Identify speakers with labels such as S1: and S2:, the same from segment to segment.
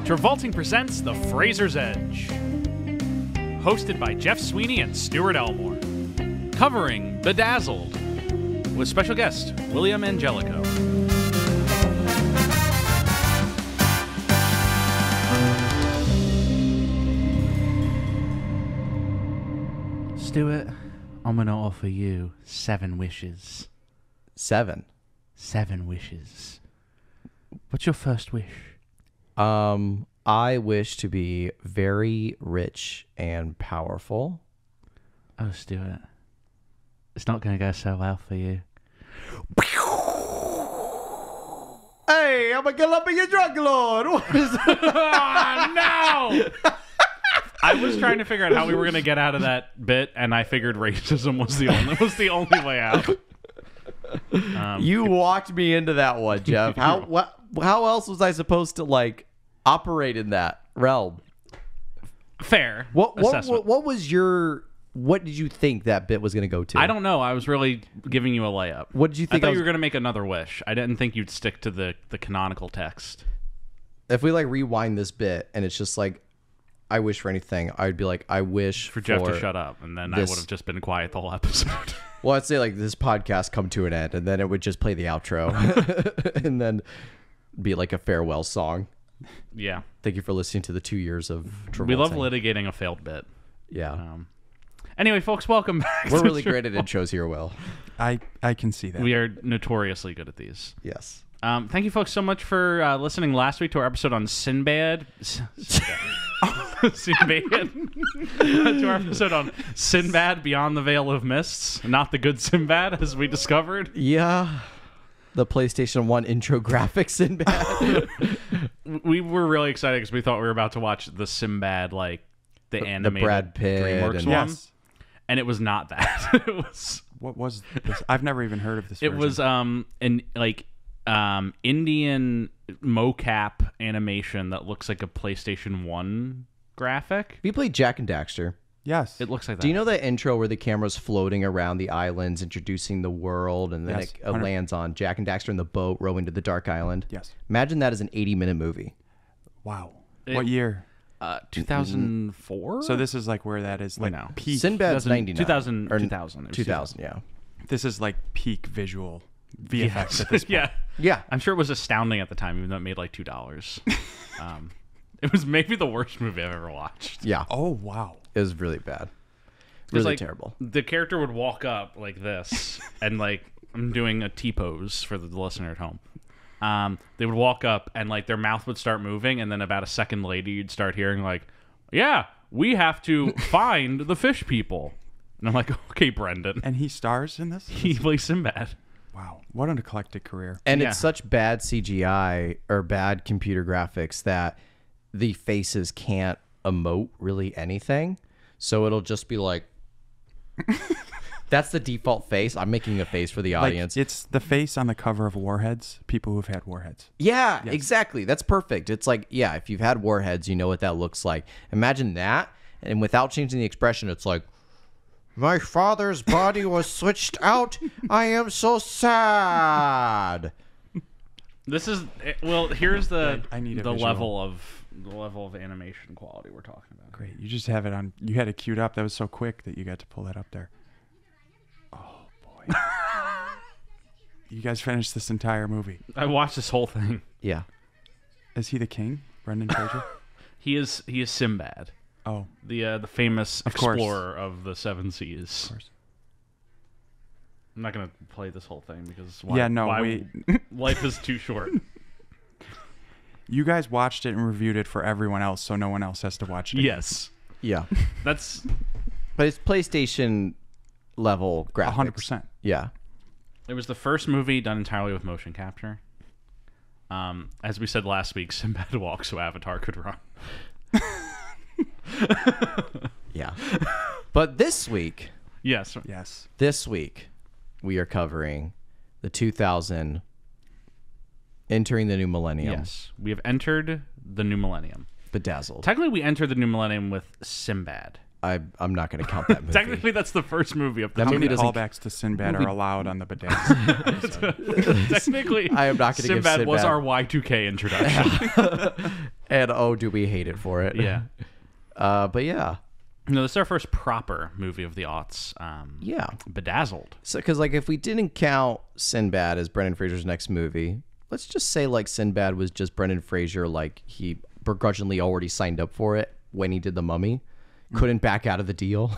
S1: Travolting presents The Fraser's Edge. Hosted by Jeff Sweeney and Stuart Elmore. Covering Bedazzled. With special guest, William Angelico. Stuart, I'm going to offer you 7 wishes.
S2: 7?
S1: 7 wishes. What's your first wish?
S2: I wish to be very rich and powerful.
S1: Oh, Stuart. It's not going to go so well for you.
S2: Hey, I'm a Colombian drug lord. What is
S1: Oh, no! I was trying to figure out how we were going to get out of that bit, and I figured racism was the only way out.
S2: You walked me into that one, Jeff. How else was I supposed to operate in that realm?
S1: Fair.
S2: What was your? What did you think that bit was going to go to?
S1: I don't know. I was really giving you a layup.
S2: What did you think?
S1: I thought you were going to make another wish. I didn't think you'd stick to the canonical text.
S2: If we rewind this bit and it's just I wish for anything, I'd be I wish
S1: for Jeff to shut up, and then I would have just been quiet the whole episode.
S2: Well, I'd say this podcast come to an end, and then it would just play the outro, and then be a farewell song.
S1: Yeah.
S2: Thank you for listening to the 2 years of Travolting.
S1: We love litigating a failed bit.
S2: Yeah.
S1: Anyway, folks, welcome back.
S2: We're really great at intros here, Will.
S3: I can see that.
S1: We are notoriously good at these.
S2: Yes.
S1: Thank you, folks, so much for listening last week to our episode on Sinbad. Sinbad. To our episode on Sinbad Beyond the Veil of Mists. Not the good Sinbad, as we discovered.
S2: Yeah. The PlayStation 1 intro graphics Sinbad.
S1: We were really excited because we thought we were about to watch the Sinbad, the animated
S2: the Brad Pitt
S1: DreamWorks one.
S3: Yes.
S1: And it was not that. It was...
S3: What was this? I've never even heard of this
S1: It
S3: version.
S1: was an Indian mocap animation that looks like a PlayStation 1 graphic.
S2: Have you played Jack and Daxter?
S3: Yes.
S1: It looks like that.
S2: Do you know that intro where the camera's floating around the islands, introducing the world, and then
S3: Yes,
S2: it lands on Jack and Daxter in the boat rowing to the Dark Island?
S3: Yes.
S2: Imagine that as an 80-minute movie.
S3: Wow. What year?
S1: 2004?
S3: So this is where that is
S1: no.
S3: peak.
S2: Sinbad's 99.
S1: 2000.
S2: Or
S1: 2000.
S2: 2000, yeah.
S3: This is peak visual VFX at this point.
S1: Yeah.
S2: Yeah.
S1: I'm sure it was astounding at the time, even though it made $2. It was maybe the worst movie I've ever watched.
S2: Yeah.
S3: Oh, wow.
S2: It was really bad. Really terrible.
S1: The character would walk up like this, and I'm doing a T-pose for the listener at home. They would walk up, and their mouth would start moving, and then about a second later, you'd start hearing yeah, we have to find the fish people. And I'm like, okay, Brendan.
S3: And he stars in this?
S1: He plays Sinbad.
S3: Wow. What an eclectic career.
S2: And
S1: Yeah.
S2: it's such bad CGI or bad computer graphics that the faces can't emote really anything. So it'll just be that's the default face. I'm making a face for the audience.
S3: It's the face on the cover of Warheads, people who've had Warheads.
S2: Yeah,
S3: Yes.
S2: exactly. That's perfect. It's if you've had Warheads, you know what that looks like. Imagine that, and without changing the expression, it's my father's body was switched out. I am so sad.
S1: This is here's the
S3: I need a
S1: the
S3: visual.
S1: level of animation quality we're talking about.
S3: Great. You just have it on. You had it queued up. That was so quick that you got to pull that up there. Oh, boy. You guys finished this entire movie.
S1: I watched this whole thing.
S2: Yeah.
S3: Is he the king? Brendan Fraser?
S1: He is Sinbad,
S3: Oh,
S1: the famous
S3: Of course.
S1: explorer of the 7 seas.
S3: of course.
S1: I'm not gonna play this whole thing because
S3: wait.
S1: life is too short.
S3: You guys watched it and reviewed it for everyone else, so no one else has to watch it.
S1: Yes,
S2: Yeah.
S1: that's
S2: But it's PlayStation level graphics.
S3: 100%.
S2: Yeah.
S1: it was the first movie done entirely with motion capture. As we said last week, Sinbad walked so Avatar could run.
S2: Yeah. But this week,
S1: Yes,
S3: Yes.
S2: we are covering the 2000 entering the new millennium.
S1: yes, we have entered the new millennium.
S2: Bedazzled.
S1: Technically, we entered the new millennium with Sinbad.
S2: I'm not going to count that movie.
S1: Technically, that's the first movie of the
S3: How many
S2: movie doesn't-
S3: callbacks to Sinbad are allowed on the Bedazzled?
S1: Technically,
S2: I am not going to give
S1: Sinbad was
S2: Sinbad-
S1: our Y2K introduction.
S2: And oh, do we hate it for it?
S1: Yeah.
S2: But yeah.
S1: No, this is our first proper movie of the aughts.
S2: Yeah.
S1: Bedazzled.
S2: So, because like if we didn't count Sinbad as Brendan Fraser's next movie, let's just say like Sinbad was just Brendan Fraser, like he begrudgingly already signed up for it when he did The Mummy, couldn't back out of the deal.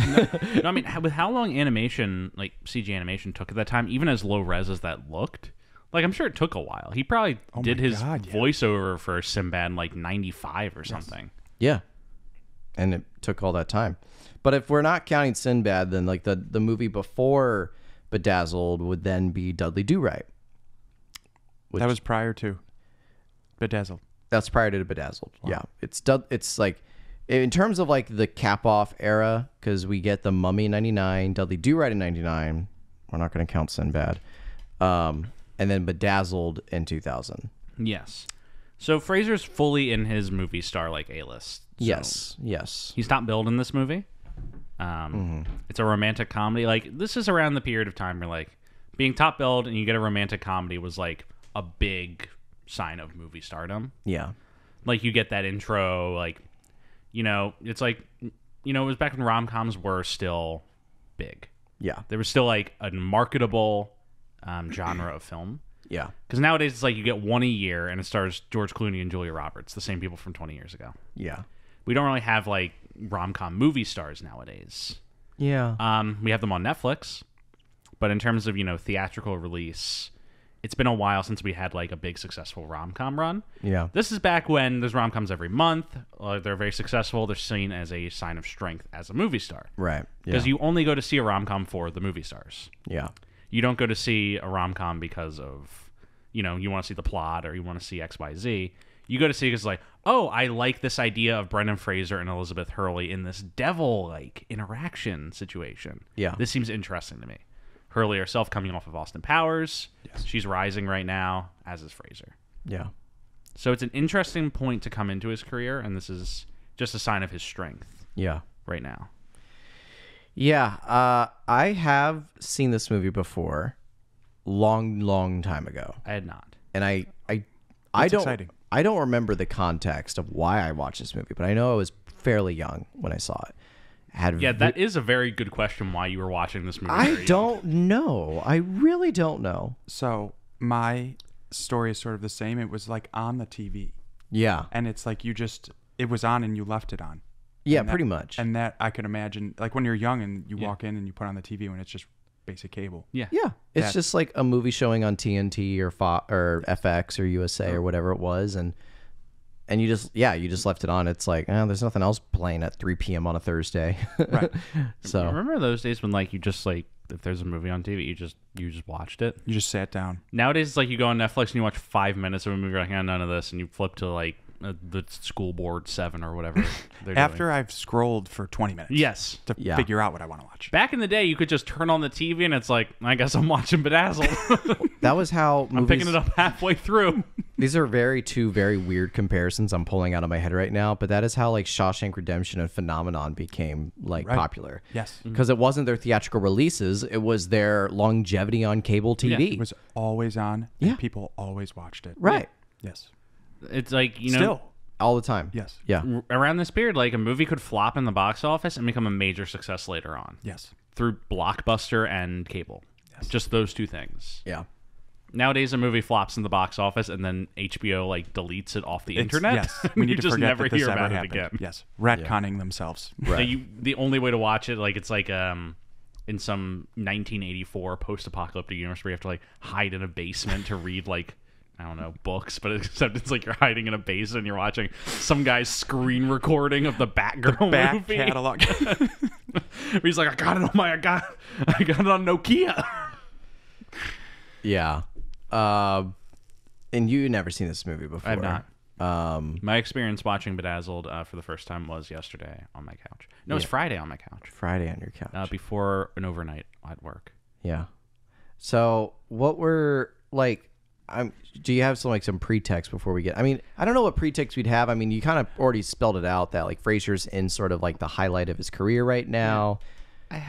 S1: No, I mean, with how long animation, like CG animation, took at that time, even as low res as that looked, like I'm sure it took a while. He probably did his voiceover for Sinbad in like '95 or something.
S2: Yeah. And it took all that time. But if we're not counting Sinbad, then like the movie before Bedazzled would then be Dudley Do-Right.
S3: That was prior to Bedazzled.
S2: That's prior to Bedazzled. Wow. Yeah. It's like, in terms of like the cap-off era, because we get The Mummy in 99, Dudley Do-Right in 99. We're not going to count Sinbad. And then Bedazzled in 2000.
S1: Yes. So Fraser's fully in his movie star like A-list. So
S2: Yes.
S1: He's top billed in this movie. It's a romantic comedy. Like, this is around the period of time where like being top billed and you get a romantic comedy was like a big sign of movie stardom.
S2: Yeah.
S1: Like, you get that intro, like, you know, it's like, you know, it was back when rom-coms were still big.
S2: Yeah.
S1: There was still like a marketable genre of film.
S2: Yeah.
S1: Because nowadays it's like you get one a year and it stars George Clooney and Julia Roberts, the same people from 20 years ago.
S2: Yeah.
S1: We don't really have like rom-com movie stars nowadays.
S2: Yeah.
S1: We have them on Netflix, but in terms of, you know, theatrical release, it's been a while since we had like a big successful rom-com run.
S2: Yeah.
S1: This is back when there's rom-coms every month. They're very successful. They're seen as a sign of strength as a movie star.
S2: Right.
S1: Because you only go to see a rom-com for the movie stars.
S2: Yeah.
S1: You don't go to see a rom-com because of, you know, you want to see the plot or you want to see X, Y, Z. You go to see it because like, oh, I like this idea of Brendan Fraser and Elizabeth Hurley in this devil-like interaction situation.
S2: Yeah.
S1: This seems interesting to me. Hurley herself coming off of Austin Powers.
S3: Yes.
S1: She's rising right now, as is Fraser.
S2: Yeah.
S1: So it's an interesting point to come into his career, and this is just a sign of his strength
S2: Yeah.
S1: right now.
S2: Yeah. I have seen this movie before, long time ago,
S1: I had not.
S2: and I
S3: That's
S2: don't
S3: exciting.
S2: I don't remember the context of why I watched this movie, but I know I was fairly young when I saw it.
S1: Yeah, that is a very good question why you were watching this movie.
S2: I don't know. I really don't know.
S3: So my story is sort of the same. It was like on the TV,
S2: Yeah.
S3: and it's like it was on and you left it on.
S2: Yeah,
S3: And that-
S2: pretty much.
S3: And that I can imagine, like when you're young and you walk in and you put on the TV when it's just basic cable.
S1: Yeah.
S2: Yeah, it's
S3: That-
S2: just like a movie showing on TNT or or FX or USA or whatever it was, and you just left it on. It's like, there's nothing else playing at 3 p.m. on a Thursday.
S3: Right.
S2: So
S1: Remember those days when like you just like if there's a movie on TV, you just watched it.
S3: You just sat down.
S1: Nowadays, it's like you go on Netflix and you watch 5 minutes of a movie. You're like, none of this, and you flip to like the School Board 7 or whatever. They're
S3: After I've scrolled for 20 minutes.
S1: yes.
S3: To
S2: Yeah.
S3: figure out what I want to watch.
S1: Back in the day, you could just turn on the TV and it's like, I guess I'm watching Bedazzled.
S2: that was how movies.
S1: I'm picking it up halfway through.
S2: These are two very weird comparisons I'm pulling out of my head right now, but that is how like Shawshank Redemption and Phenomenon became like
S3: Right.
S2: popular.
S3: Yes.
S2: Because it wasn't their theatrical releases; it was their longevity on cable TV.
S3: It was always on.
S2: Yeah.
S3: And people always watched it.
S2: Right,
S3: Yes.
S1: It's like, you know,
S3: Still.
S2: all the time.
S3: Yes.
S2: Yeah,
S1: around this period, like a movie could flop in the box office and become a major success later on
S3: Yes.
S1: through Blockbuster and cable.
S3: Yes.
S1: Just those two things.
S2: yeah.
S1: Nowadays, a movie flops in the box office and then HBO like deletes it off the internet.
S3: Yes.
S1: and
S3: We
S1: you
S3: need to
S1: just
S3: forget
S1: never
S3: that this
S1: hear
S3: ever
S1: about it
S3: happened.
S1: again.
S3: Yes. Retconning themselves.
S2: Right.
S1: The only way to watch it, like it's like in some 1984 post-apocalyptic universe where you have to like hide in a basement to read like I don't know books, but except it's like you're hiding in a basement and you're watching some guy's screen recording of the Batgirl
S3: Back
S1: movie.
S3: catalog.
S1: Where he's like, I got it on Nokia.
S2: Yeah. And you never seen this movie before.
S1: I have not.
S2: Um,
S1: My experience watching Bedazzled for the first time was yesterday on my couch. No, it was Friday on my couch.
S2: Friday on your couch.
S1: Before an overnight at work.
S2: Yeah. So what were like? do you have some pretext before we get? I mean, I don't know what pretext we'd have. I mean, you kind of already spelled it out that like Fraser's in sort of like the highlight of his career right now.
S1: I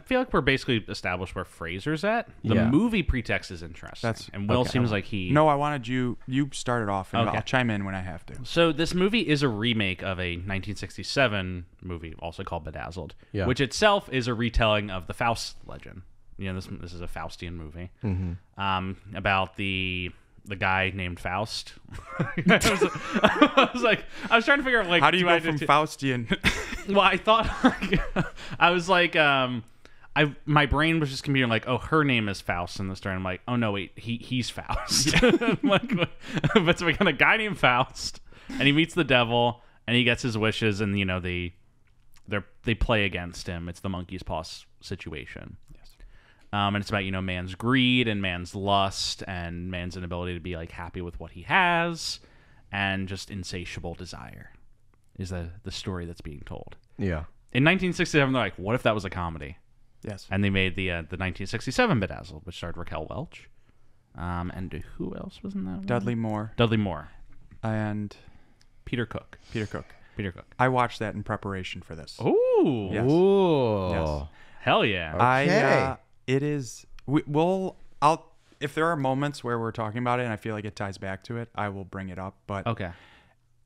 S1: feel like we're basically established where Fraser's at. The movie pretext is interesting. And Will seems like he...
S3: No, I wanted you started off, and I'll chime in when I have to.
S1: So this movie is a remake of a 1967 movie, also called Bedazzled, which itself is a retelling of the Faust legend. You know, this is a Faustian movie about the guy named Faust. I was trying to figure out, like,
S3: how do you go from Faustian?
S1: Well, I thought, I was like, my brain was just computing like, oh, her name is Faust in the story. I'm like, oh no, wait, he's Faust. But so we got a guy named Faust, and he meets the devil, and he gets his wishes, and you know they play against him. It's the monkey's paw situation. And it's about, you know, man's greed and man's lust and man's inability to be like happy with what he has and just insatiable desire is the story that's being told.
S2: Yeah.
S1: In 1967, they're like, what if that was a comedy?
S3: Yes.
S1: And they made the 1967 Bedazzled, which starred Raquel Welch. And who else was in that one?
S3: Dudley Moore.
S1: And Peter Cook.
S3: I watched that in preparation for this.
S1: Ooh.
S3: Yes.
S2: Ooh.
S3: Yes.
S1: Hell yeah.
S2: Okay.
S3: It is. If there are moments where we're talking about it and I feel like it ties back to it, I will bring it up. But
S1: okay.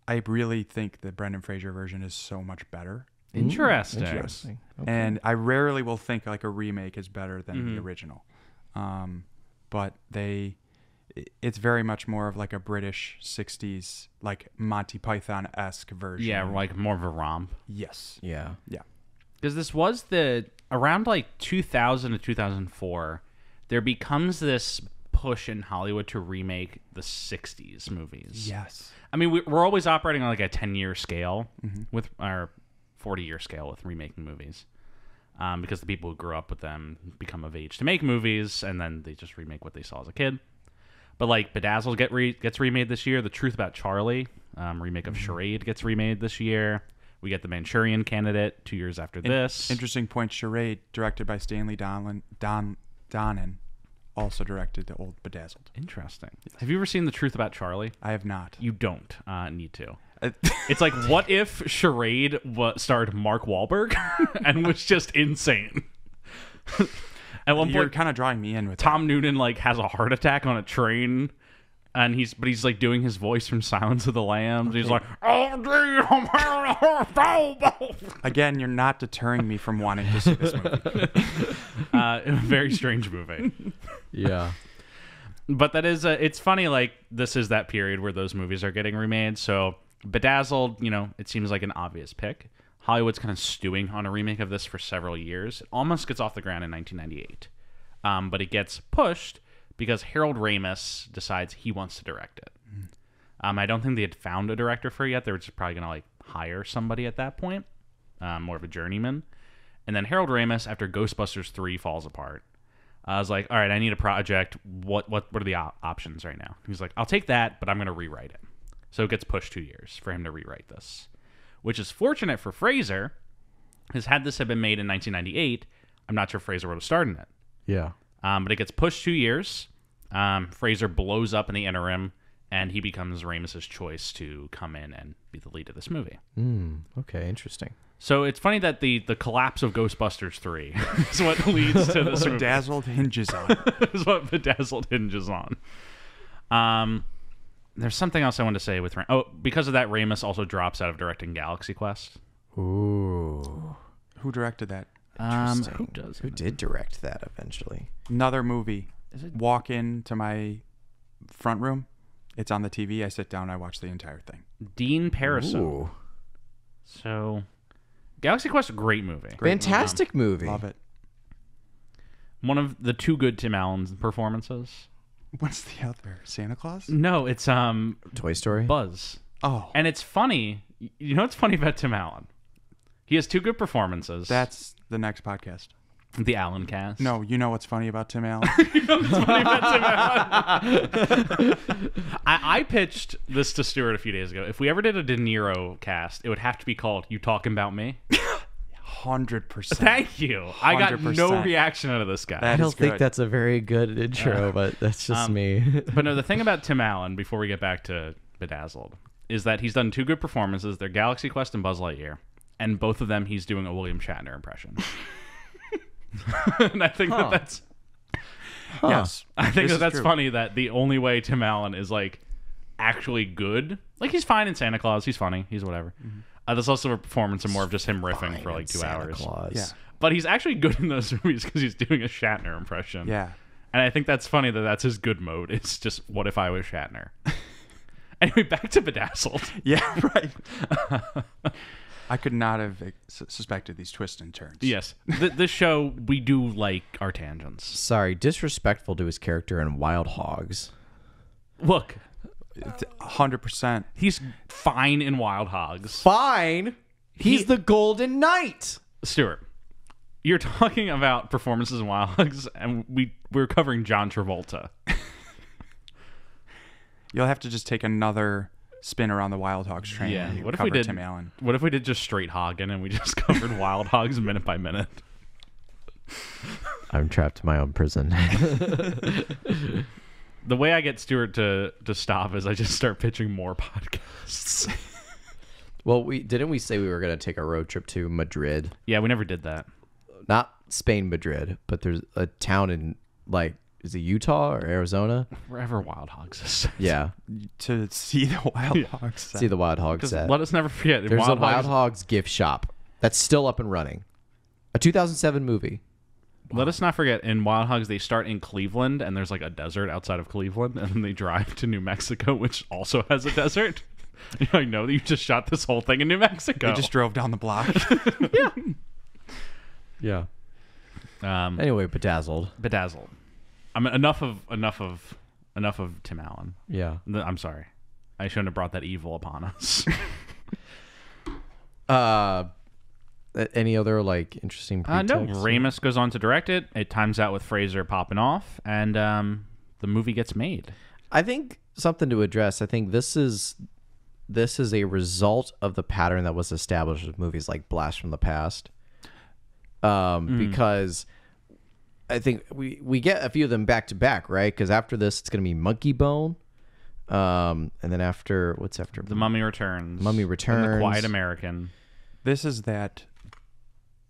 S3: I really think the Brendan Fraser version is so much better.
S1: Interesting.
S2: Okay.
S3: And I rarely will think like a remake is better than the original. But it's very much more of like a British 60s, like Monty Python-esque version.
S1: Yeah, like more of a romp.
S3: Yes.
S2: Yeah.
S3: Yeah.
S1: Because this was around like 2000 to 2004, there becomes this push in Hollywood to remake the 60s movies.
S3: Yes.
S1: I mean, we're always operating on like a 10-year scale with our 40-year scale with remaking movies. Because the people who grew up with them become of age to make movies, and then they just remake what they saw as a kid. But like Bedazzled gets remade this year. The Truth About Charlie, remake of Charade, gets remade this year. We get The Manchurian Candidate 2 years after this.
S3: Interesting point. Charade, directed by Stanley Donen, also directed the old Bedazzled.
S1: Interesting. Yes. Have you ever seen The Truth About Charlie?
S3: I have not.
S1: You don't need to. It's like, what if Charade starred Mark Wahlberg and was just insane? At one
S3: You're
S1: point,
S3: kind of drawing me in with
S1: Tom Noonan like has a heart attack on a train. And he's like doing his voice from Silence of the Lambs. He's like,
S3: again, you're not deterring me from wanting to see this movie.
S1: Very strange movie.
S2: Yeah.
S1: But that is, it's funny, like, this is that period where those movies are getting remade. So, Bedazzled, you know, it seems like an obvious pick. Hollywood's kind of stewing on a remake of this for several years. It almost gets off the ground in 1998. But it gets pushed because Harold Ramis decides he wants to direct it. I don't think they had found a director for it yet. They were just probably going to like hire somebody at that point, more of a journeyman. And then Harold Ramis, after Ghostbusters 3 falls apart, I was like, all right, I need a project. What are the options right now? He's like, I'll take that, but I'm going to rewrite it. So it gets pushed 2 years for him to rewrite this, which is fortunate for Fraser, because had this have been made in 1998, I'm not sure Fraser would have starred in it.
S2: Yeah.
S1: But it gets pushed 2 years. Fraser blows up in the interim, and he becomes Ramis's choice to come in and be the lead of this movie.
S2: Okay, interesting.
S1: So it's funny that the collapse of Ghostbusters 3 is what leads to this movie.
S3: Bedazzled hinges on it.
S1: Is what Bedazzled hinges on. There's something else I wanted to say with because of that, Ramis also drops out of directing Galaxy Quest.
S2: Ooh.
S3: Who directed that?
S2: Interesting. Who did direct that eventually?
S3: Another movie. Walk into my front room. It's on the TV. I sit down. I watch the entire thing.
S1: Dean Paraso.
S2: Ooh.
S1: So, Galaxy Quest, a great movie.
S2: Fantastic movie.
S3: Love it.
S1: One of the two good Tim Allen performances.
S3: What's the other? Santa Claus?
S1: No, it's
S2: Toy Story?
S1: Buzz.
S3: Oh.
S1: And it's funny. You know what's funny about Tim Allen? He has two good performances.
S3: That's the next podcast.
S1: The Allen cast.
S3: No, you know what's funny about Tim Allen?
S1: You know what's funny about Tim Allen? I pitched this to Stuart a few days ago. If we ever did a De Niro cast, it would have to be called You Talking About Me?
S3: 100%.
S1: Thank you. I got no
S3: 100%.
S1: reaction out of this guy.
S2: I don't think
S3: good.
S2: that's a very good intro, but that's just me.
S1: But no, the thing about Tim Allen, before we get back to Bedazzled, is that he's done 2 good performances. They're Galaxy Quest and Buzz Lightyear. And both of them, he's doing a William Shatner impression. And I think that's...
S3: Yes.
S1: I think
S3: This is
S1: that's
S3: true.
S1: funny that the only way Tim Allen is, like, actually good... Like, he's fine in Santa Claus. He's funny. He's whatever. There's also a performance of more of just him riffing
S2: Fine
S1: for, like,
S2: in
S1: 2
S2: Santa
S1: hours.
S2: Claus.
S3: Yeah.
S1: But he's actually good in those movies because he's doing a Shatner impression.
S3: Yeah.
S1: And I think that's funny that that's his good mode. It's just, what if I was Shatner? Anyway, back to Bedazzled.
S3: Yeah, right. I could not have suspected these twists and turns.
S1: Yes. This show, we do like our tangents.
S2: Sorry, disrespectful to his character in Wild Hogs.
S1: Look,
S3: 100%.
S1: he's fine in Wild Hogs.
S2: Fine. He's the Golden Knight.
S1: Stuart, you're talking about performances in Wild Hogs, and we're covering John Travolta.
S3: You'll have to just take another spin around the Wild Hogs train.
S1: Yeah.
S3: And
S1: What if
S3: cover
S1: we did
S3: Tim Allen.
S1: What if we did just straight Hagen and we just covered Wild Hogs minute by minute?
S2: I'm trapped in my own prison.
S1: The way I get Stuart to stop is I just start pitching more podcasts.
S2: Well, didn't we say we were going to take a road trip to Madrid?
S1: Yeah, we never did that.
S2: Not Spain, Madrid, but there's a town in, like, is it Utah or Arizona?
S1: Wherever Wild Hogs is.
S2: Yeah.
S3: To see the Wild Hogs.
S2: See the Wild Hog
S1: Because
S2: set.
S1: let us never forget. in
S2: There's a Wild
S1: Hogs,
S2: Hogs gift shop that's still up and running. A 2007 movie.
S1: Let us not forget, in Wild Hogs, they start in Cleveland, and there's like a desert outside of Cleveland, and then they drive to New Mexico, which also has a desert. I know that you just shot this whole thing in New Mexico.
S3: They just drove down the block.
S2: Yeah.
S1: Um,
S2: Anyway, Bedazzled.
S1: Bedazzled. I mean, enough of Tim Allen.
S2: Yeah.
S1: I'm sorry. I shouldn't have brought that evil upon us.
S2: Any other, like, interesting
S1: No,
S2: pretexts?
S1: Ramis goes on to direct it. It times out with Fraser popping off, and the movie gets made.
S2: I think something to address. I think this is a result of the pattern that was established with movies like Blast from the Past. Because I think we get a few of them back to back, right? Because after this, it's going to be Monkey Bone. And then what's after?
S1: The Mummy Returns.
S2: Mummy
S1: And
S2: Returns.
S1: The Quiet American.
S3: This is that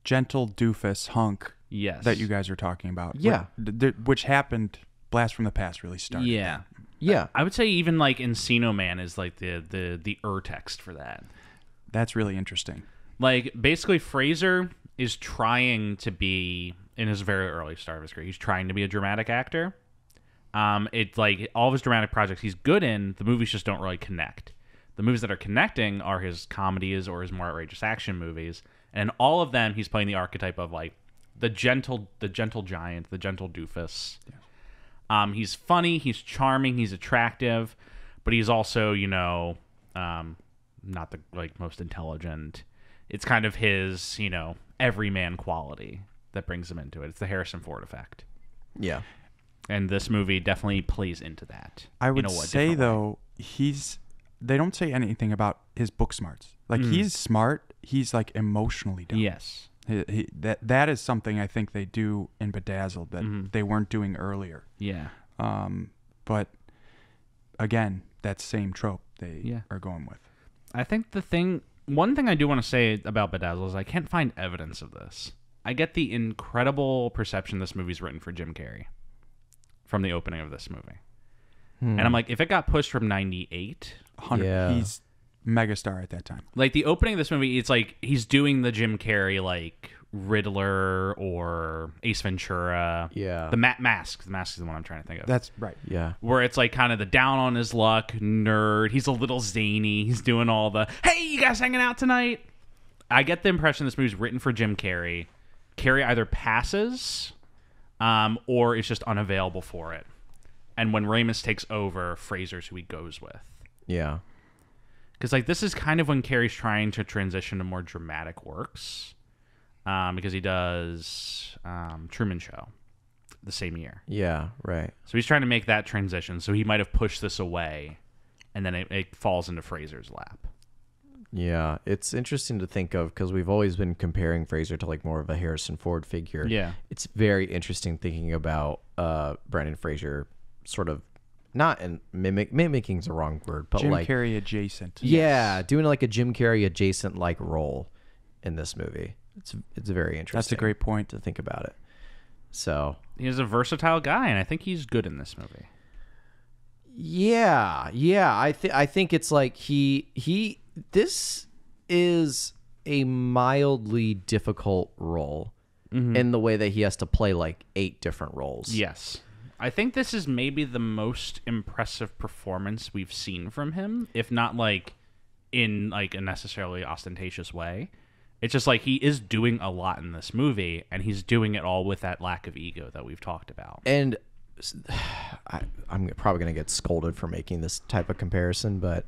S3: gentle doofus hunk
S1: Yes.
S3: that you guys are talking about.
S2: Yeah.
S3: Which happened, Blast from the Past really started.
S1: Yeah.
S2: Yeah.
S1: I would say even like Encino Man is like the text for that.
S3: That's really interesting.
S1: Like basically Fraser is trying to be, in his very early start of his career, he's trying to be a dramatic actor. It's like all of his dramatic projects he's good in, the movies just don't really connect. The movies that are connecting are his comedies or his more outrageous action movies. And in all of them, he's playing the archetype of like the gentle giant, the gentle doofus. Yeah. He's funny, he's charming, he's attractive, but he's also, not the like most intelligent. It's kind of his, everyman quality that brings him into it. It's the Harrison Ford effect.
S2: Yeah.
S1: And this movie definitely plays into that.
S3: I would
S1: in a
S3: say,
S1: different way.
S3: though, they don't say anything about his book smarts. Like, he's smart. He's, like, emotionally dumb.
S1: Yes.
S3: That is something I think they do in Bedazzled that they weren't doing earlier.
S1: Yeah.
S3: But, again, that same trope they
S1: Yeah.
S3: are going with.
S1: I think one thing I do want to say about Bedazzled is I can't find evidence of this. I get the incredible perception this movie's written for Jim Carrey from the opening of this movie. And I'm like, if it got pushed from 98,
S3: 100.
S2: Yeah.
S3: He's megastar at that time.
S1: like the opening of this movie, it's like he's doing the Jim Carrey like Riddler or Ace Ventura.
S2: Yeah.
S1: The Mask. The Mask is the one I'm trying to think of.
S3: That's right.
S2: Yeah.
S1: Where it's like kind of the down on his luck nerd. He's a little zany. He's doing all the, hey, you guys hanging out tonight? I get the impression this movie's written for Jim Carrey. Carrey either passes or is just unavailable for it. And when Ramis takes over, Fraser's who he goes with.
S2: Yeah.
S1: Because like this is kind of when Carrey's trying to transition to more dramatic works. Because he does Truman Show the same year.
S2: Yeah. Right.
S1: So he's trying to make that transition. So he might have pushed this away, and then it falls into Fraser's lap.
S2: Yeah, it's interesting to think of because we've always been comparing Fraser to like more of a Harrison Ford figure.
S1: Yeah.
S2: It's very interesting thinking about Brandon Fraser sort of not in mimicking is the wrong word, but
S3: Jim
S2: like
S3: Carrey adjacent.
S2: yeah, doing like a Jim Carrey adjacent like role in this movie. It's very interesting.
S3: That's a great point
S2: to think about it. So
S1: He's a versatile guy, and I think he's good in this movie.
S2: yeah. I think it's like this is a mildly difficult role in the way that he has to play like 8 different roles.
S1: Yes. I think this is maybe the most impressive performance we've seen from him, if not like in like a necessarily ostentatious way. It's just like he is doing a lot in this movie, and he's doing it all with that lack of ego that we've talked about.
S2: And I'm probably going to get scolded for making this type of comparison, but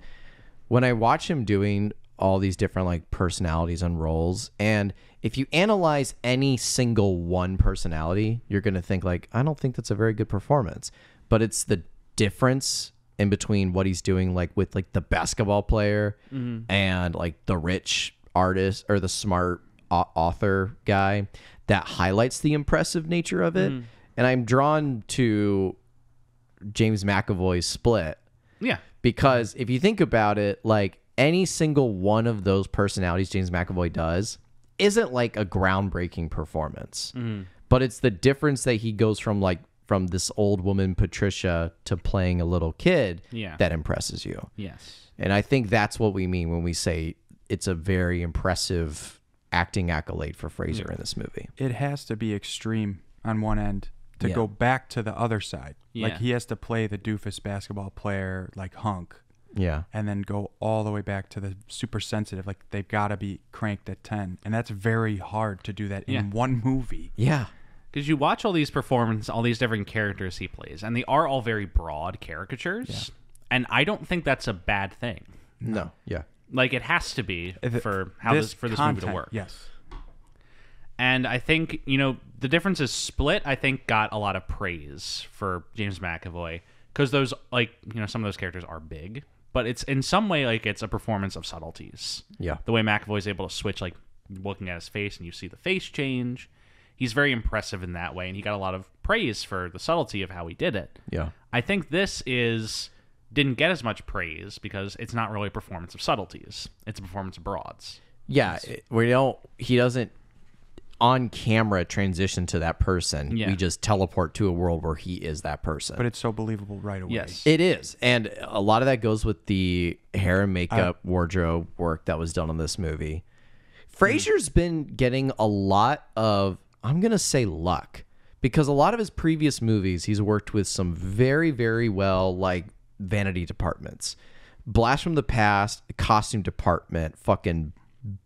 S2: when I watch him doing all these different like personalities and roles, and if you analyze any single one personality, you're going to think like, I don't think that's a very good performance. But it's the difference in between what he's doing like with like the basketball player and like the rich artist or the smart author guy that highlights the impressive nature of it. And I'm drawn to James McAvoy's Split.
S1: Yeah.
S2: Because if you think about it, like any single one of those personalities James McAvoy does isn't like a groundbreaking performance. But it's the difference that he goes from this old woman Patricia to playing a little kid that impresses you.
S1: Yes.
S2: And I think that's what we mean when we say it's a very impressive acting accolade for Fraser in this movie.
S3: It has to be extreme on one end to go back to the other side. Like he has to play the doofus basketball player like hunk.
S2: Yeah.
S3: And then go all the way back to the super sensitive. Like they've got to be cranked at 10. And that's very hard to do that in one movie.
S2: Yeah.
S1: Because you watch all these performances, all these different characters he plays, and they are all very broad caricatures. Yeah. And I don't think that's a bad thing.
S2: No. Yeah.
S1: Like it has to be for this movie to work.
S3: Yes.
S1: And I think, you know, the difference is Split, I think, got a lot of praise for James McAvoy. Because those, like, you know, some of those characters are big. But it's in some way, like, it's a performance of subtleties.
S2: Yeah.
S1: The way McAvoy's able to switch, like, looking at his face and you see the face change. He's very impressive in that way. And he got a lot of praise for the subtlety of how he did it.
S2: Yeah.
S1: I think this didn't get as much praise because it's not really a performance of subtleties. It's a performance of broads.
S2: Yeah. He doesn't on camera transition to that person.
S1: Yeah.
S2: We just teleport to a world where he is that person.
S3: But it's so believable right away.
S1: Yes.
S2: It is. And a lot of that goes with the hair and makeup wardrobe work that was done on this movie. Fraser's been getting a lot of, I'm going to say, luck. Because a lot of his previous movies, he's worked with some very, very well, like, vanity departments. Blast from the Past, costume department, fucking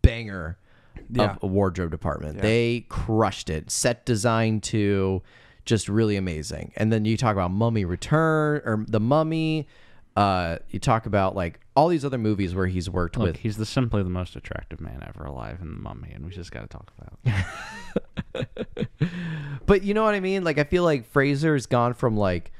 S2: banger of a wardrobe department. They crushed it. Set design too, just really amazing. And then you talk about Mummy Return or The Mummy. You talk about like all these other movies where he's worked with.
S1: He's simply the most attractive man ever alive in The Mummy, and we just got to talk about it.
S2: But you know what I mean? Like I feel like Fraser's gone from like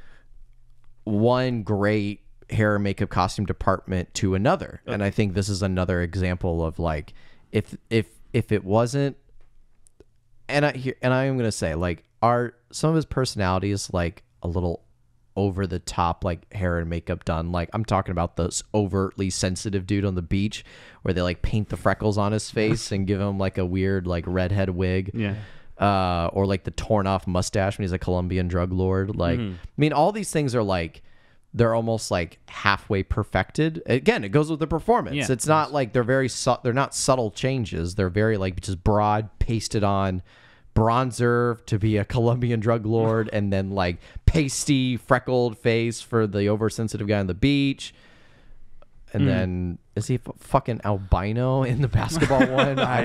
S2: one great hair and makeup costume department to another. And I think this is another example of like if it wasn't, and I am gonna say like some of his personalities like a little over the top like hair and makeup done. Like I'm talking about this overtly sensitive dude on the beach where they like paint the freckles on his face and give him like a weird like redhead wig.
S1: Yeah.
S2: Or like the torn off mustache when he's a Colombian drug lord. Like, I mean, all these things are like, they're almost like halfway perfected. Again, it goes with the performance.
S1: Yeah,
S2: it's not like they're not subtle changes. They're very like just broad, pasted on bronzer to be a Colombian drug lord, and then like pasty, freckled face for the oversensitive guy on the beach. And then is he fucking albino in the basketball one?
S3: I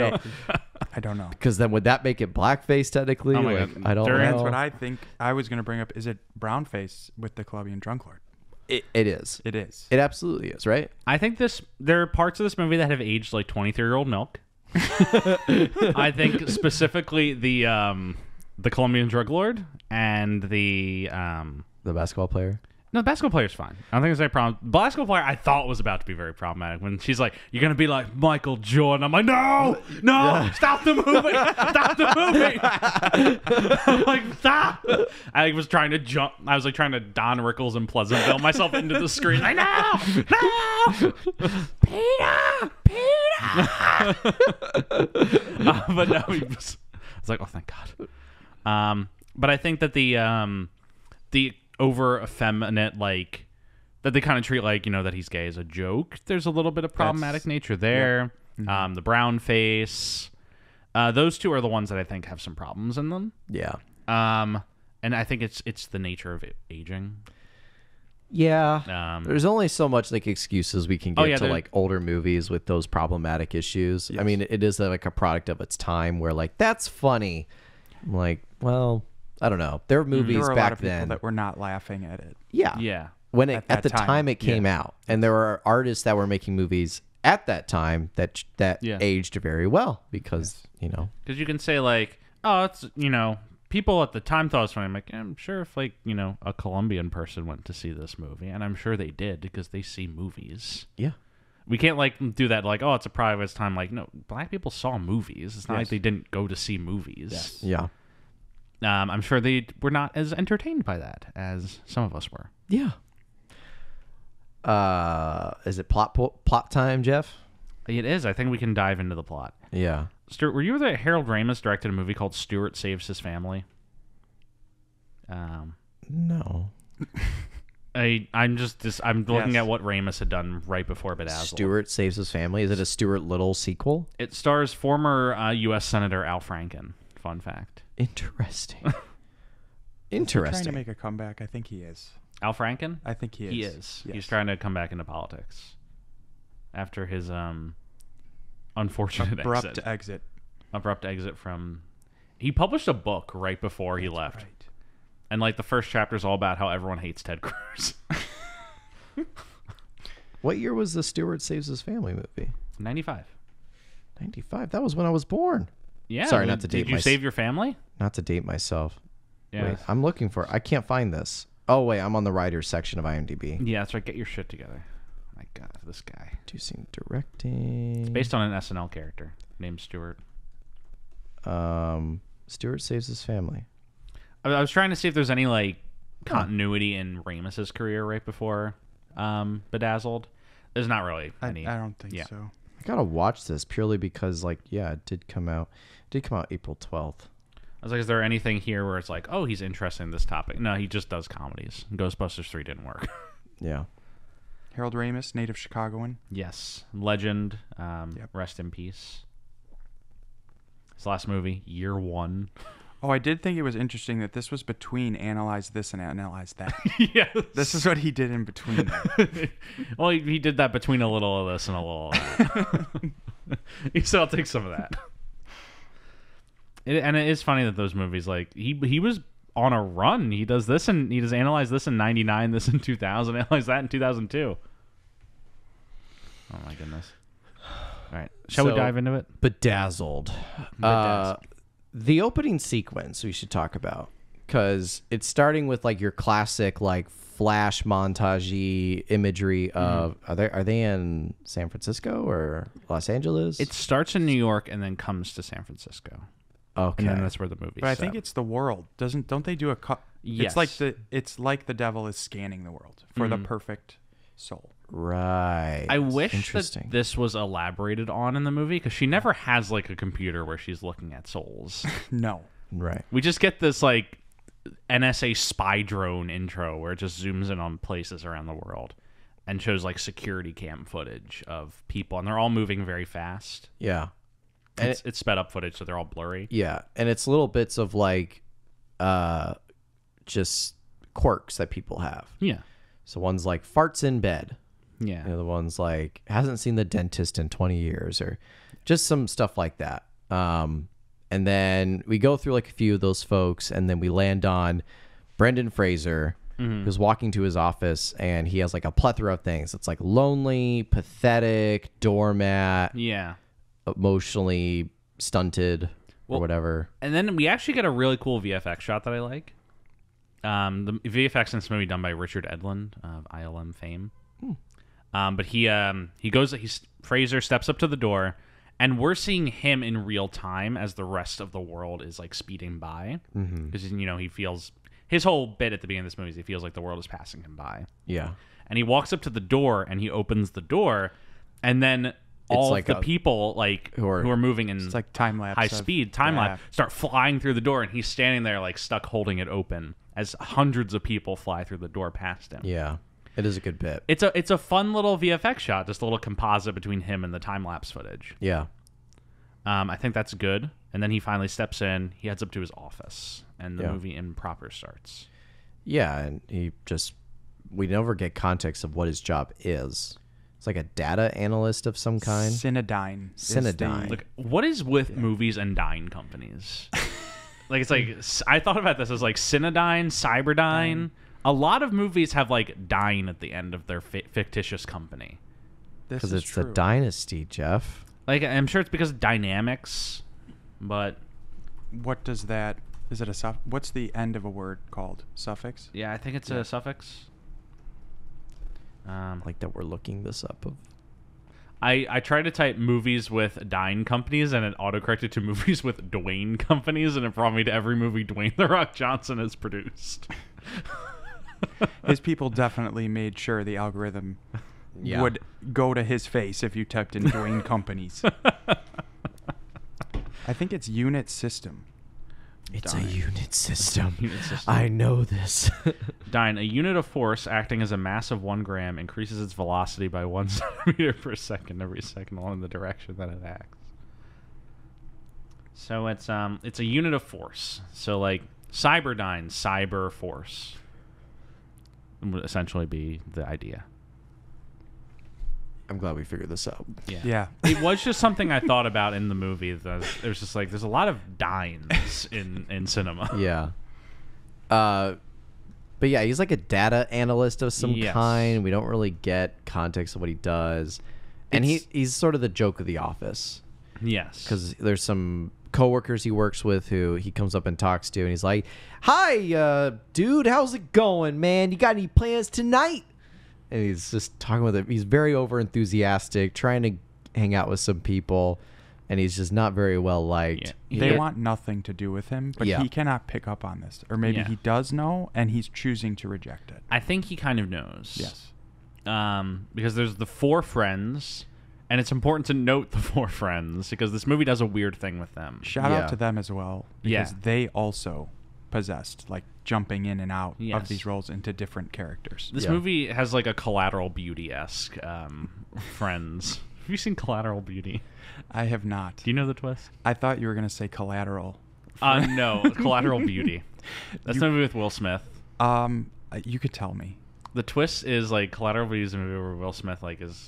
S3: don't know.
S2: Because then would that make it blackface technically?
S1: Oh my
S2: Like,
S1: God.
S2: I don't know.
S3: That's what I think I was going to bring up. Is it brownface with the Colombian drunk lord?
S2: It is.
S3: It is.
S2: It absolutely is, right?
S1: I think there are parts of this movie that have aged like 23-year-old milk. I think specifically the Colombian drug lord and the
S2: The basketball player.
S1: No, the basketball player's fine. I don't think there's any problem. The basketball player I thought was about to be very problematic when she's like, "You're gonna be like Michael Jordan." I'm like, "No, stop the movie, stop the movie!" I'm like, stop. I was trying to jump. I was like trying to Don Rickles and Pleasantville myself into the screen. Like, no, Peter. But no, I was like, "Oh, thank God." But I think that the over effeminate, like, that they kind of treat like, that he's gay as a joke. There's a little bit of problematic nature there. Yeah. The brown face. Those two are the ones that I think have some problems in them.
S2: Yeah.
S1: And I think it's the nature of aging.
S2: Yeah. There's only so much like excuses we can get to like older movies with those problematic issues. Yes. I mean, it is like a product of its time where like, that's funny. I'm like, well, I don't know. There were movies
S3: there were a
S2: back
S3: lot of people
S2: then
S3: that were not laughing at it.
S2: Yeah.
S1: Yeah.
S2: When at the time it came out, and there were artists that were making movies at that time that aged very well because,
S1: Because you can say like, oh, it's, people at the time thought it was funny. I'm like, I'm sure if like, a Colombian person went to see this movie, and I'm sure they did because they see movies.
S2: Yeah.
S1: We can't like do that like, oh, it's a product of its time. Like, no, black people saw movies. It's not like they didn't go to see movies.
S2: Yes. Yeah.
S1: I'm sure they were not as entertained by that as some of us were.
S2: Yeah. Is it plot time, Jeff?
S1: It is. I think we can dive into the plot.
S2: Yeah.
S1: Stuart, were you that Harold Ramis directed a movie called Stuart Saves His Family?
S2: No.
S1: I'm looking at what Ramis had done right before Bedazzled.
S2: Stuart Saves His Family. Is it a Stuart Little sequel?
S1: It stars former U.S. Senator Al Franken. Fun fact.
S2: Interesting.
S3: Interesting. Trying to make a comeback. I think he is.
S1: Al Franken?
S3: I think he is.
S1: He is.
S3: Yes.
S1: He's trying to come back into politics after his unfortunate
S3: exit.
S1: Abrupt exit from. He published a book right before he left.
S3: Right.
S1: And like the first chapter is all about how everyone hates Ted Cruz.
S2: What year was the Stuart Saves His Family movie?
S1: 95.
S2: 95. That was when I was born.
S1: Yeah.
S2: Sorry, not to date myself.
S1: Did you save your family?
S2: Not to date myself.
S1: Yeah.
S2: Wait, I'm looking for. I can't find this. Oh wait, I'm on the writers section of IMDb.
S1: Yeah, that's right. Get your shit together. My God, this guy.
S2: Producing, directing.
S1: It's based on an SNL character named Stuart.
S2: Stuart Saves His Family.
S1: I was trying to see if there's any like continuity in Ramis's career right before Bedazzled. There's not really any.
S3: I don't think so.
S2: I gotta watch this purely because, like, yeah, it did come out. April 12th.
S1: I was like, is there anything here where it's like, oh, he's interested in this topic? No, he just does comedies. Ghostbusters 3 didn't work.
S2: Yeah.
S3: Harold Ramis, native Chicagoan.
S1: Yes, legend. Rest in peace. His last movie, Year One.
S3: Oh, I did think it was interesting that this was between Analyze This and Analyze That.
S1: Yes.
S3: This is what he did in between.
S1: Well, he did that between a little of this and a little of that. So I'll take some of that. And it is funny that those movies, like, he was on a run. He does this and he does Analyze This in 99, this in 2000, Analyze That in 2002. Oh, my goodness. All right. Shall we dive into it?
S2: Bedazzled. The opening sequence we should talk about, because it's starting with like your classic like flash montage imagery of are they in San Francisco or Los Angeles?
S1: It starts in New York and then comes to San Francisco.
S2: Okay,
S1: and then that's where the movie.
S3: But I think it's the world. Don't they do a cut?
S1: Yes.
S3: It's like the devil is scanning the world for the perfect soul.
S2: Right.
S1: I wish that this was elaborated on in the movie, because she never has like a computer where she's looking at souls.
S3: No.
S2: Right.
S1: We just get this like NSA spy drone intro where it just zooms in on places around the world and shows like security cam footage of people, and they're all moving very fast.
S2: Yeah.
S1: And it's sped up footage, so they're all blurry.
S2: Yeah, and it's little bits of like just quirks that people have.
S1: Yeah.
S2: So one's like farts in bed.
S1: Yeah.
S2: The other one's like hasn't seen the dentist in 20 years, or just some stuff like that. And then we go through like a few of those folks, and then we land on Brendan Fraser, who's walking to his office, and he has like a plethora of things. It's like lonely, pathetic, doormat, emotionally stunted, or whatever.
S1: And then we actually get a really cool VFX shot that I like. The VFX in this movie done by Richard Edlund of ILM fame. But Fraser steps up to the door, and we're seeing him in real time as the rest of the world is like speeding by. Because he feels his whole bit at the beginning of this movie is he feels like the world is passing him by.
S2: Yeah.
S1: And he walks up to the door and he opens the door, and then all
S2: like
S1: of the people like who are moving in
S3: It's like time lapse.
S1: high speed time lapse start flying through the door, and he's standing there like stuck holding it open as hundreds of people fly through the door past him.
S2: Yeah. It is a good bit.
S1: It's a fun little VFX shot, just a little composite between him and the time lapse footage.
S2: Yeah.
S1: I think that's good. And then he finally steps in. He heads up to his office, and the movie in proper starts.
S2: Yeah, and we never get context of what his job is. It's like a data analyst of some kind.
S3: Cinedyne.
S1: Look, what is with movies and dyne companies? Like, it's like, I thought about this as like Cinedyne, Cyberdyne. A lot of movies have like dyne at the end of their fictitious company.
S2: Because it's the dynasty, Jeff.
S1: Like, I'm sure it's because of dynamics, but
S3: What does that? Is it a what's the end of a word called? Suffix?
S1: yeah, I think it's a suffix.
S2: Like that we're looking this up.
S1: I tried to type movies with dyne companies, and it autocorrected to movies with Dwayne companies, and it brought me to every movie Dwayne "The Rock" Johnson has produced.
S3: His people definitely made sure the algorithm would go to his face if you typed in Dwayne companies. I think it's unit system.
S2: It's a unit system. I know this.
S1: Dyne, a unit of force acting as a mass of 1 gram, increases its velocity by 1 centimeter per second every second along the direction that it acts. So it's a unit of force. So like Cyberdyne, cyber force would essentially be the idea.
S2: I'm glad we figured this out.
S3: Yeah.
S1: It was just something I thought about in the movie. There's just like, there's a lot of dynes in cinema.
S2: Yeah. But yeah, he's like a data analyst of some kind. We don't really get context of what he does. And he's sort of the joke of the office.
S1: Yes.
S2: Because there's some coworkers he works with who he comes up and talks to, and he's like, "Hi, dude, how's it going, man? You got any plans tonight?" And he's just talking with him. He's very over enthusiastic, trying to hang out with some people, and he's just not very well liked.
S1: Yeah.
S3: They want nothing to do with him, but he cannot pick up on this. Or maybe he does know, and he's choosing to reject it.
S1: I think he kind of knows.
S3: Yes.
S1: Because there's the 4 friends, and it's important to note the 4 friends, because this movie does a weird thing with them.
S3: Shout out to them as well, because
S1: Yeah.
S3: they also possessed, like, jumping in and out
S1: Yes.
S3: of these roles into different characters.
S1: This movie has like a Collateral Beauty-esque friends. Have you seen Collateral Beauty?
S3: I have not.
S1: Do you know the twist?
S3: I thought you were going to say Collateral.
S1: No, Collateral Beauty. That's the movie with Will Smith.
S3: You could tell me.
S1: The twist is like Collateral Beauty is a movie where Will Smith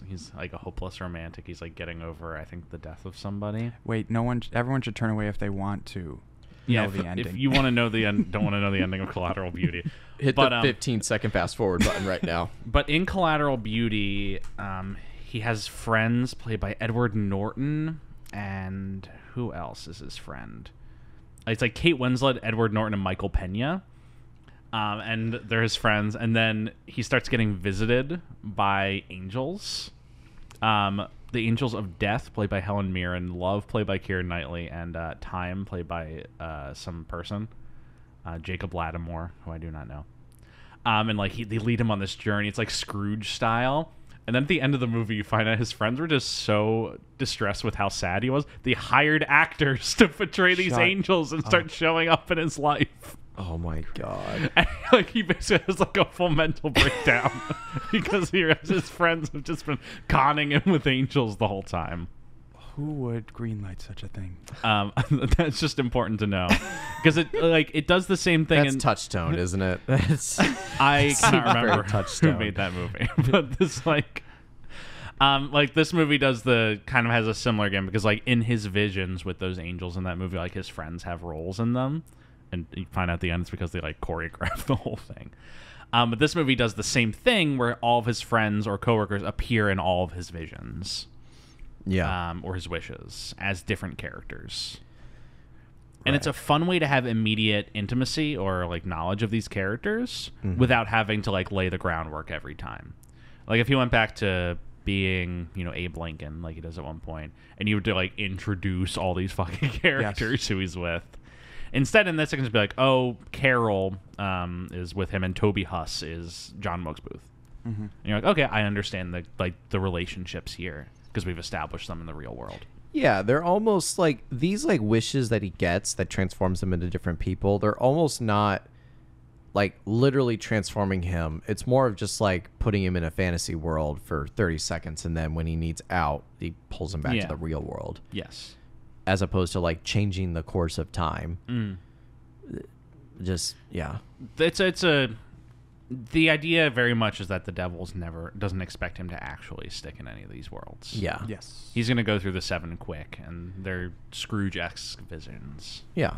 S1: he's like a hopeless romantic. He's like getting over, I think, the death of somebody.
S3: Wait, everyone should turn away if they want to know the ending.
S1: If you want to know the end, don't want to know the ending of Collateral Beauty.
S2: Hit the 15-second fast forward button right now.
S1: But in Collateral Beauty, he has friends played by Edward Norton, and who else is his friend? It's like Kate Winslet, Edward Norton, and Michael Pena. And they're his friends, and then he starts getting visited by angels. The Angels of Death, played by Helen Mirren, Love, played by Keira Knightley, and Time, played by some person, Jacob Lattimore, who I do not know. And like they lead him on this journey. It's like Scrooge style. And then at the end of the movie, you find out his friends were just so distressed with how sad he was. They hired actors to portray these angels and start showing up in his life.
S2: Oh my god!
S1: And, like he basically has like a full mental breakdown because his friends have just been conning him with angels the whole time.
S3: Who would greenlight such a thing?
S1: That's just important to know because it does the same thing.
S2: That's Touchstone, isn't it?
S1: I cannot remember
S2: Touchstone.
S1: who made that movie, but this this movie does has a similar game because like in his visions with those angels in that movie, like his friends have roles in them. And you find out at the end it's because they like choreograph the whole thing. But this movie does the same thing where all of his friends or coworkers appear in all of his visions.
S2: Yeah.
S1: Or his wishes as different characters. And it's a fun way to have immediate intimacy or like knowledge of these characters without having to like lay the groundwork every time. Like if he went back to being, you know, Abe Lincoln like he does at one point, and you would like introduce all these fucking characters who he's with. Instead, in this, it can just be like, oh, Carol is with him, and Toby Huss is John Wilkes Booth. And you're like, okay, I understand the relationships here because we've established them in the real world.
S2: Yeah, they're almost like these like wishes that he gets that transforms him into different people. They're almost not like literally transforming him. It's more of just like putting him in a fantasy world for 30 seconds, and then when he needs out, he pulls him back to the real world.
S1: Yes.
S2: As opposed to like changing the course of time. Just the idea very much is that the devil's doesn't expect him to actually stick in any of these worlds. Yeah.
S3: Yes.
S1: He's going to go through the 7 quick, and they're Scrooge-esque visions.
S2: Yeah.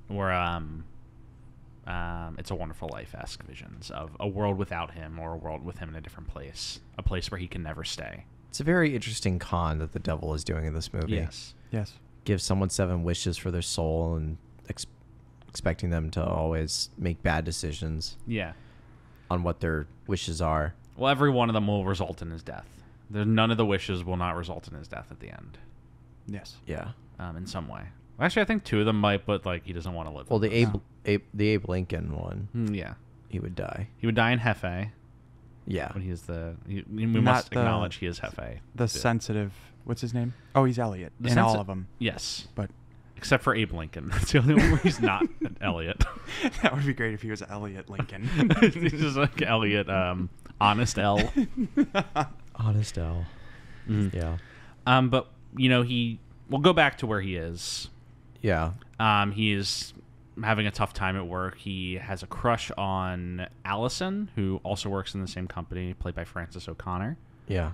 S1: Or It's a Wonderful Life-esque visions of a world without him or a world with him in a different place. A place where he can never stay.
S2: It's a very interesting con that the devil is doing in this movie.
S1: Yes.
S3: Yes.
S2: Give someone 7 wishes for their soul and expecting them to always make bad decisions.
S1: Yeah.
S2: On what their wishes are.
S1: Well, every one of them will result in his death. None of the wishes will not result in his death at the end.
S3: Yes.
S2: Yeah.
S1: In some way. Actually, I think 2 of them might, but like he doesn't want to live.
S2: Well,
S1: with
S2: the Abe Lincoln one.
S1: yeah.
S2: He would die.
S1: He would die in Hefe.
S2: Yeah.
S1: When we must acknowledge he is Hefe.
S3: The sensitive. What's his name? Oh, he's Elliot. In all of them.
S1: Yes.
S3: But
S1: except for Abe Lincoln. That's the only one where he's not Elliot.
S3: that would be great if he was Elliot Lincoln.
S1: He's just like Elliot, Honest L.
S2: Honest L. Yeah.
S1: But, you know, we'll go back to where he is.
S2: Yeah.
S1: He is having a tough time at work. He has a crush on Allison, who also works in the same company, played by Frances O'Connor.
S2: Yeah.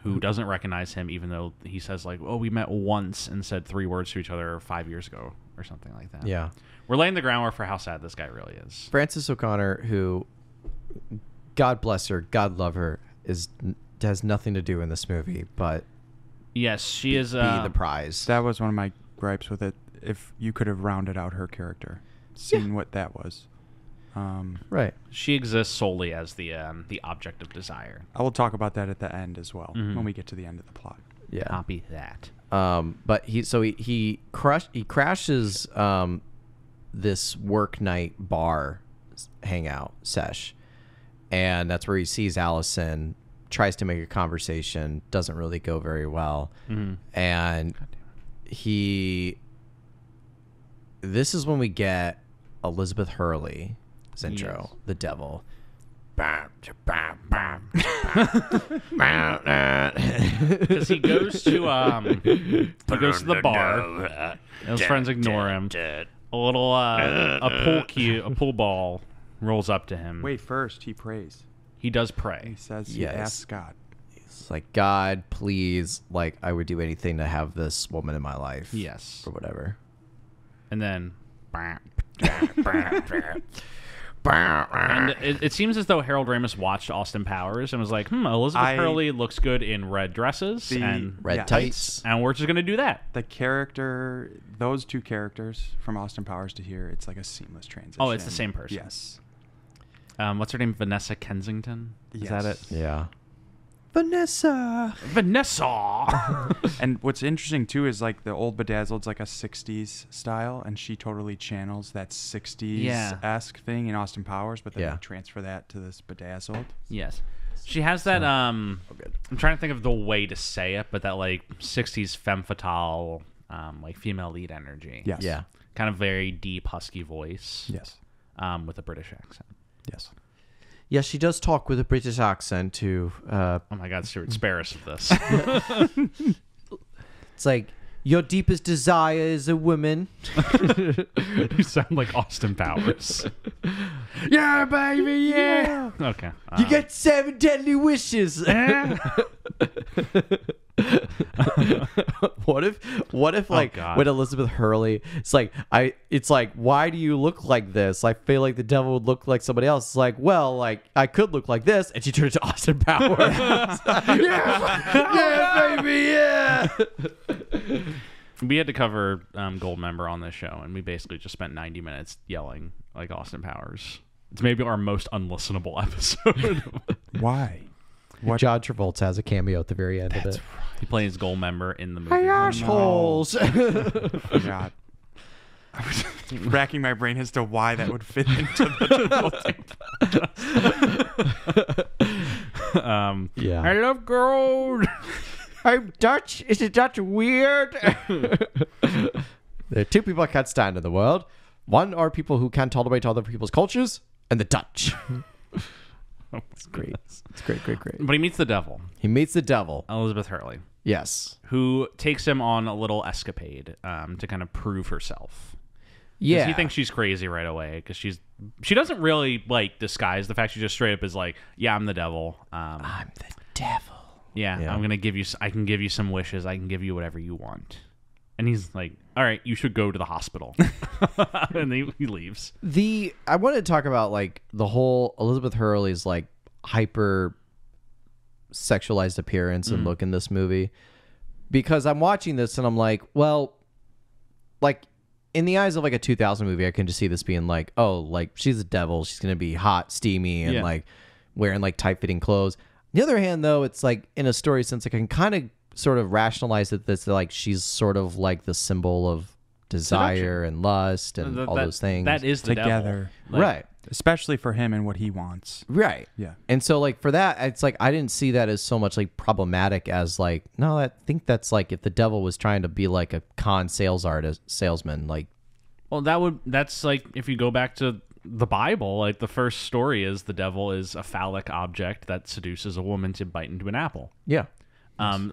S1: Who doesn't recognize him, even though he says, like, oh, we met once and said 3 words to each other 5 years ago or something like that.
S2: Yeah.
S1: We're laying the groundwork for how sad this guy really is.
S2: Frances O'Connor, who, God bless her, God love her, has nothing to do in this movie, but
S1: yes, she is
S2: be the prize.
S3: That was one of my gripes with it. If you could have rounded out her character, seen what that was.
S2: Right.
S1: She exists solely as the object of desire.
S3: I will talk about that at the end as well when we get to the end of the plot.
S2: Yeah.
S1: Copy that.
S2: But he crashes this work night bar hangout sesh, and that's where he sees Allison, tries to make a conversation, doesn't really go very well, and this is when we get Elizabeth Hurley's intro, the devil. Because
S1: he goes to the bar, and his friends ignore him. A little a pool ball rolls up to him.
S3: Wait, first he prays.
S1: He does pray.
S3: He says he asks God.
S2: It's like, God, please, like, I would do anything to have this woman in my life.
S1: Yes.
S2: Or whatever.
S1: And then and it seems as though Harold Ramis watched Austin Powers and was like, Elizabeth Hurley looks good in red dresses and
S2: red tights.
S1: And we're just going to do that.
S3: The character, those 2 characters from Austin Powers to here, it's like a seamless transition.
S1: Oh, it's the same person.
S3: Yes.
S1: What's her name? Vanessa Kensington? Is that it?
S2: Yeah. Vanessa.
S3: And what's interesting too is like the old Bedazzled's like a 60s style, and she totally channels that 60s-esque thing in Austin Powers, but then they transfer that to this Bedazzled.
S1: Yes. She has that I'm trying to think of the way to say it, but that like 60s femme fatale like female lead energy.
S3: Yes.
S2: Yeah.
S1: Kind of very deep husky voice.
S3: Yes.
S1: With a British accent.
S3: Yes.
S2: Yeah, she does talk with a British accent too.
S1: Oh my God, Stuart, spare us of this.
S2: It's like, your deepest desire is a woman.
S1: You sound like Austin Powers. Yeah, baby, yeah. Okay.
S2: You get 7 deadly wishes. What if like when Elizabeth Hurley, it's like why do you look like this? I feel like the devil would look like somebody else. It's like, well, like I could look like this, and she turned to Austin Powers. Yeah, baby, yeah.
S1: We had to cover Goldmember on this show, and we basically just spent 90 minutes yelling like Austin Powers. It's maybe our most unlistenable episode.
S3: Why? What?
S2: John Travolta has a cameo at the very end of it.
S1: He plays Goldmember in the movie.
S2: Hey, assholes!
S3: God. I was racking my brain as to why that would fit into the
S2: Yeah.
S1: I love gold.
S2: I'm Dutch. Is it Dutch weird? There are two people I can't stand in the world. One are people who can't tolerate other people's cultures, and the Dutch. It's great. It's great.
S1: But he meets the devil,
S2: He meets the devil.
S1: Elizabeth Hurley,
S2: Yes.
S1: who takes him on a little escapade to kind of prove herself.
S2: Yeah.
S1: He thinks she's crazy right away because she doesn't really like disguise the fact. She just straight up is like, yeah, I'm the devil.
S2: I'm the devil.
S1: Yeah,
S2: Yeah.
S1: I'm gonna give you. I can give you some wishes. I can give you whatever you want. And he's like, all right, you should go to the hospital. And he leaves.
S2: I wanted to talk about like the whole Elizabeth Hurley's like hyper sexualized appearance and look in this movie, because I'm watching this and I'm like, well, like in the eyes of like a 2000 movie, I can just see this being like, oh, like she's a devil. She's going to be hot, steamy, and like wearing like tight fitting clothes. On the other hand, though, it's like in a story sense, I can kind of sort of rationalize it that like she's sort of like the symbol of desire and lust and all those things.
S1: That is the
S3: together.
S1: devil. Like,
S2: right.
S3: Especially for him and what he wants.
S2: Right.
S3: Yeah.
S2: And so like for that, it's like I didn't see that as so much like problematic as like, no, I think that's like if the devil was trying to be like a con salesman, like,
S1: well, that's like if you go back to the Bible, like the first story is the devil is a phallic object that seduces a woman to bite into an apple.
S2: yeah.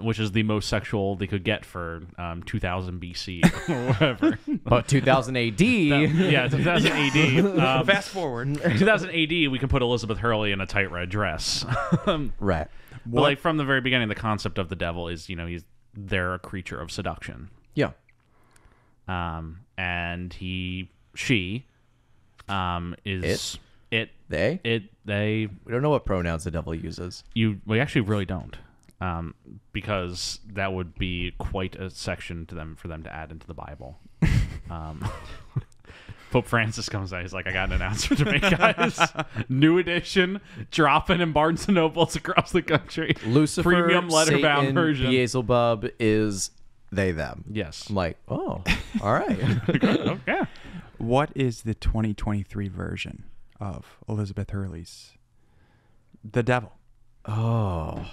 S1: Which is the most sexual they could get for 2000 BC or whatever.
S2: But 2000 AD.
S1: Yeah, 2000 AD.
S3: Fast forward.
S1: 2000 AD, we can put Elizabeth Hurley in a tight red dress.
S2: Right.
S1: But like from the very beginning, the concept of the devil is, they're a creature of seduction.
S2: Yeah.
S1: And she is
S2: They?
S1: they
S2: We don't know what pronouns the devil uses.
S1: we actually really don't. Because that would be quite a section for them to add into the Bible. Pope Francis comes out. He's like, I got an announcement to make, guys. New edition, dropping in Barnes & Nobles across the country.
S2: Lucifer,
S1: Premium letterbound
S2: Satan,
S1: version.
S2: Beelzebub is they, them.
S1: Yes.
S2: I'm like, oh, all right.
S1: Okay.
S3: What is the 2023 version of Elizabeth Hurley's The Devil?
S2: Oh.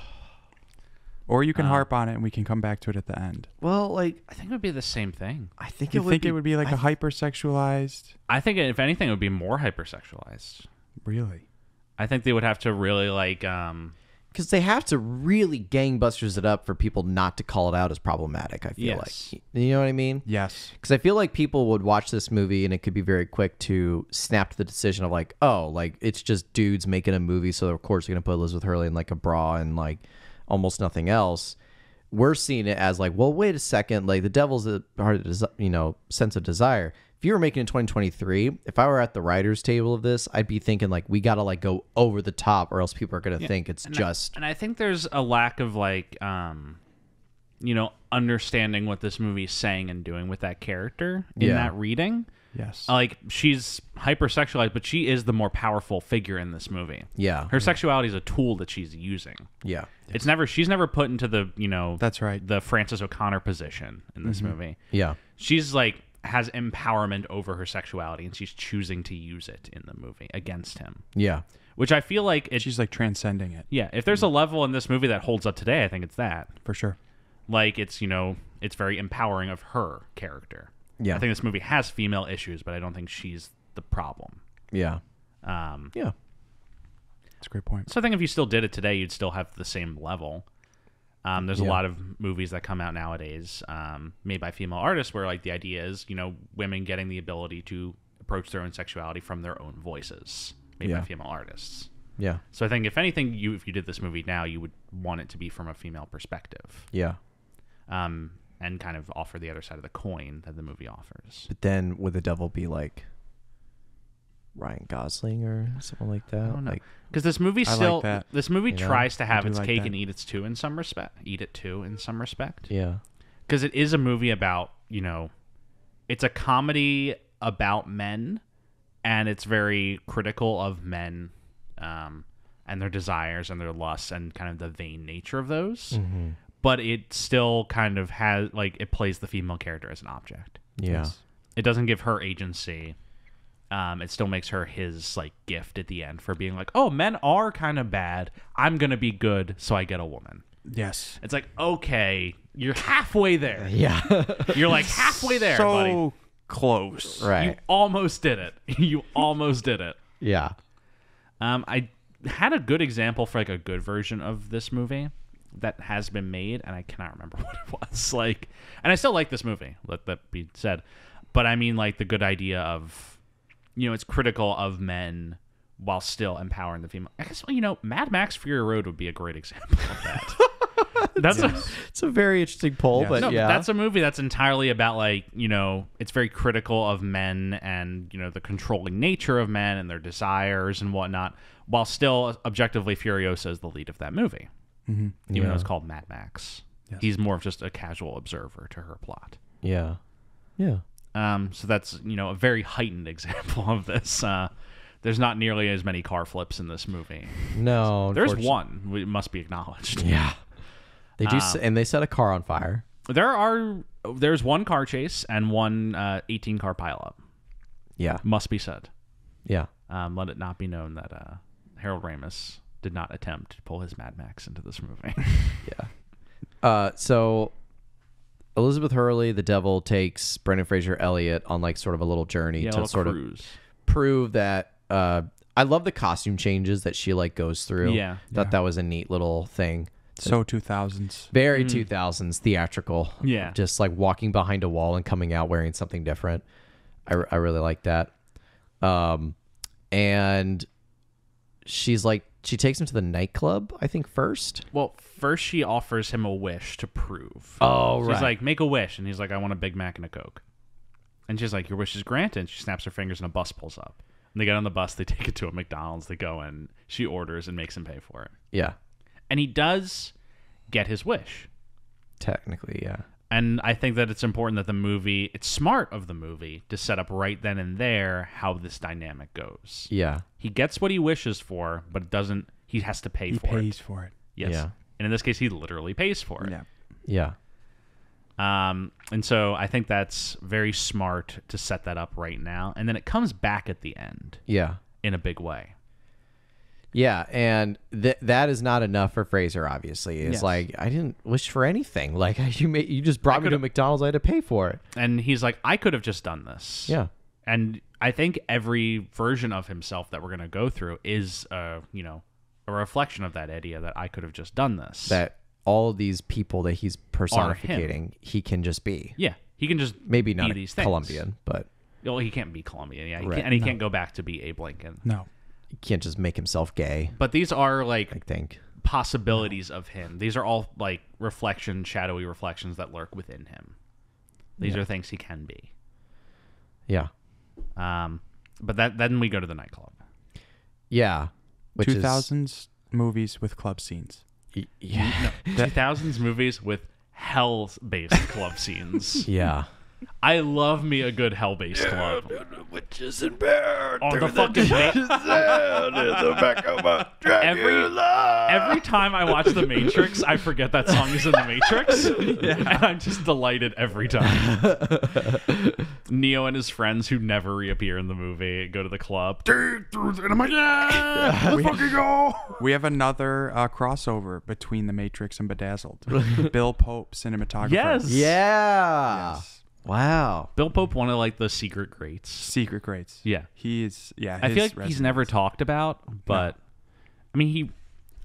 S3: Or you can harp on it and we can come back to it at the end.
S2: Well, like,
S1: I think it would be the same thing.
S2: I think
S3: You think it would be like a hypersexualized?
S1: I think if anything, it would be more hypersexualized.
S3: Really?
S1: I think they would have to really like
S2: because they have to really gangbusters it up for people not to call it out as problematic, I feel
S1: Yes.
S2: like. You know what I mean?
S3: Yes.
S2: Because I feel like people would watch this movie and it could be very quick to snap to the decision of like, oh, like it's just dudes making a movie, so of course they're going to put Elizabeth Hurley in like a bra and like almost nothing else. We're seeing it as like, well, wait a second, like the devil's a part of sense of desire. If you were making it in 2023, if I were at the writer's table of this, I'd be thinking like we gotta like go over the top, or else people are gonna think it's just.
S1: And I think there's a lack of like, understanding what this movie is saying and doing with that character in that reading.
S3: Yes.
S1: Like she's hypersexualized, but she is the more powerful figure in this movie.
S2: Yeah.
S1: Her sexuality is a tool that she's using.
S2: Yeah.
S1: She's never put into the
S3: That's right.
S1: the Frances O'Connor position in this movie.
S2: Yeah.
S1: She's like has empowerment over her sexuality, and she's choosing to use it in the movie against him.
S2: Yeah.
S1: Which I feel like
S3: She's like transcending it.
S1: yeah, if there's a level in this movie that holds up today, I think it's that.
S3: For sure.
S1: Like it's it's very empowering of her character.
S2: Yeah.
S1: I think this movie has female issues, but I don't think she's the problem.
S2: Yeah.
S1: Yeah.
S3: That's a great point.
S1: So I think if you still did it today, you'd still have the same level. There's a lot of movies that come out nowadays made by female artists where like the idea is, women getting the ability to approach their own sexuality from their own voices made by female artists.
S2: Yeah.
S1: So I think if anything, if you did this movie now, you would want it to be from a female perspective.
S2: Yeah.
S1: And kind of offer the other side of the coin that the movie offers.
S2: But then would the devil be like Ryan Gosling or something like that?
S1: I don't know.
S2: Like,
S1: because this movie
S3: I like
S1: still
S3: that.
S1: this movie tries to have
S3: do
S1: its
S3: like
S1: cake
S3: that.
S1: and eat it too in some respect.
S2: yeah.
S1: Because it is a movie about it's a comedy about men, and it's very critical of men and their desires and their lusts and kind of the vain nature of those.
S2: Mm-hmm.
S1: But it still kind of has, like, it plays the female character as an object.
S2: Yeah.
S1: It doesn't give her agency. It still makes her his, like, gift at the end for being like, oh, men are kind of bad. I'm going to be good, so I get a woman.
S3: Yes.
S1: It's like, okay, you're halfway there.
S2: Yeah.
S1: You're like halfway there,
S3: so
S1: buddy.
S3: Close.
S2: Right.
S1: You almost did it. You almost did it.
S2: Yeah.
S1: I had a good example for, like, a good version of this movie that has been made, and I cannot remember what it was. Like, and I still like this movie, let that be said. But I mean, like, the good idea of, it's critical of men while still empowering the female. I guess, Mad Max Fury Road would be a great example of that. That's
S2: It's a very interesting poll,
S3: Yes.
S2: but
S1: no,
S2: yeah.
S1: but that's a movie that's entirely about, like, it's very critical of men and, the controlling nature of men and their desires and whatnot, while still objectively Furiosa is the lead of that movie.
S3: Mm-hmm.
S1: Even though it's called Mad Max.
S3: Yes.
S1: He's more of just a casual observer to her plot.
S2: Yeah. Yeah.
S1: So that's, a very heightened example of this. There's not nearly as many car flips in this movie.
S2: No.
S1: There's
S2: unfortunately.
S1: one. It must be acknowledged.
S2: Yeah. They do, and they set a car on fire.
S1: There's one car chase and one 18-car pileup.
S2: Yeah.
S1: Must be said.
S2: Yeah.
S1: Let it not be known that Harold Ramis did not attempt to pull his Mad Max into this movie.
S2: Yeah. So Elizabeth Hurley, the devil, takes Brendan Fraser Elliott on, like, sort of a little journey to
S1: little
S2: sort
S1: cruise.
S2: of prove that. I love the costume changes that she, like, goes through.
S1: Yeah.
S2: Thought that was a neat little thing.
S3: So 2000s.
S2: Very 2000s theatrical.
S1: Yeah.
S2: Just like walking behind a wall and coming out wearing something different. I really like that. And she's like, she takes him to the nightclub, I think, first.
S1: Well, first she offers him a wish to prove.
S2: Oh,
S1: She's
S2: right.
S1: like, make a wish. And he's like, I want a Big Mac and a Coke. And she's like, your wish is granted. And she snaps her fingers and a bus pulls up. And they get on the bus. They take it to a McDonald's. They go in. She orders and makes him pay for it.
S2: Yeah.
S1: And he does get his wish.
S2: Technically, yeah.
S1: And I think that it's important that the movie, it's smart of the movie to set up right then and there how this dynamic goes.
S2: Yeah.
S1: He gets what he wishes for, but it doesn't, he has to pay
S3: He
S1: for it.
S3: pays for it.
S1: Yes.
S2: Yeah.
S1: And in this case, he literally pays for it.
S3: Yeah.
S2: Yeah.
S1: And so I think that's very smart to set that up right now. And then it comes back at the end
S2: Yeah.
S1: in a big way.
S2: Yeah, and that is not enough for Fraser, obviously. It's
S1: Yes.
S2: like, I didn't wish for anything. Like, you just brought me to McDonald's. I had to pay for it.
S1: And he's like, I could have just done this.
S2: Yeah.
S1: And I think every version of himself that we're going to go through is, a reflection of that idea that I could have just done this.
S2: That all of these people that he's personificating, he can just be.
S1: Yeah. He can just
S2: Maybe
S1: be
S2: not
S1: these
S2: a
S1: things.
S2: Colombian, but
S1: Well, he can't be Colombian. Yeah.
S2: Right.
S1: He can't go back to be Abe Lincoln.
S3: No.
S2: he can't just make himself gay,
S1: But these are,
S2: I
S1: like,
S2: think.
S1: possibilities of him. These are all, like, shadowy reflections that lurk within him. These are things he can be.
S2: Yeah.
S1: But then we go to the nightclub.
S2: Yeah. Which
S3: 2000s movies with club scenes.
S2: is... Yeah.
S1: 2000s movies with hell-based club scenes.
S2: Yeah.
S1: I love me a good hell-based club.
S2: Witches and bears.
S1: On the fucking every time I watch The Matrix, I forget that song is in The Matrix, and I'm just delighted every time. Neo and his friends who never reappear in the movie go to the club. And I'm like, yeah, let's fucking go.
S3: We have another crossover between The Matrix and Bedazzled. Bill Pope, cinematographer.
S1: Yes.
S2: Yeah.
S3: Yes.
S2: Wow.
S1: Bill Pope, one of, like, the secret greats.
S3: Secret greats.
S1: Yeah.
S3: He's, yeah.
S1: I feel
S3: his
S1: like he's never
S3: resume is
S1: talked about, but I mean,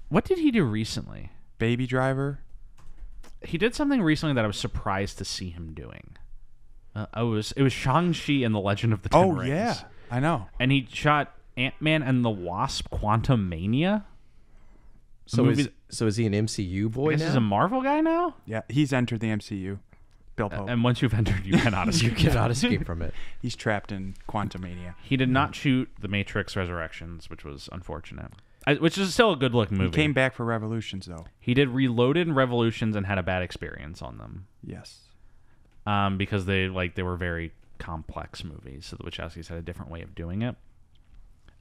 S1: what did he do recently?
S3: Baby Driver.
S1: He did something recently that I was surprised to see him doing. It was Shang-Chi and the Legend of the Ten Rings.
S3: Yeah. I know.
S1: And he shot Ant-Man and the Wasp: Quantumania.
S2: So
S1: movie
S2: is he an MCU boy
S1: I guess
S2: now?
S1: he's a Marvel guy now.
S3: Yeah. He's entered the MCU. Bill Pope.
S1: And once you've entered, you cannot escape.
S2: You cannot escape from it.
S3: He's trapped in Quantumania.
S1: He did not shoot The Matrix Resurrections, which was unfortunate. Which is still a good-looking movie.
S3: He came back for Revolutions, though.
S1: He did Reloaded and Revolutions and had a bad experience on them.
S3: Yes.
S1: because they were very complex movies. So the Wachowskis had a different way of doing it.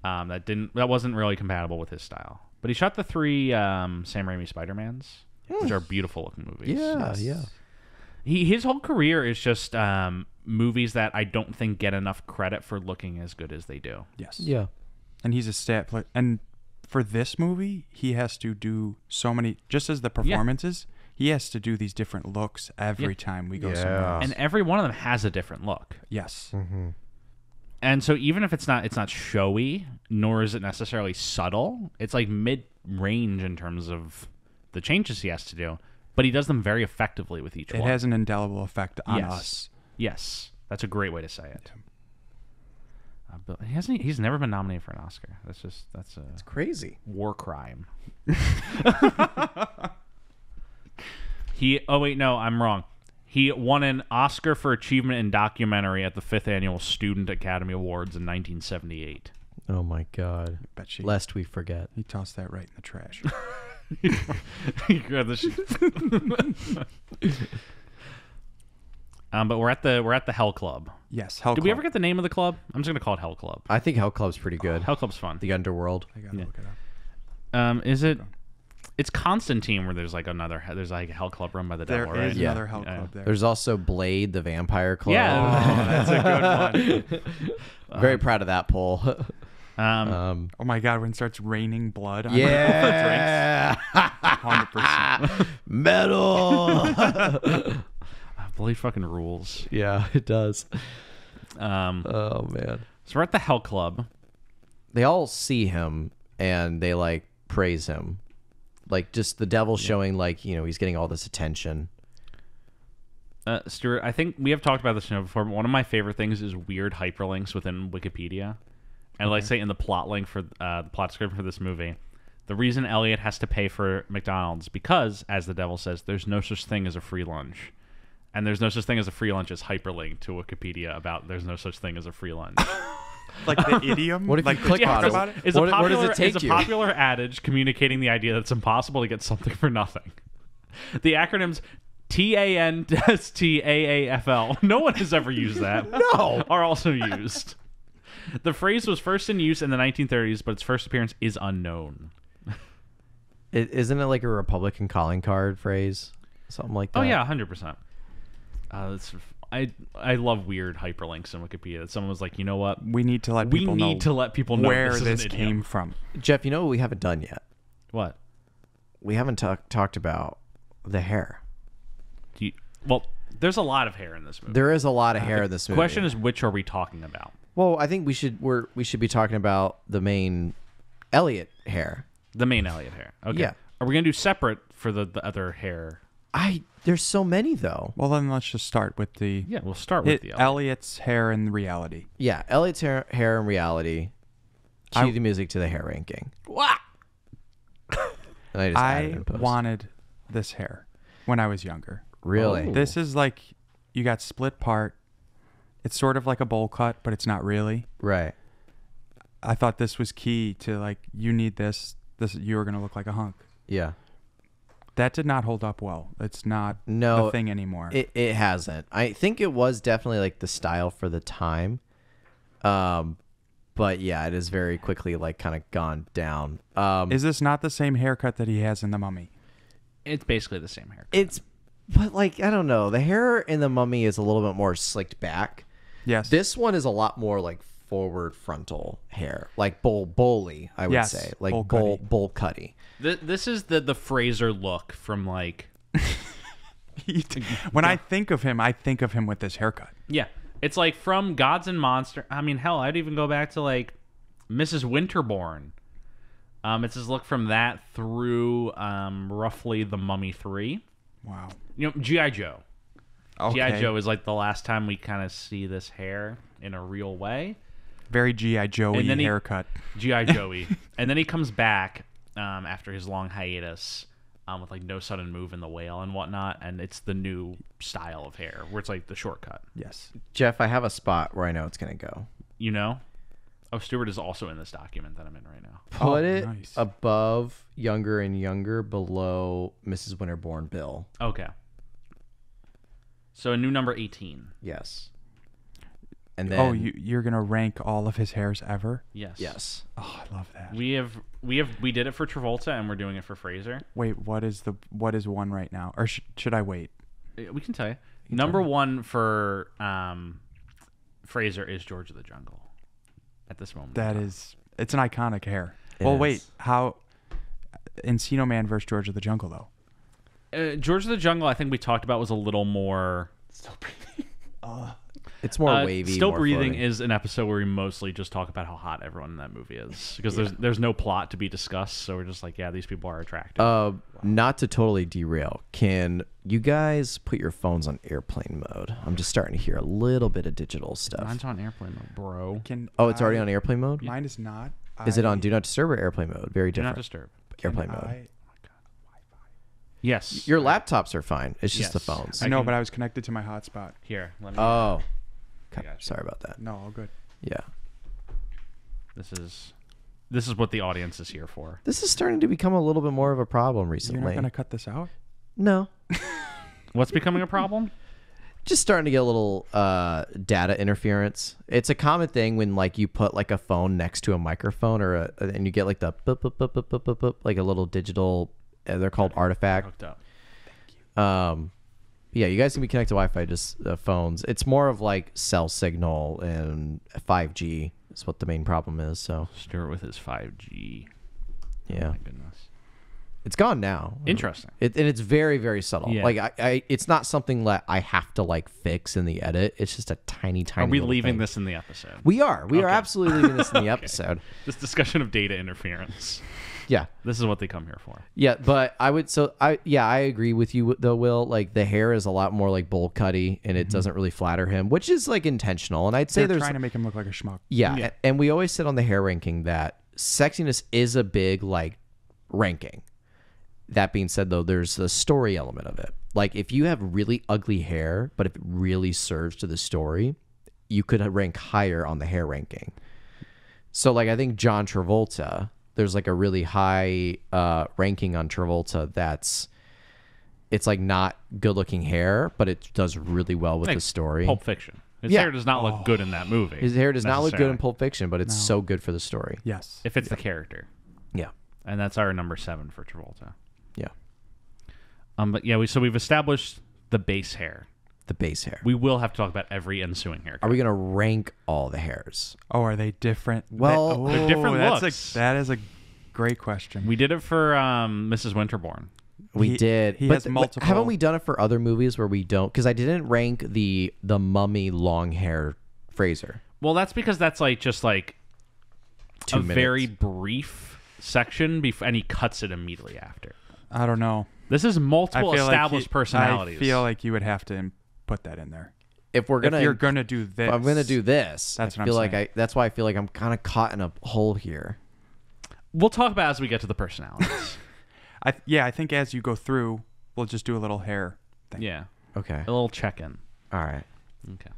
S1: That wasn't really compatible with his style. But he shot the 3 Sam Raimi Spider-Mans, which are beautiful looking movies.
S2: Yeah.
S1: His whole career is just movies that I don't think get enough credit for looking as good as they do.
S3: Yes.
S2: Yeah.
S3: And he's a stat player. And for this movie, he has to do so many, just as the performances, he has to do these different looks every time we go somewhere else.
S1: And every one of them has a different look.
S3: Yes.
S2: Mm-hmm.
S1: And so even if it's not showy, nor is it necessarily subtle, it's like mid-range in terms of the changes he has to do. But he does them very effectively with each one.
S3: It has an indelible effect on us.
S1: Yes. That's a great way to say it. But he's never been nominated for an Oscar. That's
S2: crazy.
S1: War crime. Oh wait, no, I'm wrong. He won an Oscar for achievement in documentary at the 5th annual Student Academy Awards in 1978.
S2: Oh my God.
S3: Bet you.
S2: Lest we forget.
S3: He tossed that right in the trash.
S1: But we're at the Hell Club.
S3: Yes, Hell
S1: Did
S3: Club.
S1: we ever get the name of the club? I'm just gonna call it Hell Club.
S2: I think Hell Club's pretty good.
S1: Hell Club's fun.
S2: The underworld.
S3: I gotta look it up.
S1: Is it? It's Constantine where there's like a Hell Club run by the devil,
S3: There
S1: right?
S3: is another Hell Club there.
S2: There's also Blade, the vampire club.
S1: Yeah, that's a good one.
S2: Very proud of that poll.
S3: Oh my God, when it starts raining blood on
S2: Yeah.
S3: 100%.
S2: Metal.
S1: Blade fucking rules.
S2: Yeah, it does.
S1: Oh
S2: man.
S1: So we're at the Hell Club.
S2: They all see him and they like praise him. Like just the devil showing like, he's getting all this attention.
S1: Stuart, I think we have talked about this before, but one of my favorite things is weird hyperlinks within Wikipedia. And let's say in the plot link for the plot description for this movie, the reason Elliot has to pay for McDonald's because, as the devil says, there's no such thing as a free lunch. And there's no such thing as a free lunch is hyperlinked to Wikipedia about there's no such thing as a free lunch.
S3: Like the idiom?
S2: What if
S3: like
S2: you click on
S3: about
S2: it?
S1: It's
S2: Where
S1: a popular,
S2: does it take
S1: it's a
S2: you?
S1: popular adage communicating the idea that it's impossible to get something for nothing. The acronyms TANSTAAFL, no one has ever used that.
S2: No.
S1: Are also used. The phrase was first in use in the 1930s, but its first appearance is unknown.
S2: Isn't it like a Republican calling card phrase? Something like that.
S1: Oh yeah, 100%. I love weird hyperlinks in Wikipedia. That someone was like, you know what?
S3: We need to let people know where this came from.
S2: Jeff, you know what we haven't done yet?
S1: What?
S2: We haven't talked about the hair.
S1: Well, there's a lot of hair in this movie.
S2: There is a lot of hair in this movie.
S1: The question is, which are we talking about?
S2: Well, I think we should be talking about the main Elliot hair.
S1: The main Elliot hair. Okay.
S2: Yeah.
S1: Are we gonna do separate for the other hair?
S2: There's so many though.
S3: Well, then let's just start with the...
S1: Yeah, we'll start with the
S3: Elliot's hair in reality.
S2: Yeah, Elliot's hair in reality. Cue the music to the hair ranking.
S1: What?
S2: And I just added in post.
S3: wanted this hair when I was younger.
S2: Really?
S1: Oh.
S3: This is like you got split part. It's sort of like a bowl cut, but it's not really.
S2: Right.
S3: I thought this was key to like you need this. You're gonna look like a hunk.
S2: Yeah.
S3: That did not hold up well. It's not the thing anymore.
S2: It hasn't. I think it was definitely like the style for the time. But yeah, it is very quickly like kind of gone down.
S3: Is this not the same haircut that he has in The Mummy?
S1: It's basically the same haircut.
S2: But like I don't know, the hair in the Mummy is a little bit more slicked back.
S3: Yes.
S2: This one is a lot more like forward frontal hair, like bowly, I would say, like bowl cutty.
S1: This is the Fraser look from like.
S3: When I think of him with this haircut.
S1: Yeah, it's like from Gods and Monsters. I mean, hell, I'd even go back to like Mrs. Winterbourne. It's his look from that through roughly The Mummy 3.
S3: Wow.
S1: G.I. Joe.
S3: Okay.
S1: G.I. Joe is like the last time we kind of see this hair in a real way.
S3: Very G.I. Joey haircut.
S1: G.I. Joey. And then he comes back after his long hiatus with like No Sudden Move in The Whale and whatnot. And it's the new style of hair where it's like the shortcut.
S3: Yes.
S2: Jeff, I have a spot where I know it's going to go.
S1: You know? Oh, Stuart is also in this document that I'm in right now.
S2: Put it
S3: nice.
S2: above Younger and Younger, below Mrs. Winterbourne Bill.
S1: Okay. So a new number 18.
S2: Yes. And then
S3: you're gonna rank all of his hairs ever?
S1: Yes.
S2: yes.
S3: Oh, I love that.
S1: We did it for Travolta and we're doing it for Fraser.
S3: Wait, what is one right now? Or should I wait?
S1: We can tell you. Number 1 for Fraser is George of the Jungle. At this moment.
S3: It's an iconic hair.
S2: It
S3: Wait,
S2: is.
S3: how Encino Man versus George of the Jungle though?
S1: George of the Jungle, I think we talked about, was a little more.
S3: Still breathing.
S2: It's more wavy.
S1: Still
S2: more
S1: Breathing
S2: floating.
S1: is an episode where we mostly just talk about how hot everyone in that movie is because there's no plot to be discussed, so we're just like, yeah, these people are attractive.
S2: Not to totally derail, can you guys put your phones on airplane mode? I'm just starting to hear a little bit of digital stuff.
S1: Mine's on airplane mode, bro.
S2: It's already on airplane mode?
S3: Mine is not.
S2: Is it on Do Not Disturb or airplane mode? Very
S1: Do
S2: different.
S1: not disturb.
S2: Airplane mode.
S1: Yes.
S2: Your laptops are fine. It's just the
S1: Yes.
S2: phones.
S3: I know, but I was connected to my hotspot.
S1: Here. Let me.
S2: Oh. Okay,
S1: Gotcha.
S2: sorry about that.
S3: No, all good.
S2: Yeah.
S1: This is what the audience is here for.
S2: This is starting to become a little bit more of a problem
S3: You're
S2: recently.
S3: not gonna cut this out?
S2: No.
S1: What's becoming a problem?
S2: Just starting to get a little data interference. It's a common thing when like you put like a phone next to a microphone and you get like the boop, boop, boop, boop, boop, boop, boop, like a little digital. They're called artifact.
S1: Hooked up.
S2: Yeah, you guys can be connected to Wi-Fi, just phones. It's more of like cell signal and 5G is what the main problem is. So
S1: Stuart with his 5G.
S2: yeah,
S1: Oh my goodness.
S2: it's gone now.
S1: Interesting.
S2: And it's very, very subtle.
S1: Yeah.
S2: Like I it's not something that I have to like fix in the edit. It's just a tiny, tiny.
S1: Are we
S2: little
S1: leaving
S2: thing.
S1: this in the episode?
S2: We are. We are
S1: Okay.
S2: absolutely leaving this in the episode.
S1: This discussion of data interference.
S2: Yeah.
S1: This is what they come here for.
S2: Yeah, but I agree with you though, Will. Like the hair is a lot more like bowl cutty and it doesn't really flatter him, which is like intentional. And I'd say
S3: They're
S2: there's
S3: trying to make him look like a schmuck.
S2: yeah, and we always sit on the hair ranking that sexiness is a big like ranking. That being said though, there's the story element of it. Like if you have really ugly hair, but if it really serves to the story, you could rank higher on the hair ranking. So like I think John Travolta, there's like a really high ranking on Travolta it's like not good looking hair, but it does really well with
S1: Like
S2: the story.
S1: Pulp Fiction. His
S2: Yeah.
S1: hair does not look good in that movie.
S2: His hair does not look good in
S1: necessarily.
S2: Pulp Fiction, but it's so good for the story.
S3: Yes.
S1: If it's the character.
S2: Yeah.
S1: And that's our number 7 for Travolta.
S2: Yeah.
S1: But yeah, we've established the base hair.
S2: The base hair.
S1: We will have to talk about every ensuing haircut.
S2: Are we going to rank all the hairs?
S3: Oh, are they different?
S2: Well,
S1: they're different looks.
S3: That is a great question.
S1: We did it for Mrs. Winterbourne.
S2: We did.
S3: He
S2: but
S3: has multiple.
S2: Haven't we done it for other movies where we don't? Because I didn't rank the mummy long hair Fraser.
S1: Well, that's because that's like just like
S2: 2
S1: a
S2: minutes.
S1: very brief section, and he cuts it immediately after.
S3: I don't know.
S1: This is multiple
S3: feel
S1: established personalities.
S3: I feel like you would have to put that in there.
S2: If we're gonna,
S3: If you're gonna do this,
S2: if I'm gonna do this.
S3: That's
S2: I
S3: what
S2: feel
S3: I'm
S2: like
S3: saying.
S2: that's why I feel like I'm kind of caught in a hole here.
S1: We'll talk about it as we get to the personalities.
S3: I think as you go through, we'll just do a little hair thing.
S1: Yeah,
S2: Okay.
S1: a little check-in.
S2: All right.
S1: Okay.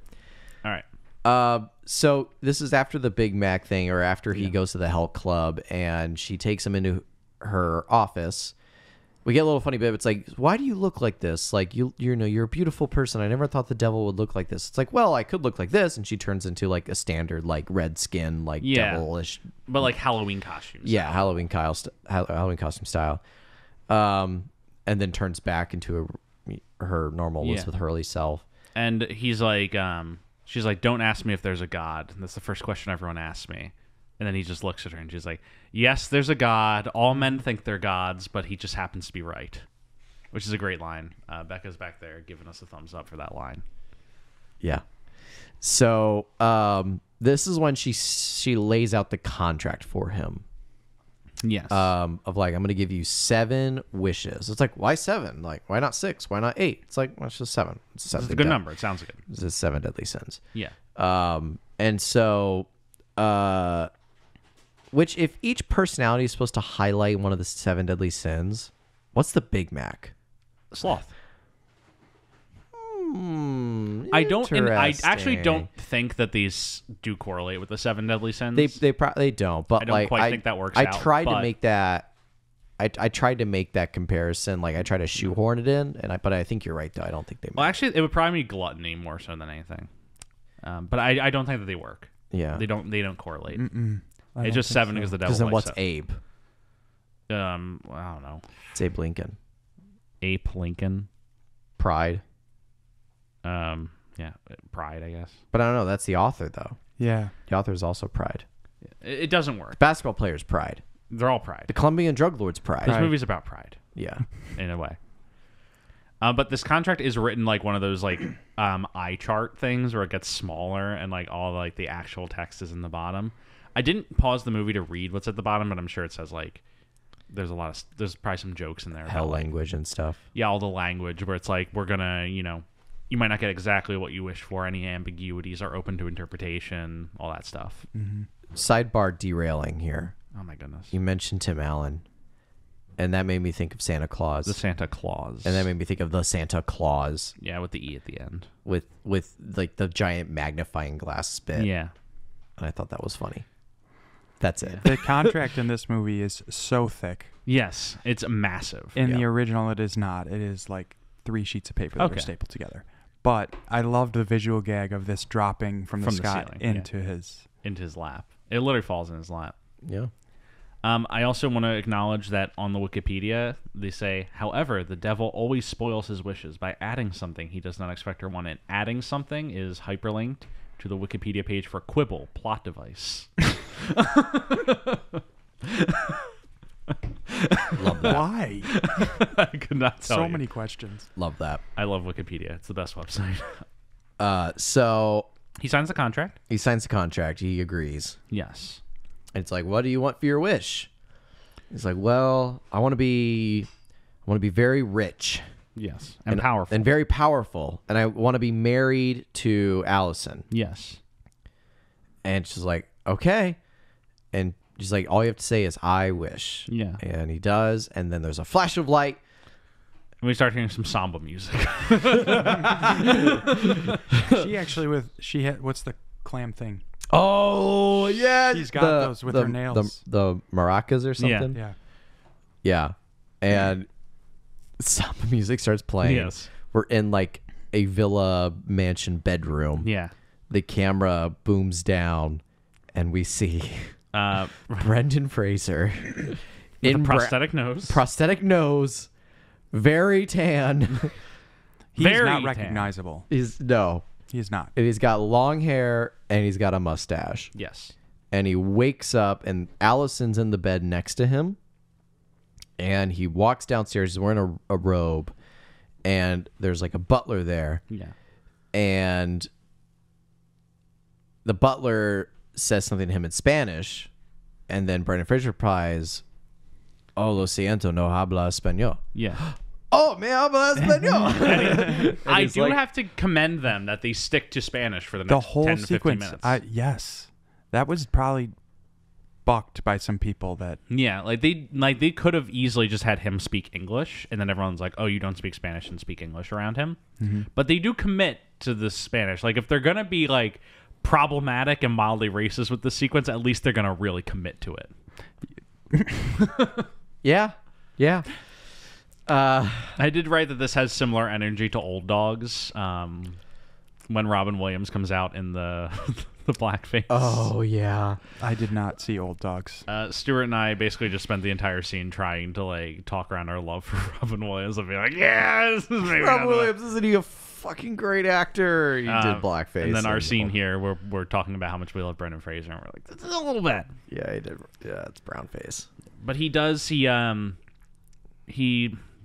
S1: All right.
S2: So this is after the Big Mac thing, or after he goes to the Health Club, and she takes him into her office. We get a little funny bit. It's like, why do you look like this? Like you know, you're a beautiful person. I never thought the devil would look like this. It's like, well, I could look like this, and she turns into like a standard like red skin, like
S1: Yeah.
S2: devilish.
S1: But like Halloween costumes.
S2: Yeah, Halloween costume style. And then turns back into her normal
S1: Yeah.
S2: Elizabeth Hurley self.
S1: And he's like, she's like, don't ask me if there's a God. And that's the first question everyone asks me. And then he just looks at her and she's like, yes, there's a God. All men think they're gods, but he just happens to be right. Which is a great line. Becca's back there giving us a thumbs up for that line.
S2: Yeah. So this is when she lays out the contract for him.
S1: Yes.
S2: Of like, I'm gonna give you 7 wishes. It's like, why 7? Like, why not 6? Why not 8? It's like, well, it's just 7. It's
S1: It's a good number. It sounds good.
S2: This is 7 deadly sins.
S1: Yeah.
S2: And so, which if each personality is supposed to highlight one of the 7 deadly sins, what's the Big Mac?
S1: Sloth. I don't. And I actually don't
S2: Interesting.
S1: think that these do correlate with the 7 deadly sins.
S2: They don't. But
S1: I don't
S2: like
S1: quite think that works
S2: I
S1: out,
S2: tried to
S1: but-
S2: make that. I tried to make that comparison. Like I tried to shoehorn it in, but I think you're right though. I don't think they.
S1: Well, actually, it would probably be gluttony more so than anything. But I don't think that they work.
S2: Yeah.
S1: They don't correlate.
S3: I
S1: It's
S3: don't
S1: just
S3: think
S1: 7
S3: so.
S1: because the devil.
S2: Because then
S1: likes
S2: what's
S1: it.
S2: Abe?
S1: Well, I don't know.
S2: It's Abe Lincoln.
S1: Ape Lincoln.
S2: Pride.
S1: Yeah, Pride, I guess.
S2: But I don't know. That's the author though.
S3: Yeah.
S2: The author is also Pride.
S1: It doesn't work.
S2: Basketball players Pride.
S1: They're all Pride.
S2: The Colombian drug lords Pride.
S1: This movie's about pride.
S2: Yeah.
S1: In a way. But this contract is written like one of those like eye chart things where it gets smaller and like all like the actual text is in the bottom. I didn't pause the movie to read what's at the bottom, but I'm sure it says like there's probably some jokes in there.
S2: Hell
S1: about, like,
S2: language and stuff.
S1: yeah, all the language where it's like we're gonna, you might not get exactly what you wish for. Any ambiguities are open to interpretation. All that stuff.
S2: Sidebar derailing here.
S1: Oh my goodness.
S2: You mentioned Tim Allen, and that made me think of Santa Claus.
S1: The Santa Claus.
S2: And that made me think of the Santa Claus
S1: yeah, with the E at the end.
S2: with like the giant magnifying glass spit.
S1: Yeah.
S2: And I thought that was funny. That's it.
S3: The contract in this movie is so thick.
S1: Yes, it's massive.
S3: In
S2: Yeah.
S3: the original, it is not. It is like 3 sheets of paper that
S1: Okay.
S3: are stapled together. But I loved the visual gag of this dropping from the sky
S1: ceiling,
S3: into his.
S1: into his lap. It literally falls in his lap.
S2: Yeah.
S1: I also want to acknowledge that on the Wikipedia, they say, however, the devil always spoils his wishes by adding something he does not expect or want. And adding something is hyperlinked to the Wikipedia page for quibble, plot device.
S2: Love that.
S3: Why?
S1: I could not tell
S3: So
S1: you.
S3: many questions.
S2: Love that.
S1: I love Wikipedia. It's the best website.
S2: So
S1: He signs the contract.
S2: he signs the contract. He agrees.
S1: Yes.
S2: It's like, what do you want for your wish? He's like, well, I want to be very rich
S1: Yes. And powerful.
S2: and very powerful, and I want to be married to Allison.
S1: yes.
S2: And she's like, okay. And she's like, all you have to say is, I wish.
S1: Yeah.
S2: And he does. And then there's a flash of light.
S1: And we start hearing some samba music.
S3: She actually she had what's the clam thing?
S2: Oh, yeah.
S3: She's got those with her nails.
S2: The maracas or something.
S3: Yeah.
S2: Yeah. And some music starts playing.
S1: Yes.
S2: We're in like a villa mansion bedroom.
S1: Yeah.
S2: The camera booms down and we see Brendan Fraser
S1: In prosthetic nose.
S2: prosthetic nose, very tan.
S3: He's
S1: Very
S3: not
S1: tan.
S3: recognizable.
S2: He is not.
S3: And
S2: He's got long hair and he's got a mustache.
S1: yes.
S2: And he wakes up and Allison's in the bed next to him. And he walks downstairs. He's wearing a robe. And there's like a butler there.
S1: Yeah.
S2: And the butler says something to him in Spanish. And then Brendan Fraser replies, "Oh, lo siento, no habla español."
S1: Yeah.
S2: Oh, me habla español.
S1: I
S2: he's
S1: do
S2: like-
S1: have to commend them that they stick to Spanish for the
S3: the
S1: next
S3: whole
S1: 10 to 15
S3: sequence.
S1: minutes.
S3: Yes, that was probably bucked by some people. That
S1: Yeah, they could have easily just had him speak English, and then everyone's like, "Oh, you don't speak Spanish and speak English around him." But they do commit to the Spanish. Like if they're gonna be like problematic and mildly racist with the sequence, at least they're gonna really commit to it.
S2: Yeah. Yeah.
S1: I did write that this has similar energy to Old Dogs. When Robin Williams comes out in the the blackface.
S2: Oh, yeah.
S3: I did not see Old Dogs.
S1: Stuart and I basically just spent the entire scene trying to like talk around our love for Robin Williams and be like, "Yeah, this is maybe
S2: Robin
S1: not the-"
S2: Williams, isn't he a fucking great actor? He did blackface.
S1: And then our scene here, we're talking about how much we love Brendan Fraser, and we're like, "This is a little bit."
S2: Yeah, he did. Yeah, it's brown face.
S1: But he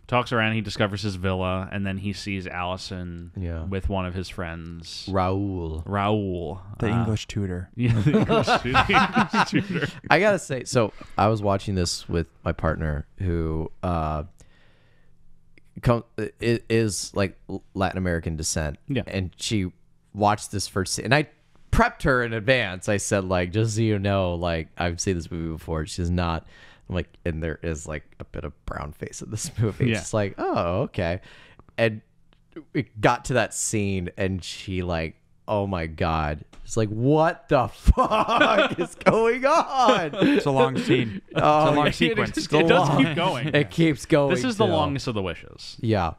S1: talks around, he discovers his villa, and then he sees Allison with one of his friends,
S2: Raul.
S3: The English tutor.
S1: Yeah, the English tutor.
S2: I gotta say, so I was watching this with my partner who is like Latin American descent.
S1: Yeah.
S2: And she watched this first scene, and I prepped her in advance. I said, like, just so you know, like, I've seen this movie before. She's not. I'm like, and there is like a bit of brown face in this movie.
S1: Yeah.
S2: It's like, oh, okay. And it got to that scene, and she like oh my God. It's like, what the fuck is going on?
S3: It's a long scene. It's a long sequence.
S1: It does keep going.
S2: It keeps going.
S1: This is the
S2: too.
S1: longest of the wishes.
S2: Yeah.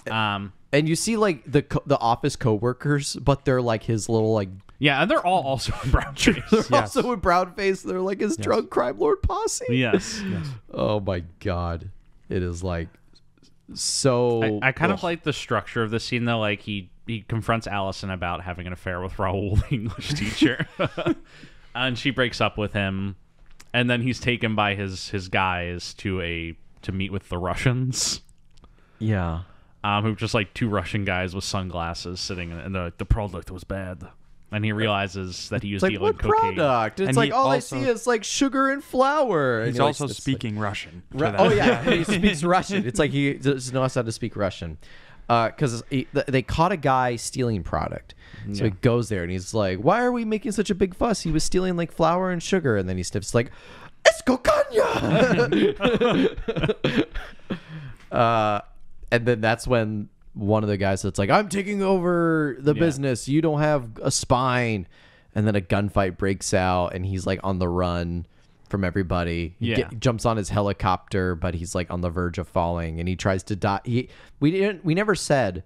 S2: And you see like the office coworkers, but they're like his little like
S1: Yeah, and they're all also in brown face.
S2: they're also in brown face. They're like his drunk crime lord posse.
S1: Yes.
S2: Oh my God. It is like so
S1: I kind of like the structure of the scene though. Like he confronts Allison about having an affair with Raoul, the English teacher, and she breaks up with him, and then he's taken by his guys to meet with the Russians.
S2: Yeah.
S1: Who just like two Russian guys with sunglasses sitting and the product was bad, and he realizes that he was
S2: It's like,
S1: dealing
S2: what
S1: cocaine.
S2: product? It's
S3: And
S2: like
S3: he
S2: all
S3: also-
S2: I see is like sugar and flour. And
S3: He's
S2: you're like,
S3: also
S2: it's like-
S3: speaking Russian. to that.
S2: Oh yeah, he speaks Russian. It's like he just knows how to speak Russian. Because they caught a guy stealing product, so he goes there and he's like, "Why are we making such a big fuss? He was stealing like flour and sugar." And then he sniffs like, "Es cocaña." And then that's when one of the guys that's like, "I'm taking over the business. You don't have a spine." And then a gunfight breaks out, and he's like on the run from everybody. He jumps on his helicopter, but he's like on the verge of falling, and he tries to die. We never said,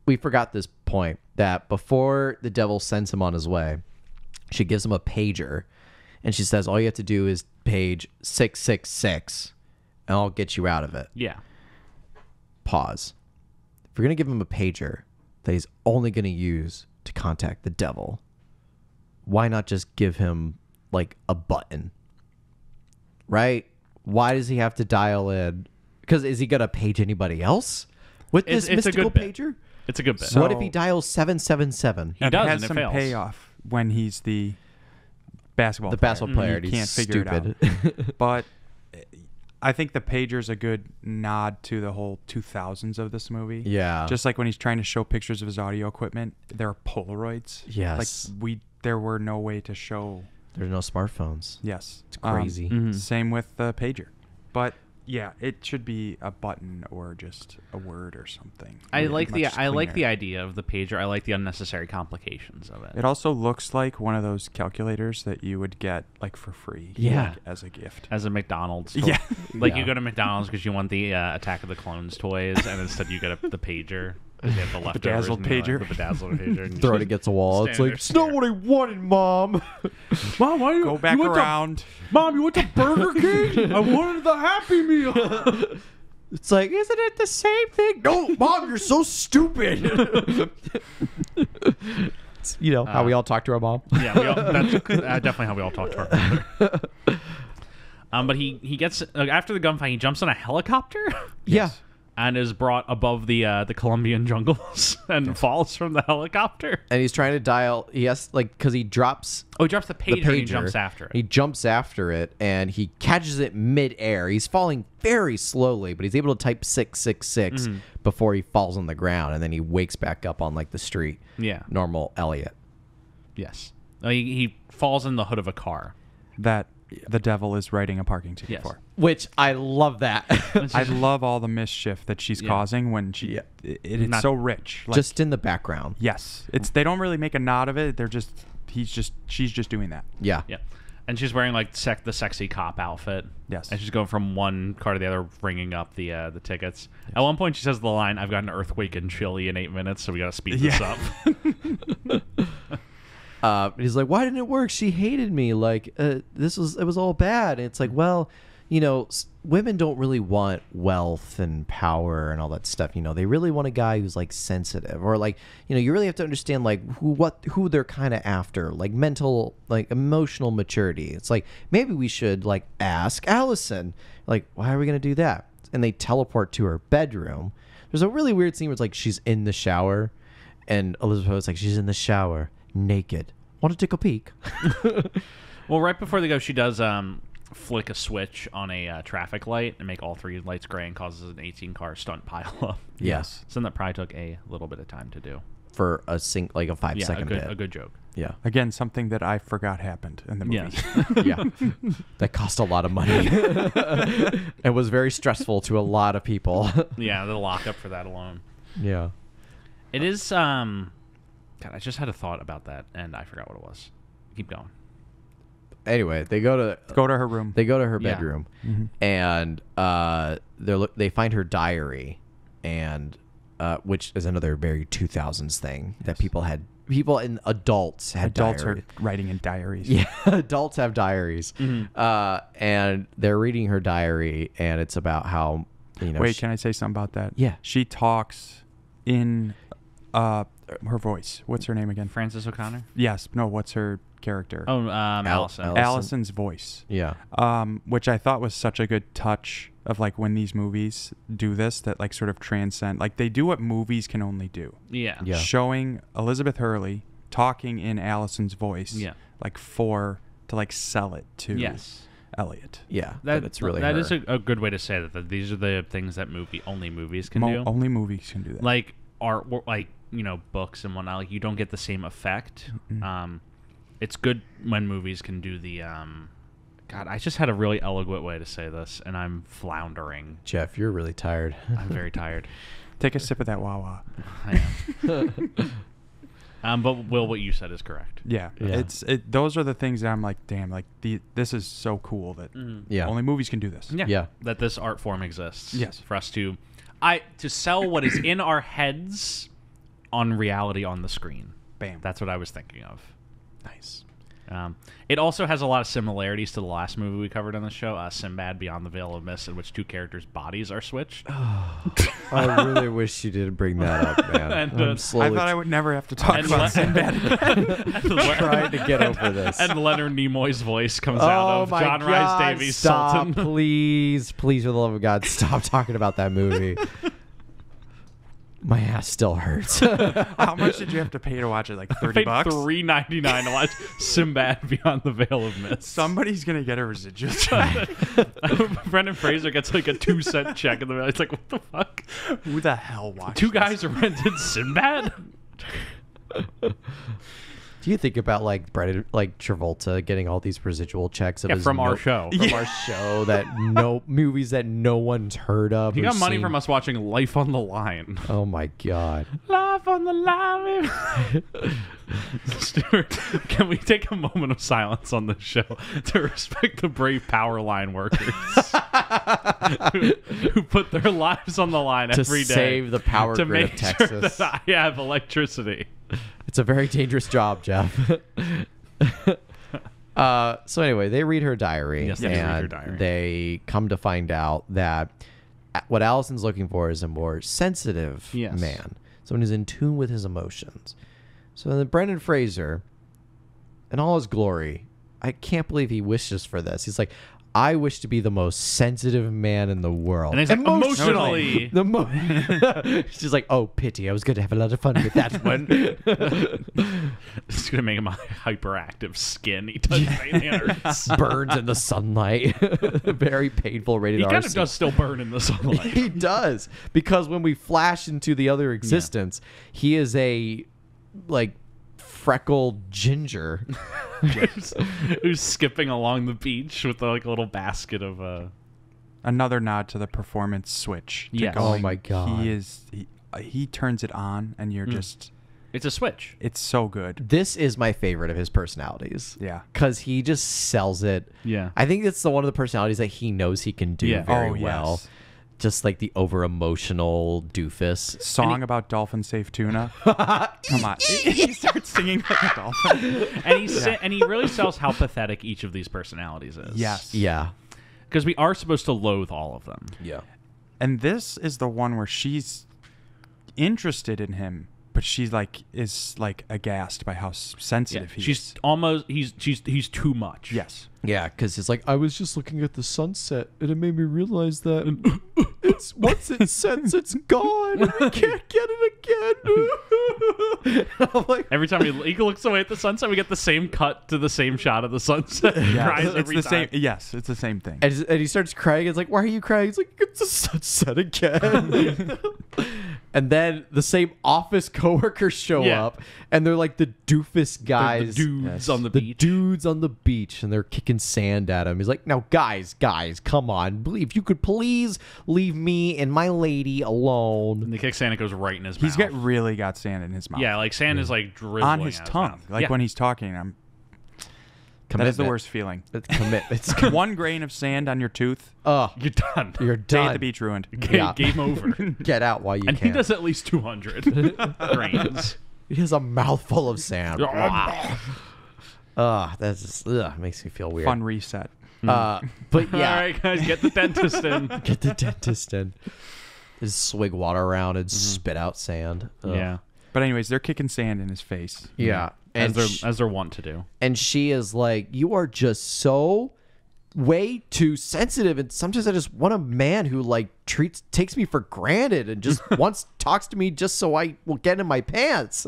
S2: we forgot this point, that before the devil sends him on his way, she gives him a pager, and she says, all you have to do is page 666, and I'll get you out of it.
S1: Yeah.
S2: Pause. If you're gonna give him a pager that he's only gonna use to contact the devil, why not just give him like a button? Right? Why does he have to dial in? Because is he gonna page anybody else with this
S1: It's a
S2: mystical
S1: good bit.
S2: pager?
S1: It's a good bit.
S3: So-
S2: What if he dials 777?
S1: He
S3: It
S1: does,
S3: has
S1: and it
S3: some
S1: fails.
S3: payoff when he's the basketball
S2: The basketball player, and
S3: He
S2: he's
S3: can't figure
S2: stupid.
S3: it out. But I think the pager's a good nod to the whole 2000s of this movie.
S2: Yeah.
S3: Just like when he's trying to show pictures of his audio equipment, they're Polaroids.
S2: Yes.
S3: Like there were no way to show.
S2: There's no smartphones.
S3: Yes.
S2: It's crazy.
S3: Same with the pager. But yeah, it should be a button or just a word or something.
S1: I
S3: Much
S1: like the
S3: cleaner.
S1: idea of the pager. I like the unnecessary complications of it.
S3: It also looks like one of those calculators that you would get like for free,
S2: Yeah.
S3: like, as a gift.
S1: As a McDonald's toy.
S3: Yeah.
S1: Like
S2: Yeah.
S1: you go to McDonald's because you want the Attack of the Clones toys, and instead you get the pager. You have the leftovers
S3: Bedazzled
S1: and you're
S3: pager.
S1: Like, the bedazzled pager. And you
S2: Throw it
S1: just
S2: against a wall. It's
S1: stand
S2: like,
S1: there
S2: it's not
S1: stare.
S2: what I wanted, Mom.
S1: Mom, why
S3: Go back around.
S1: Mom, you went to Burger King? I wanted the Happy Meal.
S2: It's like, isn't it the same thing? No, Mom, you're so stupid. It's, you know, how we all talk to our mom.
S1: Yeah, that's definitely how we all talk to our mother. But he gets after the gunfight, he jumps on a helicopter.
S2: Yeah.
S1: And is brought above the Colombian jungles and falls from the helicopter.
S2: And he's trying to dial, because he drops
S1: Oh, he drops the
S2: the
S1: pager,
S2: pager.
S1: and he jumps after it.
S2: He jumps after it, and he catches it mid-air. He's falling very slowly, but he's able to type 666 before he falls on the ground, and then he wakes back up on, like, the street.
S1: Yeah.
S2: Normal Elliot.
S1: Yes. He falls in the hood of a car.
S3: That the devil is writing a parking ticket
S1: Yes.
S3: for.
S2: Which, I love that.
S3: I love all the mischief that she's causing when she.
S2: Yeah.
S3: It's
S1: Not-
S3: so rich. Like,
S2: Just in the background.
S3: yes, they don't really make a nod of it. She's just doing that.
S2: Yeah.
S1: Yeah. And she's wearing like the sexy cop outfit.
S3: Yes.
S1: And she's going from one car to the other, ringing up the tickets. At one point, she says the line, "I've got an earthquake in Chile in 8 minutes, so we got to speed this up."
S2: He's like, why didn't it work? She hated me. Like, it was all bad. And it's like, well, you know, women don't really want wealth and power and all that stuff. You know, they really want a guy who's like sensitive, or like, you know, you really have to understand like who they're kind of after, like mental, like emotional maturity. It's like, maybe we should like ask Allison, like, why are we going to do that? And they teleport to her bedroom. There's a really weird scene where it's like she's in the shower, and Elizabeth is like, she's in the shower naked. Want to take a peek?
S1: Well, right before they go, she does flick a switch on a traffic light and make all three lights gray, and causes an 18-car stunt pile up.
S2: Yes.
S1: Something that probably took a little bit of time to do.
S2: For a 5-second bit.
S1: A good joke.
S2: Yeah.
S3: Again, something that I forgot happened in the movie.
S1: Yes.
S2: Yeah. That cost a lot of money. It was very stressful to a lot of people.
S1: Yeah, the lockup for that alone.
S2: Yeah.
S1: It is God, I just had a thought about that, and I forgot what it was. Keep going.
S2: Anyway, they go to
S3: her room.
S2: They go to her
S1: Yeah.
S2: bedroom, and they find her diary, and which is another very 2000s thing that people and adults had.
S3: Adults
S2: diaries.
S3: are writing in diaries.
S2: Yeah, adults have diaries, and they're reading her diary, and it's about how
S3: Wait, can I say something about that?
S2: Yeah.
S3: She talks in her voice. What's her name again?
S1: Frances O'Connor?
S3: Yes. No, what's her character?
S1: Oh, Allison.
S3: Allison's voice.
S2: Yeah.
S3: Which I thought was such a good touch of like when these movies do this, that like sort of transcend, like they do what movies can only do.
S1: Yeah.
S2: Yeah.
S3: Showing Elizabeth Hurley talking in Allison's voice.
S1: Yeah.
S3: Like to like sell it to
S1: Yes.
S3: Elliot.
S2: Yeah. That it's really
S1: that
S2: her.
S1: is a good way to say that these are the things that only movies can do.
S3: Only movies can do that.
S1: Like art, like books and whatnot. Like you don't get the same effect. It's good when movies can do the. God, I just had a really eloquent way to say this, and I'm floundering.
S2: Jeff, you're really tired.
S1: I'm very tired.
S3: Take a sip of that Wawa.
S1: I am. But Will, what you said is correct.
S3: Yeah.
S2: Yeah.
S3: Those are the things that I'm like, damn, like this is so cool that
S2: Yeah.
S3: only movies can do this.
S2: Yeah.
S1: That this art form exists.
S3: Yes.
S1: For us to sell what is in our heads on reality on the screen.
S3: Bam.
S1: That's what I was thinking of.
S3: Nice.
S1: It also has a lot of similarities to the last movie we covered on the show, Sinbad Beyond the Veil of Mist, in which two characters' bodies are switched.
S2: I really wish you didn't bring that up, man.
S1: And,
S2: I'm slowly
S3: I thought I would never have to talk
S1: and
S3: about
S1: Le-
S3: Sinbad.
S2: trying to get over this.
S1: And Leonard Nimoy's voice comes out of
S2: my
S1: John
S2: God,
S1: Rhys Davies'
S2: stop,
S1: Sultan.
S2: please, for the love of God, stop talking about that movie. My ass still hurts.
S3: How much did you have to pay to watch it? Like $30?
S1: Paid $3.99 to watch Sinbad Beyond the Veil of Mist.
S3: Somebody's gonna get a residual.
S1: Brendan Fraser gets like a 2-cent check in the mail. It's like, what the fuck?
S3: Who the hell watched
S1: Two guys rented Sinbad?
S2: Do you think about like Travolta getting all these residual checks of
S1: Yeah,
S2: his
S1: from our show.
S2: from our show that movies that no one's heard of?
S1: He
S2: or
S1: got money
S2: seen?
S1: from us watching Life on the Line.
S2: Oh my God.
S1: Life on the line. Stuart, can we take a moment of silence on this show to respect the brave power line workers who put their lives on the line
S2: To
S1: every day
S2: save the power
S1: to
S2: grid
S1: make
S2: of
S1: sure
S2: Texas.
S1: that I have electricity?
S2: It's a very dangerous job, Jeff. So anyway, they read her diary,
S1: Yes, they read
S2: and
S1: her diary.
S2: they come to find out that what Allison's looking for is a more sensitive
S1: Yes.
S2: man, someone who's in tune with his emotions. So then Brendan Fraser, in all his glory, I can't believe he wishes for this. He's like, I wish to be the most sensitive man in the world.
S1: And he's like, emotionally.
S2: She's like, oh, pity. I was going to have a lot of fun with that one.
S1: It's going to make him a hyperactive skin. He does
S2: Burns in the sunlight. Very painful rated
S1: He
S2: R.
S1: kind of does still burn in the sunlight.
S2: He does. Because when we flash into the other existence, he is a, like, freckled ginger.
S1: Who's skipping along the beach with like a little basket of
S3: Another nod to the performance switch. to
S1: Yes.
S3: going-
S2: Oh my God.
S3: He turns it on, and you're just.
S1: it's a switch.
S3: It's so good.
S2: This is my favorite of his personalities.
S3: Yeah.
S2: Because he just sells it.
S1: Yeah.
S2: I think it's one of the personalities that he knows he can do
S1: Yeah.
S2: very
S3: Oh,
S2: well.
S3: yes.
S2: Just like the over emotional doofus.
S3: Song about dolphin safe tuna. Come on. He starts singing like a dolphin.
S1: And he really sells how pathetic each of these personalities is.
S3: Yes.
S2: Yeah.
S1: Because we are supposed to loathe all of them.
S2: Yeah.
S3: And this is the one where she's interested in him, but she's like is like aghast by how sensitive he
S1: She's
S3: is.
S1: almost he's too much.
S3: Yes.
S2: Yeah, because it's like, I was just looking at the sunset, and it made me realize that once it sets, it's gone. I can't get it again. I'm like,
S1: Every time he looks away at the sunset, we get the same cut to the same shot of the sunset. He cries
S3: it's
S1: every
S3: the
S1: time.
S3: same. Yes, it's the same thing.
S2: and he starts crying. It's like, why are you crying? It's like, it's the sunset again. And then the same office coworkers show up, and they're like the doofus guys.
S1: The dudes on the
S2: The
S1: beach.
S2: dudes on the beach, and they're kicking sand at him. He's like, "Now, guys, come on. If you could please leave me and my lady alone."
S1: And the kick sand, it goes right in his
S3: He's
S1: mouth.
S3: really got sand in his mouth.
S1: Yeah, like sand is like drizzling
S3: on his
S1: out
S3: tongue.
S1: mouth.
S3: Like when he's talking, that is the worst feeling.
S2: It's It's
S3: One grain of sand on your tooth,
S2: you're
S1: done.
S2: You're
S3: day at
S2: done.
S3: the beach ruined.
S1: Game over.
S2: Get out while you
S1: And
S2: can.
S1: he does at least 200 grains.
S2: He has a mouthful of sand. That's just makes me feel weird.
S3: Fun reset.
S2: But yeah,
S1: All right, guys, get the dentist in.
S2: get the dentist in. Just swig water around and spit out sand. Ugh.
S1: Yeah.
S3: But anyways, they're kicking sand in his face.
S2: Yeah. And
S1: As they're wont to do.
S2: and she is like, "You are just so way too sensitive, and sometimes I just want a man who like takes me for granted and just talks to me just so I will get in my pants."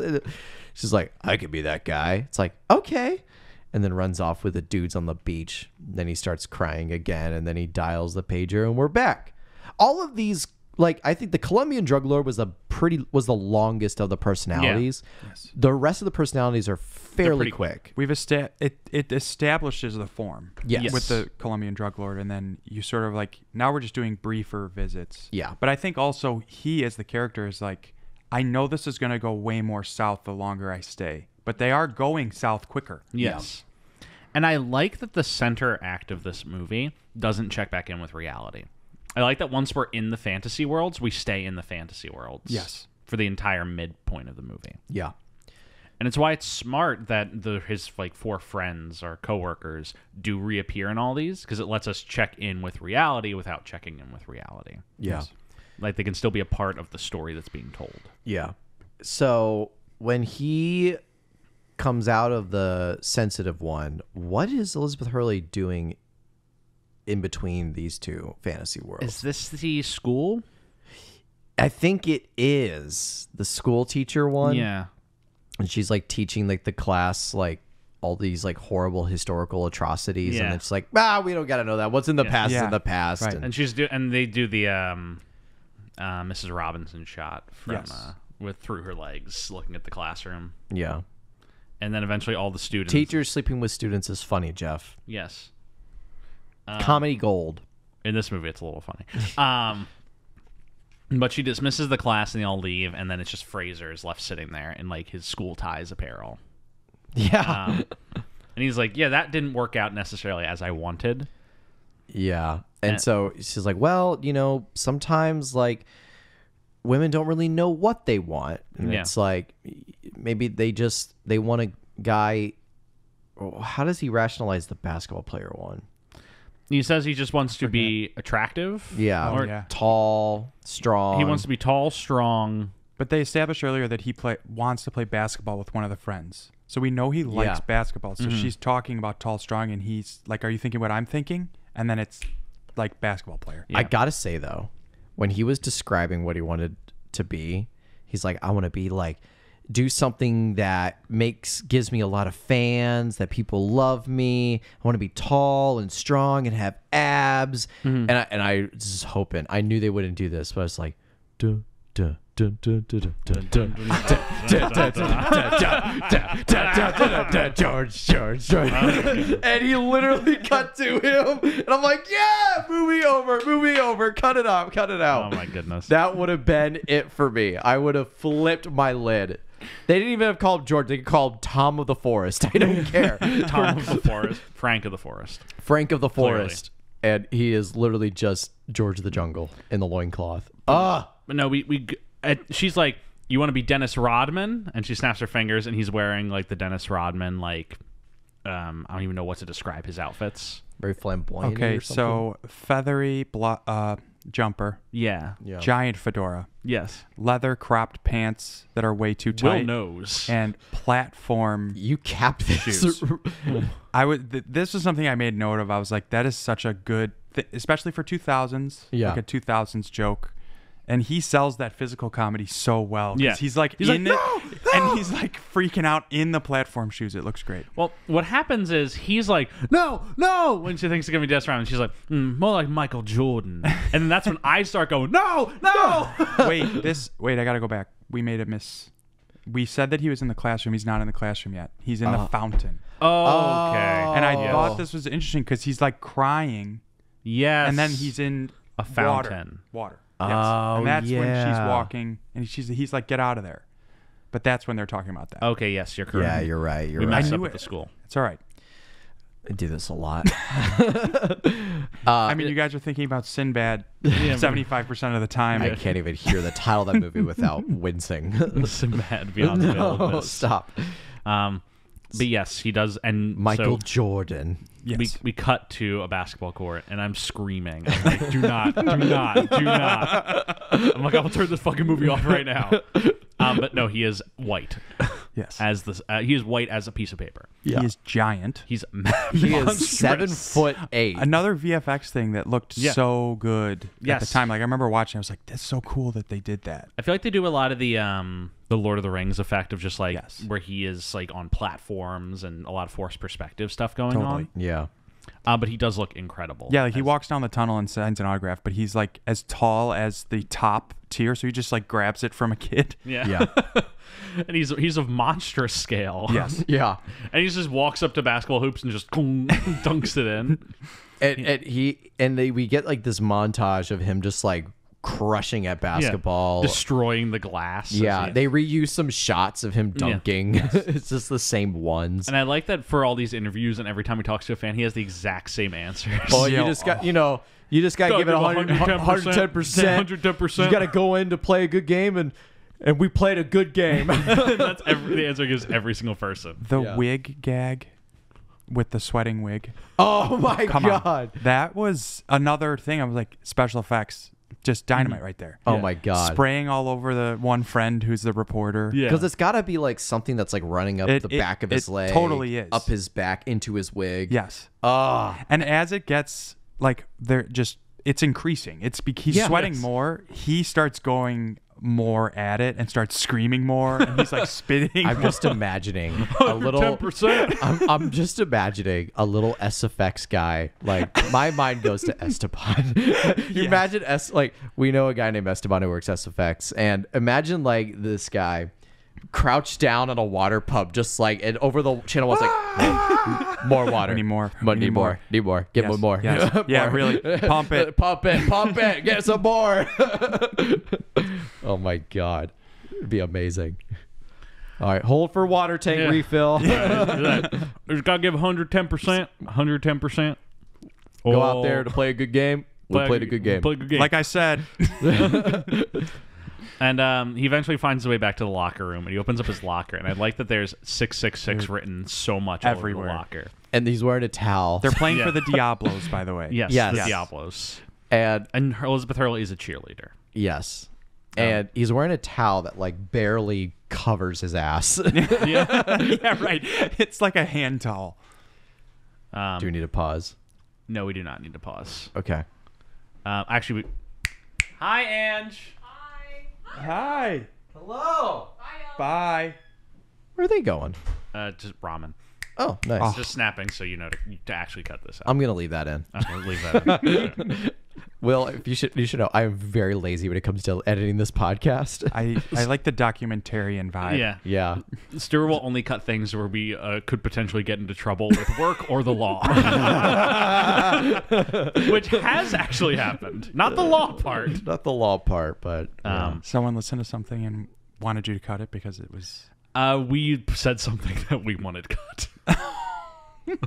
S2: She's like, "I could be that guy." It's like, okay. And then runs off with the dudes on the beach. Then he starts crying again, and then he dials the pager, and we're back. All of these, like, I think the Colombian drug lord was the longest of the personalities.
S3: Yeah. Yes.
S2: The rest of the personalities are fairly
S1: pretty
S2: quick.
S3: We've it establishes the form.
S2: Yes.
S3: With the Colombian drug lord, and then you sort of like, now we're just doing briefer visits.
S2: Yeah.
S3: But I think also he as the character is like, I know this is going to go way more south the longer I stay, but they are going south quicker.
S1: Yes. And I like that the center act of this movie doesn't check back in with reality. I like that once we're in the fantasy worlds, we stay in the fantasy worlds.
S3: Yes.
S1: For the entire midpoint of the movie.
S2: Yeah.
S1: And it's why it's smart that his like 4 friends or coworkers do reappear in all these, because it lets us check in with reality without checking in with reality.
S2: Yeah.
S3: Yes.
S1: Like they can still be a part of the story that's being told.
S2: Yeah. So when he comes out of the sensitive one, what is Elizabeth Hurley doing in between these two fantasy worlds?
S1: Is this the school?
S2: I think it is the school teacher one.
S1: Yeah.
S2: And she's like teaching like the class like all these like horrible historical atrocities,
S1: Yeah.
S2: and it's like, we don't gotta know that. What's in the past is
S3: Yeah.
S2: in the past.
S3: Right.
S1: And they do the Mrs. Robinson shot from
S3: Yes.
S1: with through her legs, looking at the classroom,
S2: Yeah.
S1: and then eventually all the students.
S2: Teachers sleeping with students is funny, Jeff.
S1: Yes.
S2: Comedy gold.
S1: In this movie, it's a little funny. But she dismisses the class and they all leave, and then it's just Fraser is left sitting there in like his school ties apparel.
S2: Yeah.
S1: And he's like, "Yeah, that didn't work out necessarily as I wanted."
S2: Yeah. And so she's like, well, sometimes like women don't really know what they want. And
S1: Yeah.
S2: it's like maybe they want a guy. How does he rationalize the basketball player one?
S1: He says he just wants to be attractive.
S2: Yeah.
S1: Or
S3: yeah.
S2: Tall, strong.
S1: he wants to be tall, strong.
S3: But they established earlier that he wants to play basketball with one of the friends. So we know he likes basketball. So she's talking about tall, strong, and he's like, "Are you thinking what I'm thinking?" And then it's like basketball player.
S1: Yeah.
S2: I gotta say though, when he was describing what he wanted to be, he's like, I want to be like, do something that gives me a lot of fans, that people love me. I want to be tall and strong and have abs. And I was just hoping, I knew they wouldn't do this, but I was like, duh, duh, duh, duh, duh, duh, duh, duh, duh, duh, George. And he literally cut to him, and I'm like, yeah, movie over, cut it out.
S1: Oh my goodness.
S2: That would have been it for me. I would have flipped my lid. They didn't even have called George. They called Tom of the Forest. I don't care.
S1: Tom of the Forest, Frank of the Forest.
S2: Frank of the Forest. And he is literally just George of the Jungle in the loincloth.
S1: But no, she's like, "You want to be Dennis Rodman?" And she snaps her fingers, and he's wearing like the Dennis Rodman, like, I don't even know what to describe his outfits.
S2: Very flamboyant.
S3: Okay,
S2: or something.
S3: so feathery jumper,
S1: Yeah.
S2: Yeah.
S3: giant fedora,
S1: Yes.
S3: leather cropped pants that are way too tight,
S1: Will knows.
S3: and platform.
S2: You capped this.
S3: Shoes. This was something I made note of. I was like, that is such a good, especially for 2000s,
S2: Yeah.
S3: like a 2000s joke. And he sells that physical comedy so well. 'Cause
S1: Yeah.
S3: he's like
S1: He's
S3: in
S1: like,
S3: it,
S1: "No,
S3: and he's like freaking out in the platform shoes. It looks great.
S1: Well, what happens is he's like, no, when she thinks it's gonna be Death Round, and she's like, more like Michael Jordan, and then that's when I start going, no.
S3: Wait, I gotta go back. We made a miss. We said that he was in the classroom. He's not in the classroom yet. He's in the fountain.
S1: Oh, okay.
S3: And I thought this was interesting because he's like crying,
S1: Yes.
S3: and then he's in
S1: a fountain.
S3: Water.
S2: Oh,
S3: Yes. And that's when she's
S2: yeah.
S3: walking, and he's like, get out of there. But that's when they're talking about that.
S1: Okay, yes, you're correct.
S2: Yeah, you're right. You're
S1: We
S2: right.
S1: messed up
S3: knew
S1: at
S3: it.
S1: the school.
S3: It's all right.
S2: I do this a lot.
S3: I mean, you guys are thinking about Sinbad 75% of the time.
S2: I can't even hear the title of that movie without wincing.
S1: Sinbad beyond the veil of
S2: No,
S1: Abyss.
S2: stop.
S1: But yes, he does. And
S2: Michael
S1: so
S2: Jordan.
S3: Yes.
S1: we cut to a basketball court, and I'm screaming. I'm like, do not. I'm like, I'll turn this fucking movie off right now. But no, he is white.
S3: Yes.
S1: He is white as a piece of paper.
S2: Yeah.
S3: He is giant.
S1: He's
S2: He is
S1: monstrous.
S2: 7'8".
S3: Another VFX thing that looked
S1: Yeah.
S3: so good at
S1: Yes.
S3: the time. Like I remember watching, I was like, "That's so cool that they did that."
S1: I feel like they do a lot of the Lord of the Rings effect of just like
S3: Yes.
S1: where he is like on platforms and a lot of forced perspective stuff going
S3: Totally.
S2: Yeah.
S1: on. But he does look incredible.
S3: Yeah, like he
S1: as-
S3: walks down the tunnel and signs an autograph, but he's like as tall as the top tier, so he just like grabs it from a kid.
S1: Yeah.
S2: Yeah.
S1: And he's of monstrous scale.
S3: Yes.
S2: Yeah.
S1: And he just walks up to basketball hoops and just dunks it in.
S2: We get like this montage of him just like crushing at basketball.
S1: Destroying the glass.
S2: Yeah, they reuse some shots of him dunking. It's just the same ones.
S1: And I like that for all these interviews and every time he talks to a fan, he has the exact same answers.
S2: Oh,
S3: Yeah.
S2: you just got, you just got to give it 110%.
S1: 110%.
S2: You got to go in to play a good game, and we played a good game.
S1: That's the answer he gives every single person.
S3: The
S2: Yeah.
S3: wig gag with the sweating wig.
S2: Oh my
S3: Come
S2: god.
S3: on. That was another thing. I was like, special effects. Just dynamite right there.
S2: Oh my god.
S3: Spraying all over the one friend who's the reporter.
S1: Yeah.
S2: Because it's got to be like something that's like running up the back of his leg.
S3: totally is.
S2: Up his back into his wig.
S3: Yes.
S2: Ah.
S3: And as it gets like it's increasing. He's
S2: Yeah.
S3: sweating
S1: Yes.
S3: more. He starts going more at it and starts screaming more, and he's like spitting.
S2: I'm just imagining a little.
S1: 10%.
S2: I'm just imagining a little SFX guy. Like my mind goes to Esteban. You imagine we know a guy named Esteban who works SFX, and imagine like this guy crouched down on a water pump, just like, and over the channel was like, "Hey, more water,
S3: Need more.
S2: But
S3: We
S2: need
S3: need
S2: more, need more, get
S3: Yes.
S2: more,
S3: Yes.
S2: More.
S3: Yeah, really. Pump it.
S2: pump it, get some more." Oh my god, it'd be amazing. All right, hold for water tank
S1: Yeah.
S2: refill.
S1: There's got to give 110%. 110%.
S2: Go out there to play a good game. We played a good game.
S1: Play a good game.
S3: Like I said,
S1: And he eventually finds his way back to the locker room, and he opens up his locker. And I like that there's 666 written so much all over
S3: Everywhere.
S1: the locker.
S2: And he's wearing a towel.
S3: they're playing
S1: Yeah.
S3: for the Diablos, by the way.
S1: Yes,
S2: Yes.
S1: the
S2: Yes.
S1: Diablos.
S2: and
S1: And Elizabeth Hurley is a cheerleader.
S2: yes. And he's wearing a towel that like barely covers his ass.
S1: Yeah.
S3: Yeah, right. It's like a hand towel.
S2: Do we need to pause?
S1: No, we do not need to pause.
S2: Okay.
S1: Actually, hi, Ange.
S3: Hi.
S2: Hello.
S3: Bye.
S2: Where are they going?
S1: Just ramen.
S2: Oh, nice.
S1: Just snapping, so you know to actually cut this out.
S2: I'm gonna leave that in.
S1: Okay, leave that in.
S2: Will, if you should know, I am very lazy when it comes to editing this podcast.
S3: I like the documentarian vibe.
S1: Yeah.
S2: Yeah.
S1: Stuart will only cut things where we could potentially get into trouble with work or the law. Which has actually happened. Not the law part.
S2: Not the law part, but yeah.
S3: Someone listened to something and wanted you to cut it because it was.
S1: We said something that we wanted cut.
S2: I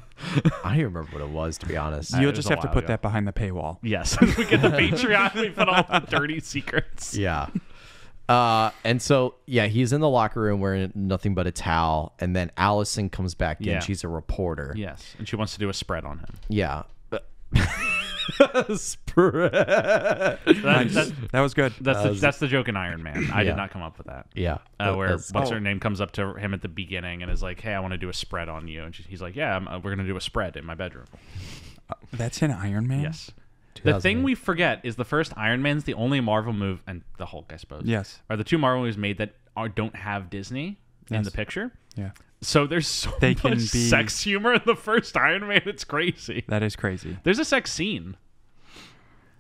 S2: don't even remember what it was, to be honest.
S1: It
S3: You'll
S1: was
S3: just
S1: a
S3: have to
S1: while
S3: put
S1: ago.
S3: that behind the paywall.
S1: Yes. We get the Patreon. We put all the dirty secrets.
S2: Yeah. And so, yeah, he's in the locker room wearing nothing but a towel. And then Allison comes back in.
S1: Yeah.
S2: She's a reporter.
S1: Yes. And she wants to do a spread on him.
S2: Yeah. Spread.
S1: That,
S3: That was good.
S1: that's the joke in Iron Man. I
S2: Yeah.
S1: did not come up with that.
S2: Yeah.
S1: Where
S2: That's-
S1: what's her name comes up to him at the beginning and is like, "Hey, I want to do a spread on you," and he's like, "Yeah, we're gonna do a spread in my bedroom."
S3: That's in Iron Man?
S1: Yes. The thing we forget is the first Iron Man's the only Marvel movie, and the Hulk, I suppose.
S3: Yes.
S1: Are the two Marvel movies made that don't have Disney in the picture.
S3: Yeah.
S1: So there's so much sex humor in the first Iron Man. It's crazy.
S3: That is crazy.
S1: There's a sex scene.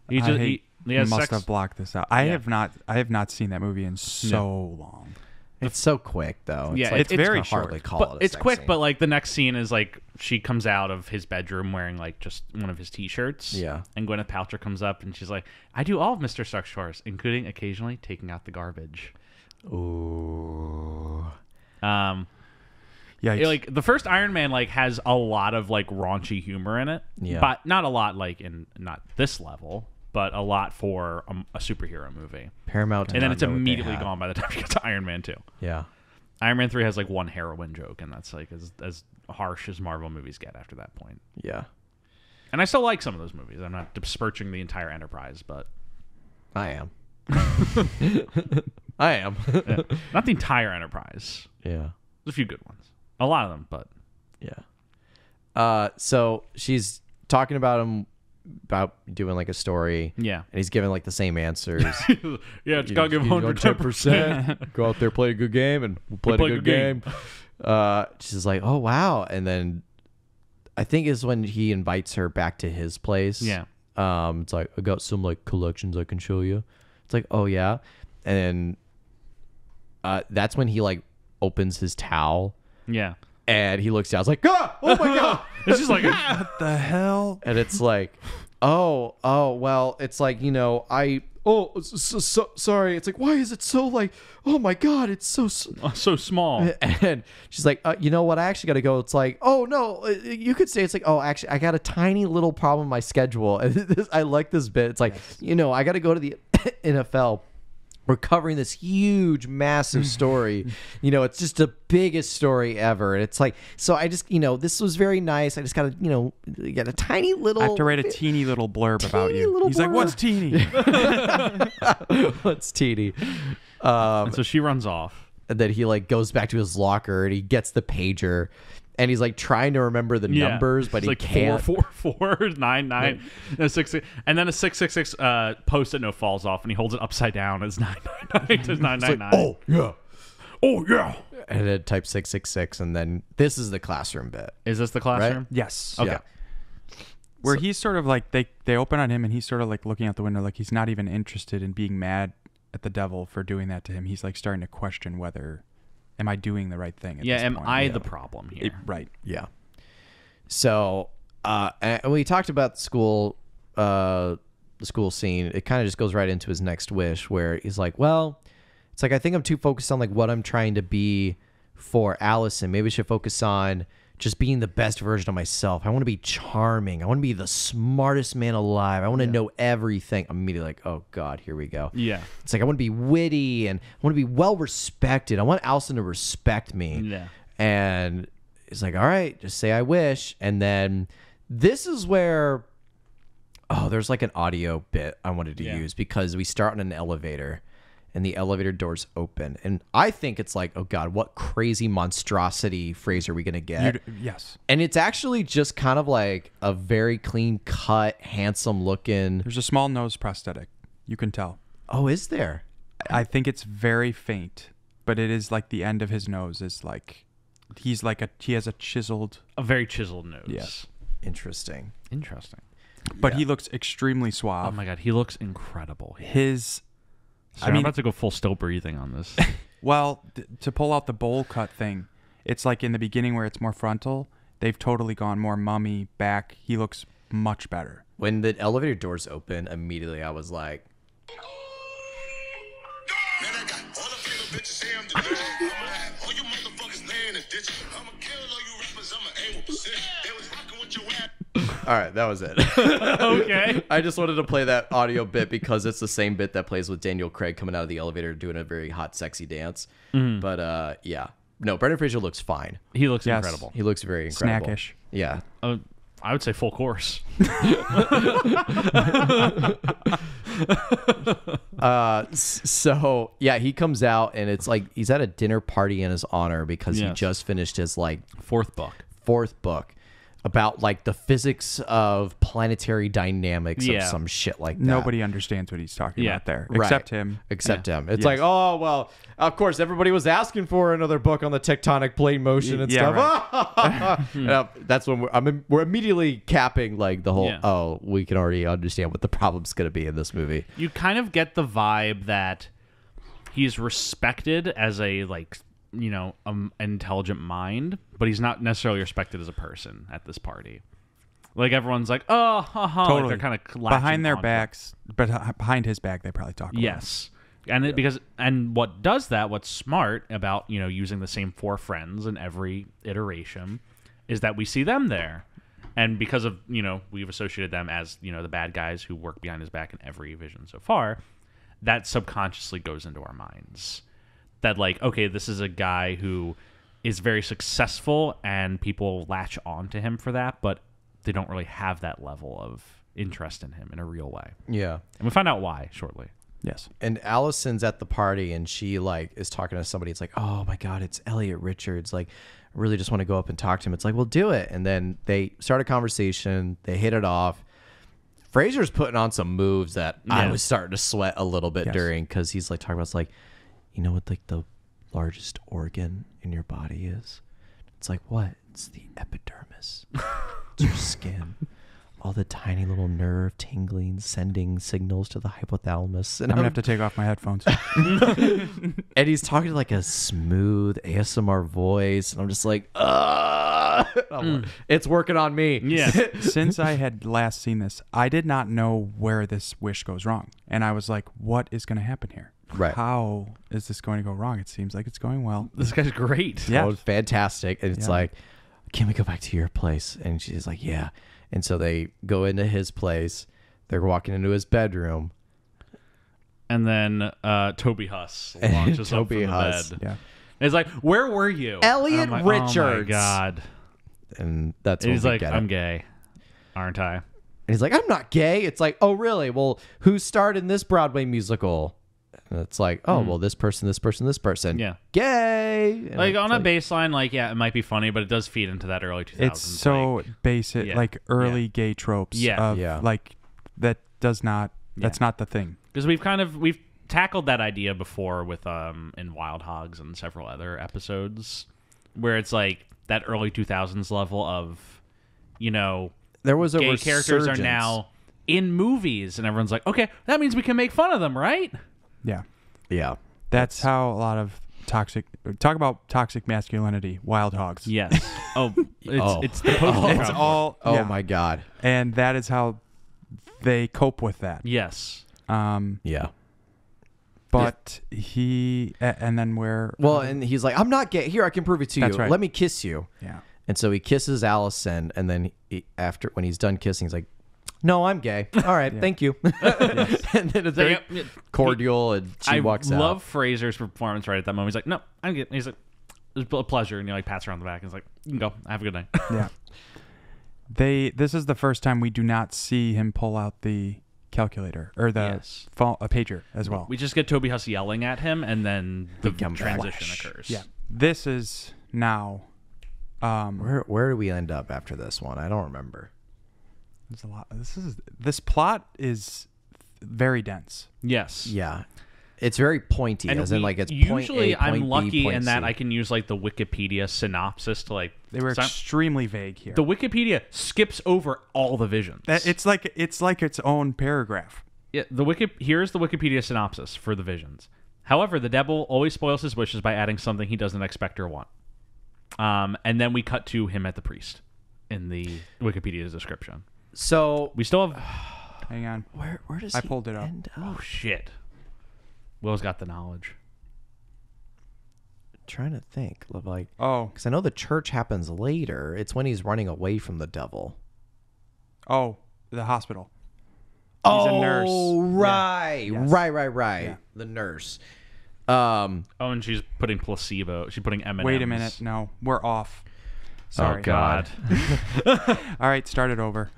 S3: He must have blocked this out. I have not seen that movie in so long.
S2: It's so quick though.
S1: Yeah,
S2: like,
S1: it's very short.
S2: Hardly call it a
S1: it's
S2: sex
S1: quick,
S2: scene.
S1: but like the next scene is like she comes out of his bedroom wearing like just one of his t-shirts.
S2: Yeah.
S1: And Gwyneth Paltrow comes up and she's like, "I do all of Mr. Stark's chores, including occasionally taking out the garbage."
S2: Ooh.
S3: Yeah.
S1: Like the first Iron Man like has a lot of like raunchy humor in it.
S2: Yeah.
S1: But not a lot like in not this level, but a lot for a superhero movie.
S2: Paramount.
S1: And then it's immediately gone by the time you get to Iron Man 2.
S2: Yeah.
S1: Iron Man 3 has like one heroin joke, and that's like as harsh as Marvel movies get after that point.
S2: Yeah.
S1: And I still like some of those movies. I'm not besmirching the entire enterprise, but
S2: I am. I am.
S1: yeah. Not the entire enterprise.
S2: Yeah.
S1: There's a few good ones. A lot of them, but
S2: yeah. So she's talking about doing like a story.
S1: Yeah.
S2: And he's giving like the same answers.
S1: Yeah, it's gotta give 110%.
S2: Go out there, play a good game, and we'll play a good game. She's like, oh wow. And then I think is when he invites her back to his place.
S1: Yeah.
S2: It's like, I got some like collections I can show you. It's like, oh yeah. And then that's when he like opens his towel.
S1: Yeah.
S2: And he looks down. It's like, ah! Oh my god!
S1: It's just like, ah!
S3: What the hell?
S2: And it's like, oh, well, it's like, so sorry. It's like, why is it so like, oh my god, it's so
S1: small.
S2: And she's like, you know what? I actually got to go. It's like, oh no, you could say it's like, oh, actually, I got a tiny little problem in my schedule. And I like this bit. It's like, I got to go to the NFL. We're covering this huge, massive story. It's just the biggest story ever. And it's like, so I just, this was very nice. I just got to, get a tiny little.
S3: I have to write a teeny little blurb about you. He's like, what's teeny?
S2: What's teeny?
S1: And so she runs off.
S2: And then he like goes back to his locker and he gets the pager. And he's like trying to remember the numbers, but
S1: it's
S2: he
S1: like
S2: can't.
S1: 44499 no, 6 and then a 666 post-it note falls off, and he holds it upside down as 999 to 999. Oh yeah.
S2: And then type 666, and then this is the classroom bit.
S1: Is this the classroom?
S2: Right?
S3: Yes.
S1: Okay.
S2: Yeah.
S3: Where he's sort of like they open on him, and he's sort of like looking out the window, like he's not even interested in being mad at the devil for doing that to him. He's like starting to question whether. Am I doing the right thing? At this
S1: am
S3: point?
S1: I the problem here?
S3: Right.
S2: Yeah. So, and we talked about the school scene. It kind of just goes right into his next wish, where he's like, well, it's like, I think I'm too focused on like what I'm trying to be for Allison. Maybe I should focus on just being the best version of myself. I want to be charming. I want to be the smartest man alive. I want to know everything. I'm immediately like, oh God, here we go.
S1: Yeah.
S2: It's like, I want to be witty and I want to be well respected. I want Allison to respect me.
S1: Yeah.
S2: And it's like, all right, just say I wish. And then this is where, there's like an audio bit I wanted to use, because we start in an elevator. And the elevator doors open. And I think it's like, oh God, what crazy monstrosity Fraser are we going to get?
S3: Yes.
S2: And it's actually just kind of like a very clean cut, handsome looking.
S3: There's a small nose prosthetic. You can tell.
S2: Oh, is there?
S3: I think it's very faint, but it is like the end of his nose is like, he has a
S1: very chiseled nose.
S3: Yes.
S2: Interesting.
S3: But he looks extremely suave.
S1: Oh my God, he looks incredible.
S3: I'm
S1: I'm about to go full still breathing on this.
S3: Well, to pull out the bowl cut thing, it's like in the beginning where it's more frontal. They've totally gone more mummy back. He looks much better.
S2: When the elevator doors open, immediately I was like,
S4: Man, I got all the favorite bitches here. I'm the I'ma have all you motherfuckers laying in the ditch. I'ma kill all you rappers. I'ma aim with precision. They was rocking with your ass.
S2: all right, that was it.
S1: Okay.
S2: I just wanted to play that audio bit because it's the same bit that plays with Daniel Craig coming out of the elevator doing a very hot, sexy dance. But yeah. No, Brendan Fraser looks fine.
S1: He looks
S3: Yes.
S1: incredible.
S2: He looks very incredible.
S3: Snackish.
S2: Yeah.
S1: I would say full course.
S2: So yeah, he comes out and it's like he's at a dinner party in his honor because he
S1: Yes.
S2: just finished his like
S1: Fourth book.
S2: fourth book. about like the physics of planetary dynamics of some shit like that.
S3: Nobody understands what he's talking about there, except him.
S2: Except him. It's like, oh well, of course everybody was asking for another book on the tectonic plate motion and stuff. Right. That's when we're immediately capping like the whole. Oh, we can already understand what the problem's going to be in this movie.
S1: You kind of get the vibe that he's respected as a intelligent mind, but he's not necessarily respected as a person at this party. Like everyone's like, oh, haha.
S3: Totally.
S1: Like they're kind of
S3: behind their backs, but behind his back, they probably talk about
S1: yes. And what does that? What's smart about using the same 4 friends in every iteration is that we see them there, and because of we've associated them as the bad guys who work behind his back in every vision so far, that subconsciously goes into our minds. That like, okay, this is a guy who is very successful and people latch on to him for that, but they don't really have that level of interest in him in a real way.
S2: Yeah.
S1: And we find out why shortly.
S3: Yes.
S2: And Allison's at the party and she like is talking to somebody. It's like, oh my God, it's Elliot Richards. Like, I really just want to go up and talk to him. It's like, well, do it. And then they start a conversation. They hit it off. Fraser's putting on some moves that I was starting to sweat a little bit during, because he's like talking about, it's like, you know what like the largest organ in your body is? It's like, what? It's the epidermis. It's your skin. All the tiny little nerve tingling, sending signals to the hypothalamus. And
S3: I'm going to have to take off my headphones.
S2: And he's talking to like a smooth ASMR voice. And I'm just like, it's working on me.
S1: Yeah.
S3: Since I had last seen this, I did not know where this wish goes wrong. And I was like, what is going to happen here?
S2: Right.
S3: How is this going to go wrong? It seems like it's going well.
S1: This guy's great.
S3: Yeah.
S2: Oh, fantastic. And it's like, can we go back to your place? And she's like, yeah. And so they go into his place. They're walking into his bedroom.
S1: And then Toby Huss launches up from the bed.
S3: Yeah.
S1: And it's like, where were you?
S2: Elliot
S1: like,
S2: Richards.
S1: Oh my God.
S2: And that's
S1: And
S2: when
S1: he's
S2: we
S1: like,
S2: get
S1: I'm
S2: it.
S1: gay, aren't I?
S2: And he's like, I'm not gay. It's like, oh, really? Well, who starred in this Broadway musical? And it's like, oh, well, this person, this person, this person.
S1: Yeah.
S2: Gay. And
S1: Like
S2: it's
S1: on a baseline, like, yeah, it might be funny, but it does feed into that early 2000s.
S3: It's so basic, like early gay tropes.
S1: Yeah.
S3: Of, like that does not. That's not the thing.
S1: Because we've tackled that idea before with in Wild Hogs and several other episodes, where it's like that early 2000s level of,
S2: there was a
S1: gay characters are now in movies, and everyone's like, okay, that means we can make fun of them, right?
S3: Yeah.
S2: Yeah.
S3: That's how a lot of toxic. Talk about toxic masculinity. Wild Hogs.
S1: Yes. It's the poster.
S3: It's all.
S2: Oh,
S3: yeah.
S2: my God.
S3: And that is how they cope with that.
S1: Yes.
S2: Yeah.
S3: But and then where?
S2: Well, and he's like, I'm not gay. Here, I can prove it to you.
S3: That's right.
S2: Let me kiss you.
S3: Yeah.
S2: And so he kisses Allison, and then when he's done kissing, he's like, no, I'm gay. All right, thank you. And then it's very cordial, and she walks out.
S1: I love Fraser's performance right at that moment. He's like, no, I'm gay. He's like, it's a pleasure. And he like pats her on the back and he's like, you can go. Have a good night.
S3: Yeah. This is the first time we do not see him pull out the calculator or the a pager as well.
S1: We just get Toby Huss yelling at him, and then the transition occurs.
S3: Yeah. This is now.
S2: Where do we end up after this one? I don't remember.
S3: There's a lot. This plot is very dense.
S1: Yes.
S2: Yeah. It's very pointy,
S1: And
S2: as in like it's point
S1: usually
S2: A, point
S1: I'm
S2: B,
S1: lucky
S2: point
S1: in that
S2: C.
S1: I can use like the Wikipedia synopsis to like.
S3: They were extremely vague here.
S1: The Wikipedia skips over all the visions.
S3: It's like its own paragraph.
S1: Yeah, here's the Wikipedia synopsis for the visions. However, the devil always spoils his wishes by adding something he doesn't expect or want. And then we cut to him at the priest in the Wikipedia description.
S2: So
S1: we still have.
S3: Hang on.
S2: Where does
S3: I
S2: he
S3: pulled it up?
S2: end up?
S1: Oh shit! Will's got the knowledge.
S2: Trying to think of like.
S3: Oh.
S2: Because I know the church happens later. It's when he's running away from the devil.
S3: Oh, the hospital. He's a nurse.
S2: Oh, right.
S3: Yeah. Yes.
S2: Right.
S3: Yeah.
S2: The nurse.
S1: Oh, and she's putting placebo. She's putting M&Ms.
S3: Wait a minute. No, we're off. Sorry.
S1: Oh God.
S3: All right, start it over.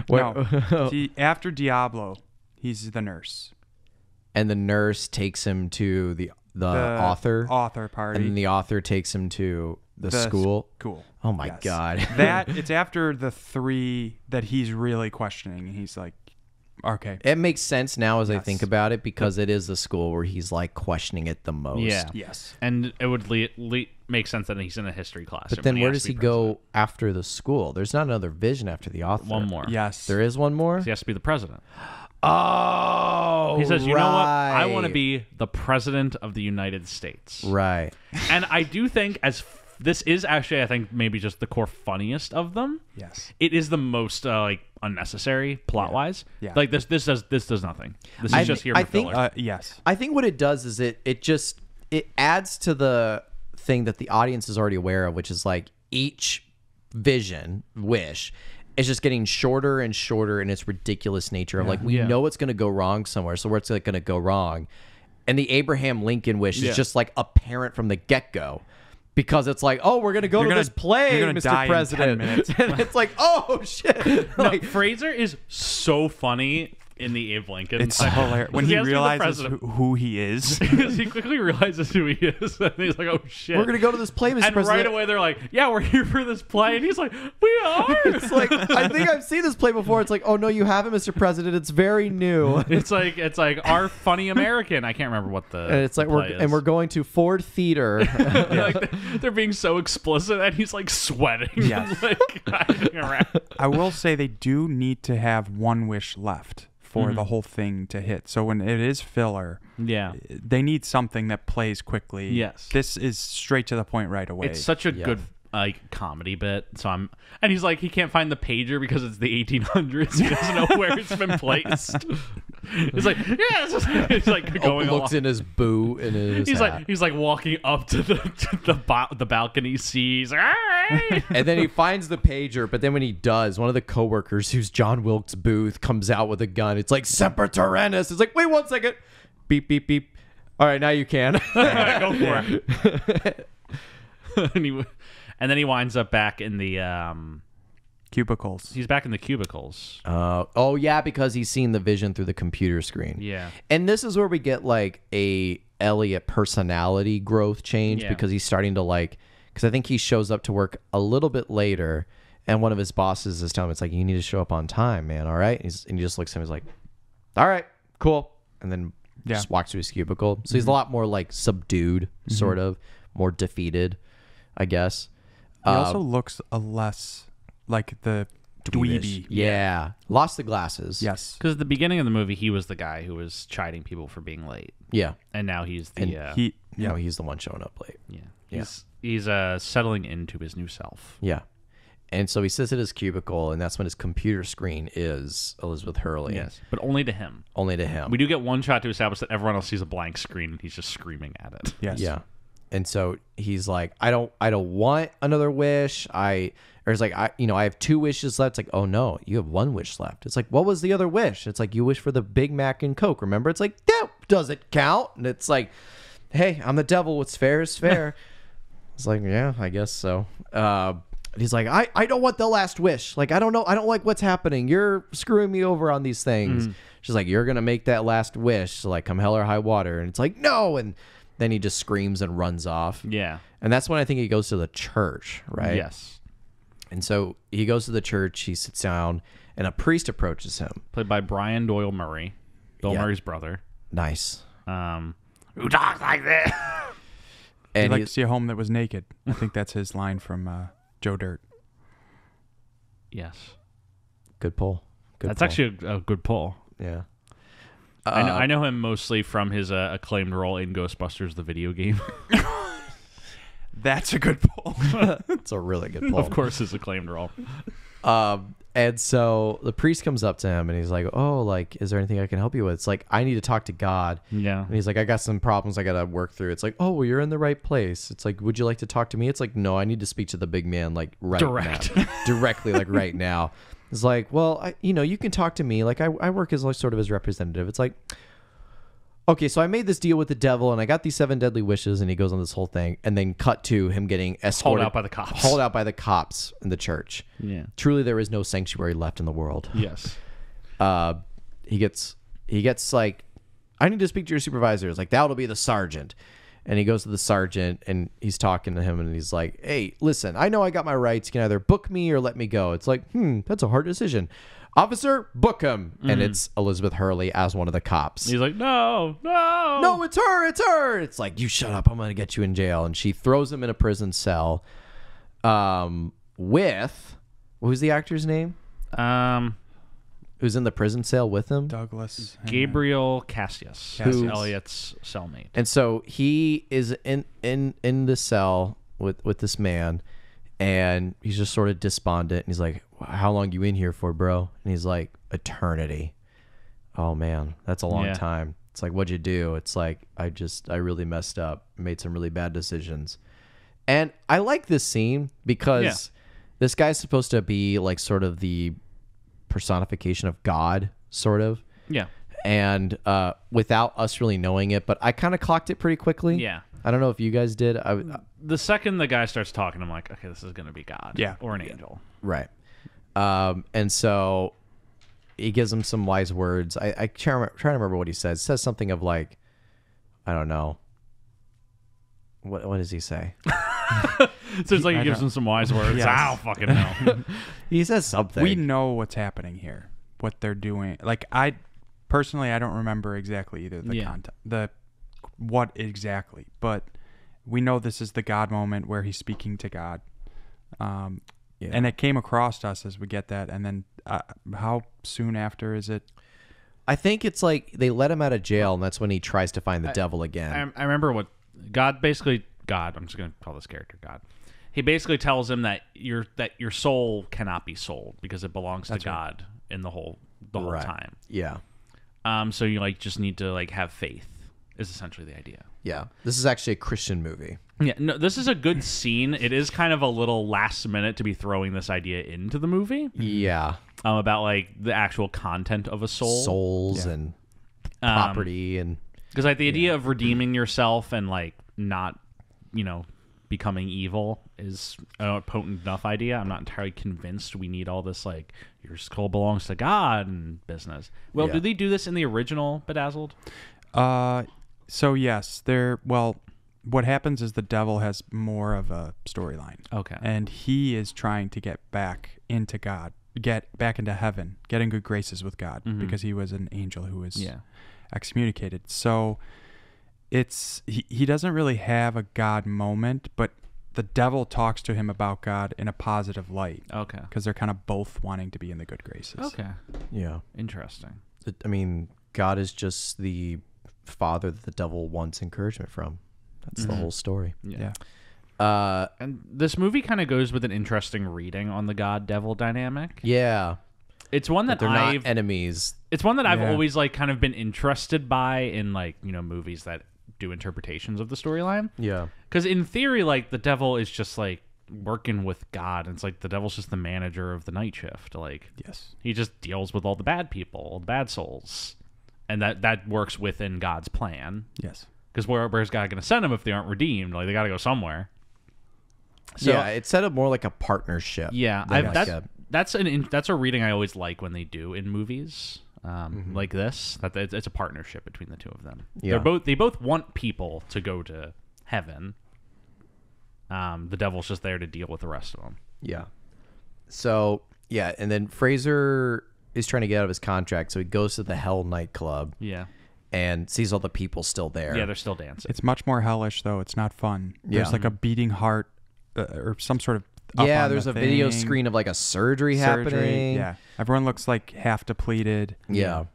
S3: No. After Diablo, he's the nurse.
S2: And the nurse takes him to the author
S3: party.
S2: And then the author takes him to The school?
S3: School.
S2: Oh my
S3: Yes.
S2: God.
S3: That it's after the 3 that he's really questioning, and he's like, okay.
S2: It makes sense now as I
S3: Yes.
S2: think about it, because it is the school where he's like questioning it the most.
S1: Yeah.
S3: Yes.
S1: And it would make sense that he's in a history class.
S2: But then where does he go after the school? There's not another vision after the author.
S1: One more.
S3: Yes.
S2: There is one more?
S1: He has to be the president.
S2: Oh,
S1: He says, you know what? I
S2: right.
S1: want to be the president of the United States.
S2: Right.
S1: And I do think this is actually, I think, maybe just the core funniest of them.
S3: Yes.
S1: It is the most like unnecessary plot wise.
S3: Yeah.
S1: Like this does nothing. This is just here for
S2: I think-
S1: filler.
S3: Yes.
S2: I think what it does is it adds to the thing that the audience is already aware of, which is like each wish is just getting shorter and shorter in its ridiculous nature of like we know it's going to go wrong somewhere, so where's it going to go wrong? And the Abraham Lincoln wish is just like apparent from the get-go. Because it's like, oh, we're gonna go to this play,
S3: you're gonna die
S2: Mr.
S3: in 10
S2: President,
S3: minutes.
S2: and it's like, oh shit!
S1: No,
S2: Like,
S1: Fraser is so funny in the Abe Lincoln.
S3: It's
S1: section.
S3: hilarious. When
S1: Because
S3: he
S1: has to be the
S3: realizes
S1: president.
S3: who he is.
S1: Because he quickly realizes who he is, and he's like, "Oh shit!"
S2: we're gonna go to this play, Mr.
S1: and
S2: President.
S1: right away they're like, "Yeah, we're here for this play," and he's like, "We are."
S2: It's like, I think I've seen this play before. It's like, oh no, you haven't, Mr. President. It's very new.
S1: it's like our funny American. I can't remember what the.
S2: And it's like
S1: play is.
S2: we're going to Ford Theater.
S1: Like they're being so explicit, and he's like sweating.
S3: Yes.
S1: like hiding around.
S3: I will say they do need to have one wish left for the whole thing to hit. So when it is filler,
S1: Yeah.
S3: they need something that plays quickly.
S1: Yes.
S3: This is straight to the point right away.
S1: It's such a good like comedy bit. So and he's like, he can't find the pager because it's the 1800s. He doesn't know where it's been placed. He's like, yeah. He's like going
S2: looks
S1: along.
S2: in his boot and in his
S1: He's
S2: hat.
S1: like walking up to the balcony sees. All right.
S2: And then he finds the pager, but then when he does, one of the coworkers, who's John Wilkes Booth, comes out with a gun. It's like Semper Tyrannis. It's like, wait 1 second. Beep, beep, beep. All right, now you can.
S1: Go for it. and then he winds up back in the
S3: cubicles.
S1: he's back in the cubicles.
S2: Oh, yeah, because he's seen the vision through the computer screen.
S1: Yeah.
S2: And this is where we get like a Elliot personality growth change
S1: Yeah.
S2: because he's starting to like, because I think he shows up to work a little bit later and one of his bosses is telling him, it's like, you need to show up on time, man. All right. And he just looks at him. He's like, all right, cool. And then just walks to his cubicle. So he's a lot more like subdued, sort of more defeated, I guess.
S3: He also looks a less like the dweeby.
S2: Yeah. Lost the glasses.
S3: Yes.
S1: Because at the beginning of the movie, he was the guy who was chiding people for being late,
S2: Yeah.
S1: and now he's the
S2: No, he's the one showing up late.
S1: he's settling into his new self.
S2: Yeah. And so he sits at his cubicle, and that's when his computer screen is Elizabeth Hurley.
S1: Yes, but only to him.
S2: Only to him.
S1: We do get one shot to establish that everyone else sees a blank screen, and he's just screaming at it.
S3: Yes.
S2: Yeah. And so he's like, I don't want another wish. I have 2 wishes left. It's like, oh no, you have 1 wish left. It's like, what was the other wish? It's like, you wish for the Big Mac and Coke. Remember? It's like, that doesn't count. And it's like, hey, I'm the devil. What's fair is fair. It's like, yeah, I guess so. And he's like, I don't want the last wish. Like, I don't know. I don't like what's happening. You're screwing me over on these things. She's like, you're going to make that last wish. So like, come hell or high water. And it's like, no. And then he just screams and runs off.
S1: Yeah.
S2: And that's when I think he goes to the church, right?
S1: Yes.
S2: And so he goes to the church. He sits down and a priest approaches him.
S1: Played by Brian Doyle Murray, Bill Murray's brother.
S2: Nice.
S1: Who talks like this?
S3: I'd
S2: And
S3: like to see a home that was naked. I think that's his line from Joe Dirt.
S1: Yes.
S2: good pull.
S1: That's actually a good pull.
S2: Yeah.
S1: I know him mostly from his acclaimed role in Ghostbusters, the video game.
S3: That's a good pull.
S2: It's a really good pull.
S1: Of course, his acclaimed role.
S2: And so the priest comes up to him and he's like, oh, like, is there anything I can help you with? It's like, I need to talk to God.
S1: Yeah.
S2: And he's like, I got some problems I got to work through. It's like, oh, well, you're in the right place. It's like, would you like to talk to me? It's like, no, I need to speak to the big man, like, right
S1: Direct.
S2: now. Directly, like, right now. It's like, well, you can talk to me. Like, I work as like sort of his representative. It's like, okay, so I made this deal with the devil and I got these 7 deadly wishes, and he goes on this whole thing, and then cut to him getting escorted.
S1: Hauled out by the cops.
S2: Hauled out by the cops in the church.
S1: Yeah.
S2: Truly, there is no sanctuary left in the world.
S1: Yes.
S2: He gets like, I need to speak to your supervisor. It's like, that'll be the sergeant. And he goes to the sergeant and he's talking to him and he's like, hey, listen, I know I got my rights. You can either book me or let me go. It's like, that's a hard decision. Officer, book him. And it's Elizabeth Hurley as one of the cops.
S1: He's like, no.
S2: No, it's her. It's like, you shut up. I'm going to get you in jail. And she throws him in a prison cell with, who's the actor's name? Who's in the prison cell with him?
S3: Douglas.
S1: Gabriel Cassius.
S3: Cassius.
S1: Elliot's cellmate.
S2: And so he is in the cell with this man, and he's just sort of despondent. And he's like, how long you in here for, bro? And he's like, eternity. Oh man, that's a long time. It's like, what'd you do? It's like, I really messed up, made some really bad decisions. And I like this scene because this guy's supposed to be like sort of the personification of God, sort of.
S1: Yeah.
S2: And without us really knowing it, but I kind of clocked it pretty quickly.
S1: Yeah.
S2: I don't know if you guys did.
S1: The second the guy starts talking, I'm like, okay, this is going to be God.
S3: Yeah.
S1: Or an angel.
S2: Right. And so he gives him some wise words. I try to remember what he says. He says something of like, I don't know. What does he say?
S1: So it's like he gives him some wise words.
S3: Yes.
S1: I don't fucking know.
S2: He says something.
S3: We know what's happening here, what they're doing. Like I don't remember exactly either the content, what exactly, but we know this is the God moment where he's speaking to God. And it came across to us as we get that. And then how soon after is it?
S2: I think it's like they let him out of jail, and that's when he tries to find the devil again.
S1: I remember what God, I'm just going to call this character God. He basically tells him that your soul cannot be sold because it belongs to God in the whole time.
S2: Yeah.
S1: So you like just need to like have faith is essentially the idea.
S2: Yeah. This is actually a Christian movie.
S1: Yeah, no, this is a good scene. It is kind of a little last minute to be throwing this idea into the movie.
S2: Yeah.
S1: About like the actual content of a soul.
S2: Souls and property and
S1: because like the idea of redeeming yourself and like not, becoming evil is a potent enough idea. I'm not entirely convinced we need all this like your skull belongs to God and business. Well, did they do this in the original Bedazzled?
S3: So yes, what happens is the devil has more of a storyline.
S1: Okay.
S3: And he is trying to get back into God, get back into heaven, get in good graces with God because he was an angel who was excommunicated. So he doesn't really have a God moment, but the devil talks to him about God in a positive light.
S1: Okay.
S3: Because they're kind of both wanting to be in the good graces.
S1: Okay.
S2: yeah.
S1: Interesting.
S2: I mean, God is just the father that the devil wants encouragement from. That's the whole story.
S3: Yeah.
S1: And this movie kind of goes with an interesting reading on the God-devil dynamic.
S2: Yeah.
S1: It's one that
S2: They're not enemies.
S1: It's one that I've always like kind of been interested by in like, movies that do interpretations of the storyline.
S2: Yeah.
S1: Because in theory, like the devil is just like working with God. And it's like the devil's just the manager of the night shift. Like,
S3: Yes.
S1: he just deals with all the bad people, all the bad souls. And that works within God's plan.
S3: Yes.
S1: Because where's God going to send them if they aren't redeemed? Like, they got to go somewhere. So,
S2: yeah, it's set up more like a partnership.
S1: Yeah,
S2: than like
S1: that's a reading I always like when they do in movies like this. That it's a partnership between the two of them.
S2: Yeah.
S1: They both want people to go to heaven. The devil's just there to deal with the rest of them.
S2: Yeah. So, yeah, and then Fraser is trying to get out of his contract, so he goes to the Hell nightclub.
S1: Yeah.
S2: And sees all the people still there.
S1: Yeah, they're still dancing.
S3: It's much more hellish, though. It's not fun.
S2: Yeah.
S3: There's like a beating heart or some sort of up
S2: yeah,
S3: on
S2: there's
S3: the
S2: a video
S3: thing.
S2: screen of like a surgery happening.
S3: Yeah. Everyone looks like half depleted.
S2: Yeah.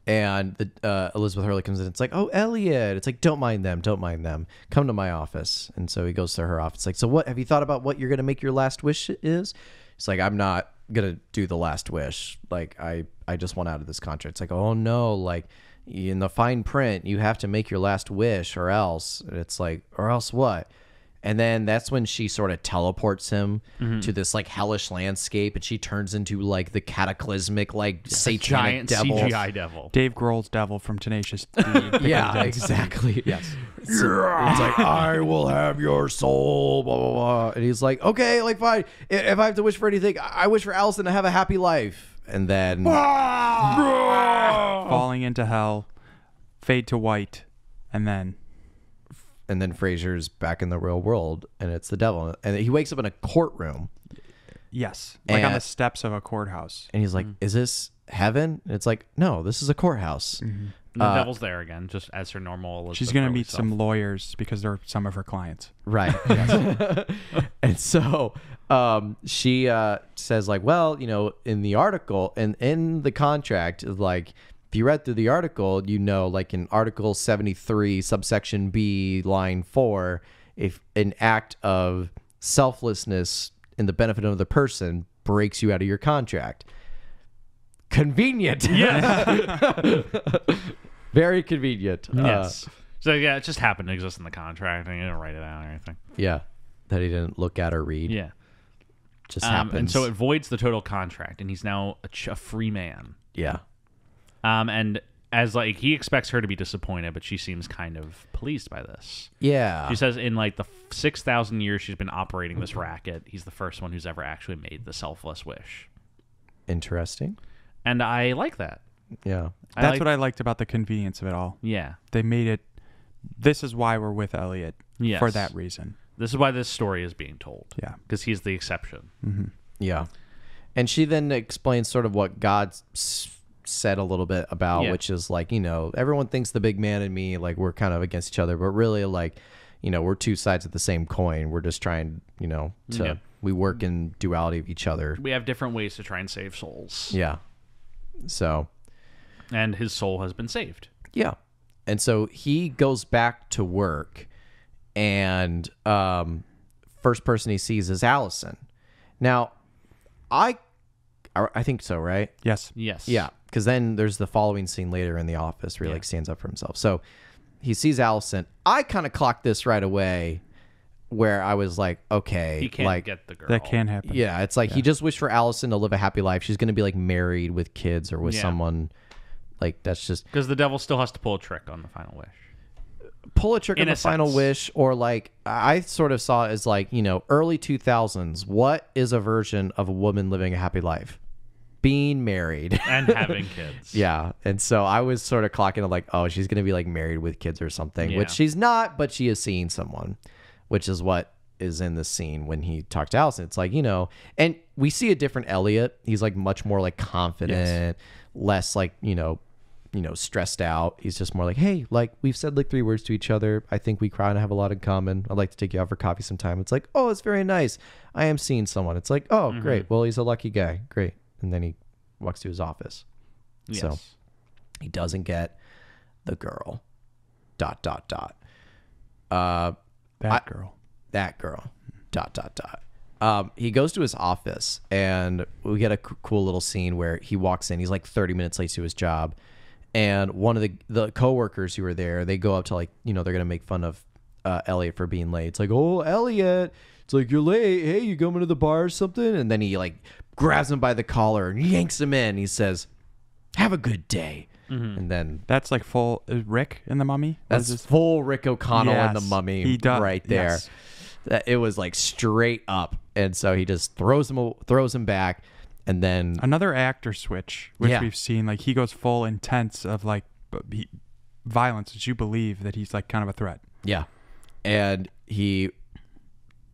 S2: And Elizabeth Hurley comes in. It's like, oh, Elliot. It's like, don't mind them. Don't mind them. Come to my office. And so he goes to her office. Like, so what? Have you thought about what you're going to make your last wish is? It's like, I'm not going to do the last wish. Like, I just want out of this contract. It's like, oh, no. Like, in the fine print, you have to make your last wish or else. And it's like, or else what? And then that's when she sort of teleports him to this like hellish landscape, and she turns into like the cataclysmic, like satanic
S1: giant
S2: devil.
S1: CGI devil.
S3: Dave Grohl's devil from Tenacious D.
S2: Yeah, exactly.
S3: Yes.
S2: It's like, I will have your soul, blah, blah, blah. And he's like, okay, like, fine. If I have to wish for anything, I wish for Allison to have a happy life. And then...
S3: Falling into hell, fade to white, and then...
S2: and then Fraser's back in the real world, and it's the devil. And he wakes up in a courtroom,
S3: Yes, like on the
S2: And-
S3: steps of a courthouse.
S2: and he's like, "Is this heaven?" And it's like, "No, this is a courthouse."
S1: And the devil's there again, just as her normal Elizabeth
S3: She's gonna
S1: Hurley
S3: meet
S1: self.
S3: some lawyers because they're some of her clients.
S2: Right. And so she says, like, well, in the article and in the contract, like, if you read through the article, like in Article 73, subsection B, line 4, if an act of selflessness in the benefit of the person breaks you out of your contract. Convenient.
S1: Yes.
S2: Very convenient.
S1: Yes. So yeah, it just happened to exist in the contract, and he didn't write it out or anything.
S2: Yeah. That he didn't look at or read.
S1: Yeah.
S2: Just happens.
S1: And so it voids the total contract, and he's now a free man.
S2: Yeah.
S1: And as like he expects her to be disappointed, but she seems kind of pleased by this.
S2: Yeah.
S1: She says in like the 6,000 years she's been operating this racket, he's the first one who's ever actually made the selfless wish.
S2: Interesting.
S1: And I like that.
S2: Yeah.
S3: That's what I liked about the convenience of it all.
S1: Yeah.
S3: They made it. This is why we're with Elliot.
S1: Yes.
S3: For that reason.
S1: This is why this story is being told.
S3: Yeah.
S1: Because he's the exception.
S2: Yeah. And she then explains sort of what God said a little bit about,
S1: Yeah.
S2: which is like, everyone thinks the big man and me, like, we're kind of against each other, but really, like, we're two sides of the same coin. We're just trying, we work in duality of each other.
S1: We have different ways to try and save souls.
S2: Yeah. So,
S1: And his soul has been saved.
S2: yeah. And so he goes back to work, and first person he sees is Allison. Now, I think so, right?
S3: Yes.
S1: Yes.
S2: Yeah, because then there's the following scene later in the office where he like stands up for himself. So he sees Allison. I kind of clocked this right away, where I was like, okay,
S1: He can't
S2: like,
S1: get the girl.
S3: That can happen.
S2: yeah, it's like he just wished for Allison to live a happy life. She's gonna be like married with kids or with
S1: Yeah.
S2: someone. Like that's just
S1: Because the devil still has to pull a trick on the final wish.
S2: pull a trick on
S1: In
S2: the
S1: a
S2: final
S1: sense.
S2: wish, or like I sort of saw it as like early 2000s. What is a version of a woman living a happy life? Being married.
S1: And having kids.
S2: Yeah. And so I was sort of clocking it like, oh, she's going to be like married with kids or something, which
S1: Yeah.
S2: she's not, but she is seeing someone, which is what is in the scene when he talked to Allison. It's like, and we see a different Elliot. He's like much more like confident, less like, stressed out. He's just more like, hey, like we've said like 3 words to each other. I think we kind of have a lot in common. I'd like to take you out for coffee sometime. It's like, oh, it's very nice. I am seeing someone. It's like, oh, great. Well, he's a lucky guy. Great. And then he walks to his office.
S1: Yes.
S2: So he doesn't get the girl. ...
S3: That girl.
S2: That girl. ... He goes to his office, and we get a cool little scene where he walks in. He's like 30 minutes late to his job, and one of the coworkers who were there, they go up to like, they're gonna make fun of Elliot for being late. It's like, oh, Elliot, it's like, you're late. Hey, you coming to the bar or something? And then he like grabs him by the collar and yanks him in. He says, have a good day. And then
S3: That's like full Rick in the Mummy. What is
S2: that's
S3: this?
S2: full Rick O'Connell in the
S3: Yes,
S2: Mummy
S3: he does.
S2: right there.
S3: Yes.
S2: That it was like straight up, and so he just throws him back, and then
S3: Another actor switch, which
S2: Yeah.
S3: we've seen. Like he goes full intense of like violence, that you believe that he's like kind of a threat.
S2: yeah, and he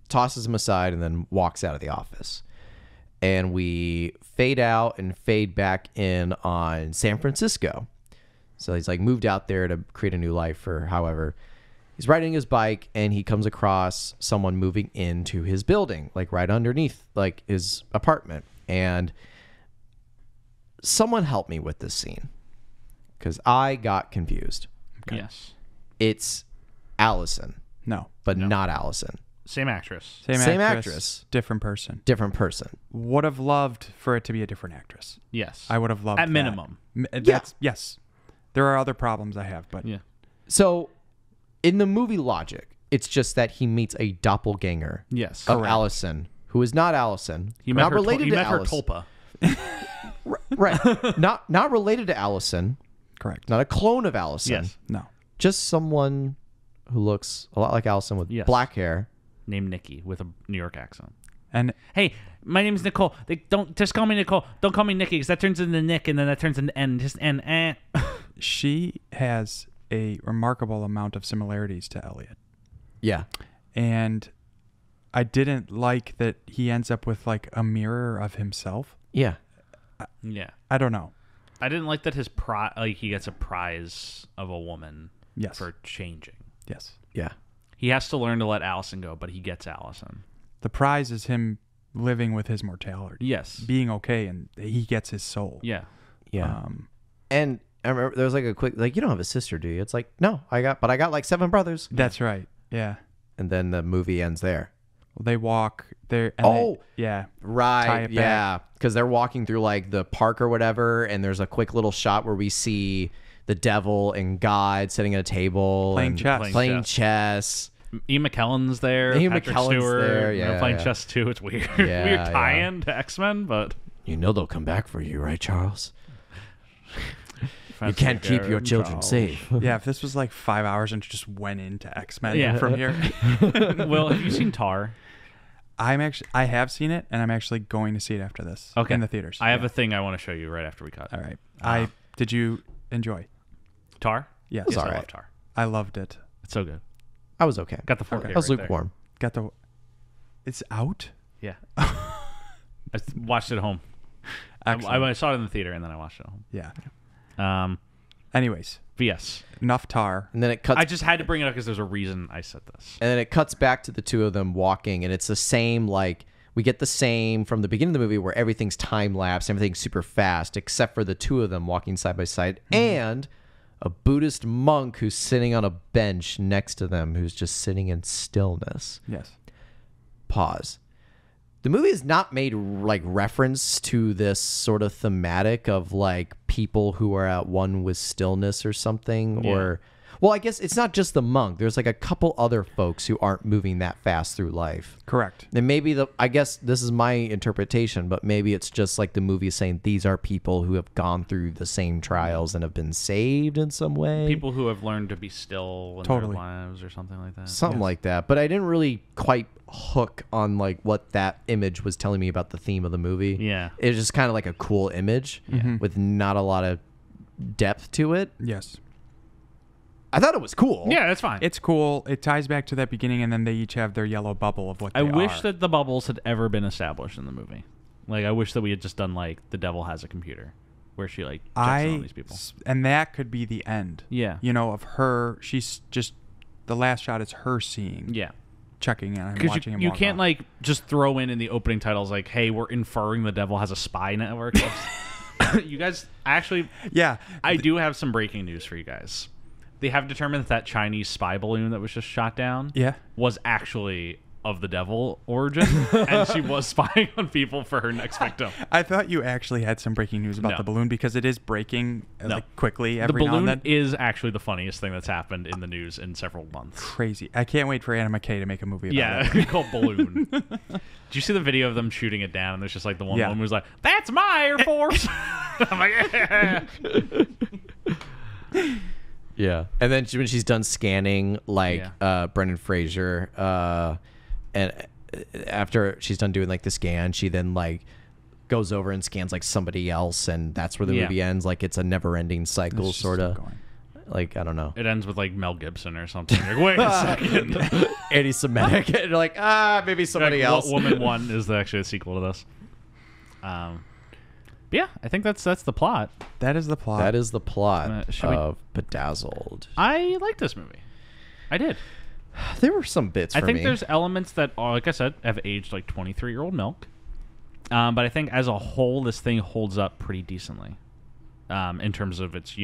S2: tosses him aside and then walks out of the office, and we fade out and fade back in on San Francisco. So he's like moved out there to create a new life for however. He's riding his bike and he comes across someone moving into his building, like right underneath like his apartment. And someone help me with this scene because I got confused.
S1: Yes.
S2: It's Allison,
S3: No.
S2: but not Allison.
S1: Same actress.
S2: Same actress.
S3: Different person.
S2: Different person.
S3: Would have loved for it to be a different actress.
S1: Yes.
S3: I would have loved
S1: At
S3: that.
S1: minimum.
S3: That's yes. There are other problems I have, but
S1: Yeah.
S2: So in the movie logic, it's just that he meets a doppelganger
S1: Yes.
S2: of Allison, who is not Allison.
S1: He met
S2: not
S1: her.
S2: related
S1: He
S2: to
S1: met her
S2: Allison.
S1: tulpa.
S2: Right. not related to Allison.
S3: correct.
S2: Not a clone of Allison.
S1: Yes.
S3: No.
S2: Just someone who looks a lot like Allison with
S1: Yes.
S2: black hair.
S1: Named Nikki with a New York accent.
S3: And
S1: Hey, my name's Nicole. They don't just call me Nicole. Don't call me Nikki because that turns into Nick, and then that turns into N. Just N.
S3: she has a remarkable amount of similarities to Elliot.
S2: Yeah.
S3: And I didn't like that he ends up with like a mirror of himself.
S2: Yeah.
S1: Yeah.
S3: I don't know.
S1: I didn't like that he gets a prize of a woman
S3: Yes.
S1: for changing.
S3: Yes.
S2: Yeah.
S1: He has to learn to let Allison go, but he gets Allison.
S3: The prize is him living with his mortality.
S1: Yes.
S3: Being okay, and he gets his soul.
S1: Yeah.
S2: Yeah. And I remember there was like a quick, like, you don't have a sister, do you? It's like, no, I got like 7 brothers.
S3: That's right. Yeah.
S2: And then the movie ends there.
S3: Well, they walk there. Yeah. Tie
S2: Right.
S3: it
S2: Yeah. Because they're walking through like the park or whatever. And there's a quick little shot where we see the devil and God sitting at a table.
S3: Playing
S2: and
S3: chess.
S2: Playing chess.
S1: Ian McKellen's there.
S2: Ian
S1: Patrick
S2: McKellen's
S1: Stewart,
S2: there,
S1: you know,
S2: yeah,
S1: playing
S2: yeah.
S1: chess too. It's weird.
S2: Yeah,
S1: Weird
S2: yeah.
S1: tie-in to X-Men, but
S2: You know they'll come back for you, right, Charles? You can't keep your children safe.
S3: Yeah. If this was like 5 hours and just went into X-Men
S1: Yeah.
S3: from here,
S1: Well, have you seen Tar?
S3: I have seen it, and I'm actually going to see it after this.
S1: Okay.
S3: In the theaters.
S1: I have a thing I want to show you right after we cut.
S3: All right. Did you enjoy?
S1: Tar?
S3: Yes.
S1: Yes,
S2: all
S1: I
S2: right.
S1: love Tar.
S3: I loved it.
S1: It's so good.
S2: I was okay.
S1: Got the 4K
S2: I was
S1: right there.
S2: lukewarm.
S3: It's out.
S1: Yeah. I watched it at home.
S3: Excellent.
S1: I saw it in the theater and then I watched it at home.
S3: Yeah. Anyways,
S1: But yes,
S3: enough Tar.
S2: And then it cuts.
S1: I just had to bring it up because there's a reason I said this.
S2: And then it cuts back to the two of them walking, and it's the same, like, we get the same from the beginning of the movie where everything's time-lapse, everything's super fast, except for the two of them walking side by side, and a Buddhist monk who's sitting on a bench next to them, who's just sitting in stillness.
S3: Yes.
S2: Pause. The movie has not made, like, reference to this sort of thematic of, like, people who are at one with stillness or something, or... Well, I guess it's not just the monk. There's like a couple other folks who aren't moving that fast through life.
S3: Correct.
S2: And maybe I guess this is my interpretation, but maybe it's just like the movie is saying these are people who have gone through the same trials and have been saved in some way.
S1: People who have learned to be still in
S3: Totally.
S1: their lives or something like that.
S2: Something like that. But I didn't really quite hook on like what that image was telling me about the theme of the movie.
S1: Yeah.
S2: It was just kind of like a cool image with not a lot of depth to it.
S3: Yes.
S2: I thought it was cool.
S1: Yeah, that's fine.
S3: It's cool. It ties back to that beginning, and then they each have their yellow bubble of what they
S1: I
S3: are.
S1: wish that the bubbles had ever been established in the movie. Like, I wish that we had just done, like, the devil has a computer, where she, like, checks in on these people.
S3: And that could be the end.
S1: Yeah.
S3: You know, of her. She's just the last shot is her seeing.
S1: Yeah.
S3: Checking in and
S1: Because
S3: watching him.
S1: you
S3: walk
S1: can't,
S3: off.
S1: like, just throw in the opening titles, like, hey, we're inferring the devil has a spy network. You guys, actually,
S3: Yeah.
S1: I do have some breaking news for you guys. They have determined that Chinese spy balloon that was just shot down
S3: Yeah.
S1: was actually of the devil origin, and she was spying on people for her next victim.
S3: I thought you actually had some breaking news about
S1: No.
S3: the balloon because it is breaking like quickly
S1: The
S3: every now
S1: balloon
S3: and then.
S1: is actually the funniest thing that's happened in the news in several months.
S3: Crazy. I can't wait for Anna McKay to make a movie about it.
S1: Yeah, called Balloon. Did you see the video of them shooting it down? And there's just like the one
S3: Yeah.
S1: woman who's like, "That's my Air Force." I'm like, yeah.
S2: Yeah. And then when she's done scanning, like Brendan Fraser, and after she's done doing like the scan, she then like goes over and scans like somebody else, and that's where the movie ends. Like it's a never-ending cycle,
S3: It's just
S2: sort of.
S3: going.
S2: Like I don't know,
S1: It ends with like Mel Gibson or something. You're like, wait a second.
S2: anti-Semitic. And you're like, maybe somebody
S1: Like,
S2: else.
S1: Woman One is actually a sequel to this. But yeah, I think that's the plot.
S3: That is the plot.
S2: That is the plot
S1: should we-
S2: of Bedazzled.
S1: I like this movie. I did.
S2: There were some bits.
S1: I
S2: for
S1: think
S2: me.
S1: there's elements that are, like I said, have aged like 23-year-old milk. But I think as a whole, this thing holds up pretty decently in terms of its,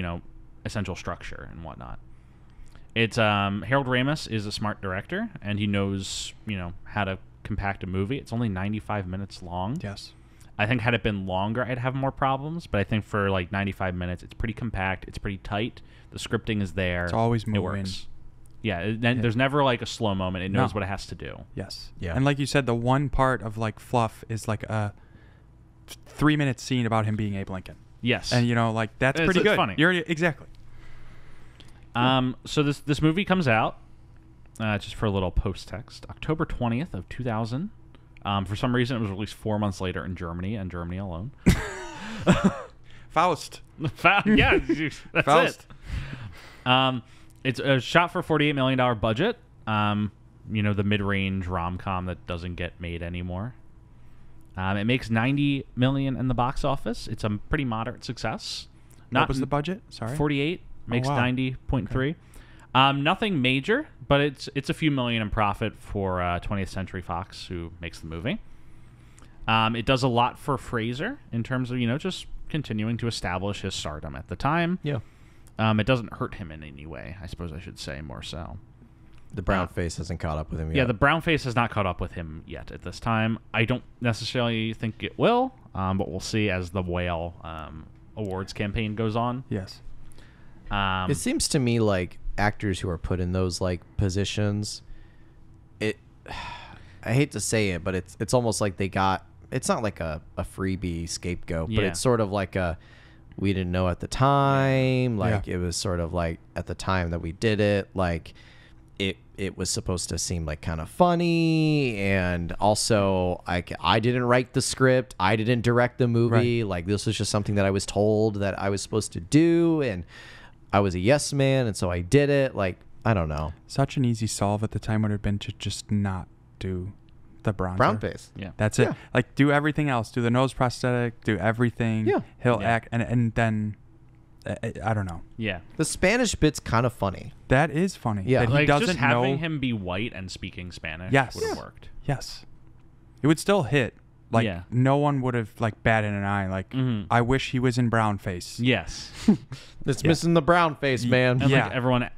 S1: essential structure and whatnot. It's Harold Ramis is a smart director, and he knows, how to compact a movie. It's only 95 minutes long.
S3: Yes.
S1: I think had it been longer, I'd have more problems. But I think for like 95 minutes, it's pretty compact. It's pretty tight. The scripting is there.
S3: It's always
S1: It
S3: moving.
S1: works. Yeah, there's never like a slow moment. It knows what it has to do.
S3: Yes.
S2: Yeah.
S3: And like you said, the one part of like fluff is like a 3-minute scene about him being Abe Lincoln.
S1: Yes.
S3: And like that's pretty
S1: it's
S3: good.
S1: funny.
S3: You're exactly.
S1: So this movie comes out just for a little post text, October 20th of 2000. For some reason, it was released 4 months later in Germany and Germany alone.
S3: Faust.
S1: Yeah, that's
S3: Faust.
S1: it. It's a shot for $48 million budget. the mid-range rom-com that doesn't get made anymore. It makes $90 million in the box office. It's a pretty moderate success.
S3: What was the budget? Sorry,
S1: 48 makes
S3: wow.
S1: 90.3. Nothing major, but it's a few million in profit for 20th Century Fox, who makes the movie. It does a lot for Fraser in terms of just continuing to establish his stardom at the time.
S2: Yeah.
S1: It doesn't hurt him in any way, I suppose I should say, more so.
S2: The brown face hasn't caught up with him yet.
S1: Yeah, the brown face has not caught up with him yet at this time. I don't necessarily think it will, but we'll see as the Whale awards campaign goes on.
S3: Yes.
S2: It seems to me like actors who are put in those like positions, I hate to say it, but it's almost like it's not like a freebie scapegoat, but it's sort of like we didn't know at the time. Like it was sort of like at the time that we did it, like it was supposed to seem like kind of funny, and also I didn't write the script, I didn't direct the movie. Like this was just something that I was told that I was supposed to do, and I was a yes man, and so I did it. Like I don't know.
S3: Such an easy solve at the time would have been to just not do the bronzer.
S2: Brown face.
S1: Yeah.
S3: That's it. Like do everything else. Do the nose prosthetic. Do everything.
S2: Yeah.
S3: He'll act, and then I don't know.
S1: Yeah.
S2: The Spanish bit's kind of funny.
S3: That is funny.
S2: Yeah.
S3: That he
S1: Like
S3: doesn't
S1: just having
S3: know.
S1: him be white and speaking Spanish
S3: Yes.
S1: would have worked.
S3: Yes. It would still hit. Like
S1: Yeah.
S3: no one would have like batted an eye. Like I wish he was in brown face.
S1: Yes.
S2: It's missing the brown face, man.
S1: And
S3: Yeah.
S1: like everyone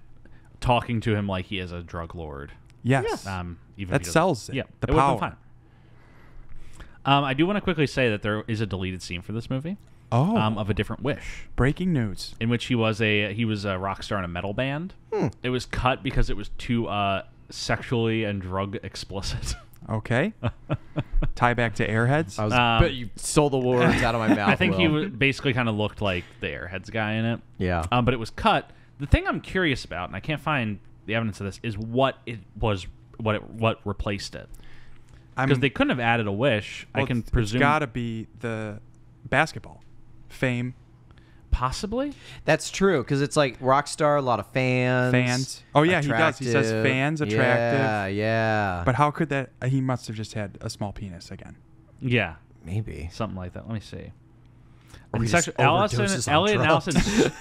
S1: talking to him like he is a drug lord.
S3: Yes.
S1: Even if he
S3: That
S1: doesn't-
S3: sells it.
S1: Yeah,
S3: The
S1: it would have
S3: power.
S1: been fine. I do want to quickly say that there is a deleted scene for this movie.
S3: Oh.
S1: Of A Different Wish,
S3: Breaking news.
S1: in which he was a rock star in a metal band. It was cut because it was too sexually and drug explicit.
S3: Okay. Tie back to Airheads.
S2: I was, but you stole the words out of my mouth.
S1: I think he
S2: Will.
S1: basically kind of looked like the Airheads guy in it.
S2: Yeah.
S1: But it was cut. The thing I'm curious about, and I can't find the evidence of this, is what it was, what replaced it. Because they couldn't have added a wish. I can presume.
S3: It's got to be the basketball fame.
S1: Possibly.
S2: That's true, because it's like Rockstar, a lot of fans.
S3: Oh yeah, he does. He says
S2: attractive.
S3: fans, attractive.
S2: Yeah, yeah.
S3: But how could that? He must have just had a small penis again.
S1: Yeah.
S2: Maybe.
S1: Something like that. Let me see.
S2: Or he
S1: And
S2: just overdoses on
S1: Elliot and
S2: drugs.
S1: Allison.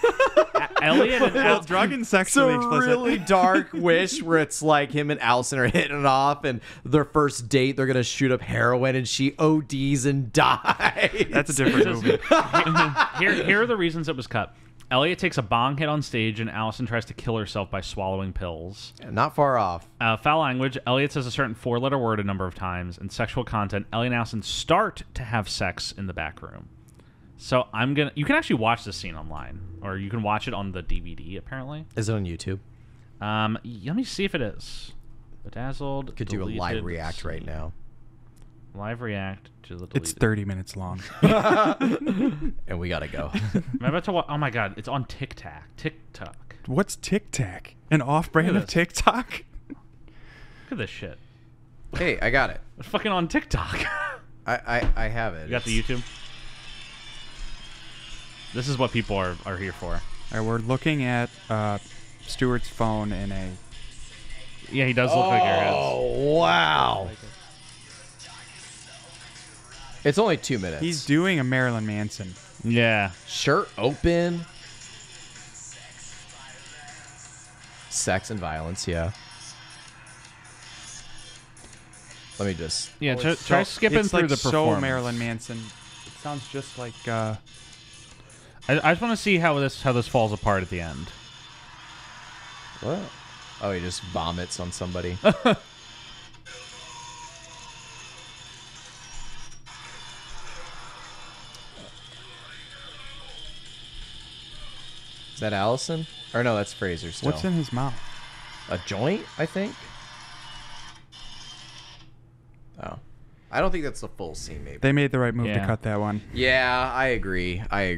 S1: Elliot and Allison.
S3: Drug and
S2: It's
S3: sexually
S2: a
S3: explicit.
S2: really dark wish where it's like him and Allison are hitting it off, and their first date they're gonna shoot up heroin, and she ODs and dies.
S3: That's a different movie.
S1: Here are the reasons it was cut. Elliot takes a bong hit on stage, and Allison tries to kill herself by swallowing pills.
S2: Not far off.
S1: Foul language. Elliot says a certain 4-letter word a number of times. And sexual content. Elliot and Allison start to have sex in the back room. So you can actually watch this scene online, or you can watch it on the DVD. Apparently,
S2: Is it on YouTube?
S1: let me see if it is. Bedazzled.
S2: Could do a live
S1: deleted
S2: react
S1: scene.
S2: right now.
S1: Live react to the.
S3: It's
S1: Deleted.
S3: 30 minutes long.
S2: And we gotta go.
S1: Am I about to watch? Oh my god! It's on TikTok.
S3: What's Tic Tac? An off-brand
S1: Look
S3: of
S1: at this.
S3: TikTok?
S1: Look at this shit.
S2: Hey, I got it.
S1: It's fucking on TikTok.
S2: I have it.
S1: You got the YouTube? This is what people are here for.
S3: All right, we're looking at Stuart's phone in a.
S1: Yeah, he does look like Airheads.
S2: Oh wow! It's only 2 minutes.
S3: He's doing a Marilyn Manson.
S1: Yeah.
S2: shirt open. Sex and violence, yeah. Let me just.
S1: Yeah,
S3: Oh,
S1: try skipping
S3: it's
S1: through
S3: like
S1: the
S3: so
S1: performance.
S3: Marilyn Manson. It sounds just like.
S1: I just want to see how this falls apart at the end.
S2: What? Oh, he just vomits on somebody. Is that Allison? Or no, that's Fraser still.
S3: What's in his mouth?
S2: A joint, I think? Oh. I don't think that's the full scene, maybe.
S3: They made the right move to
S1: Yeah.
S3: cut that one.
S2: Yeah, I agree. I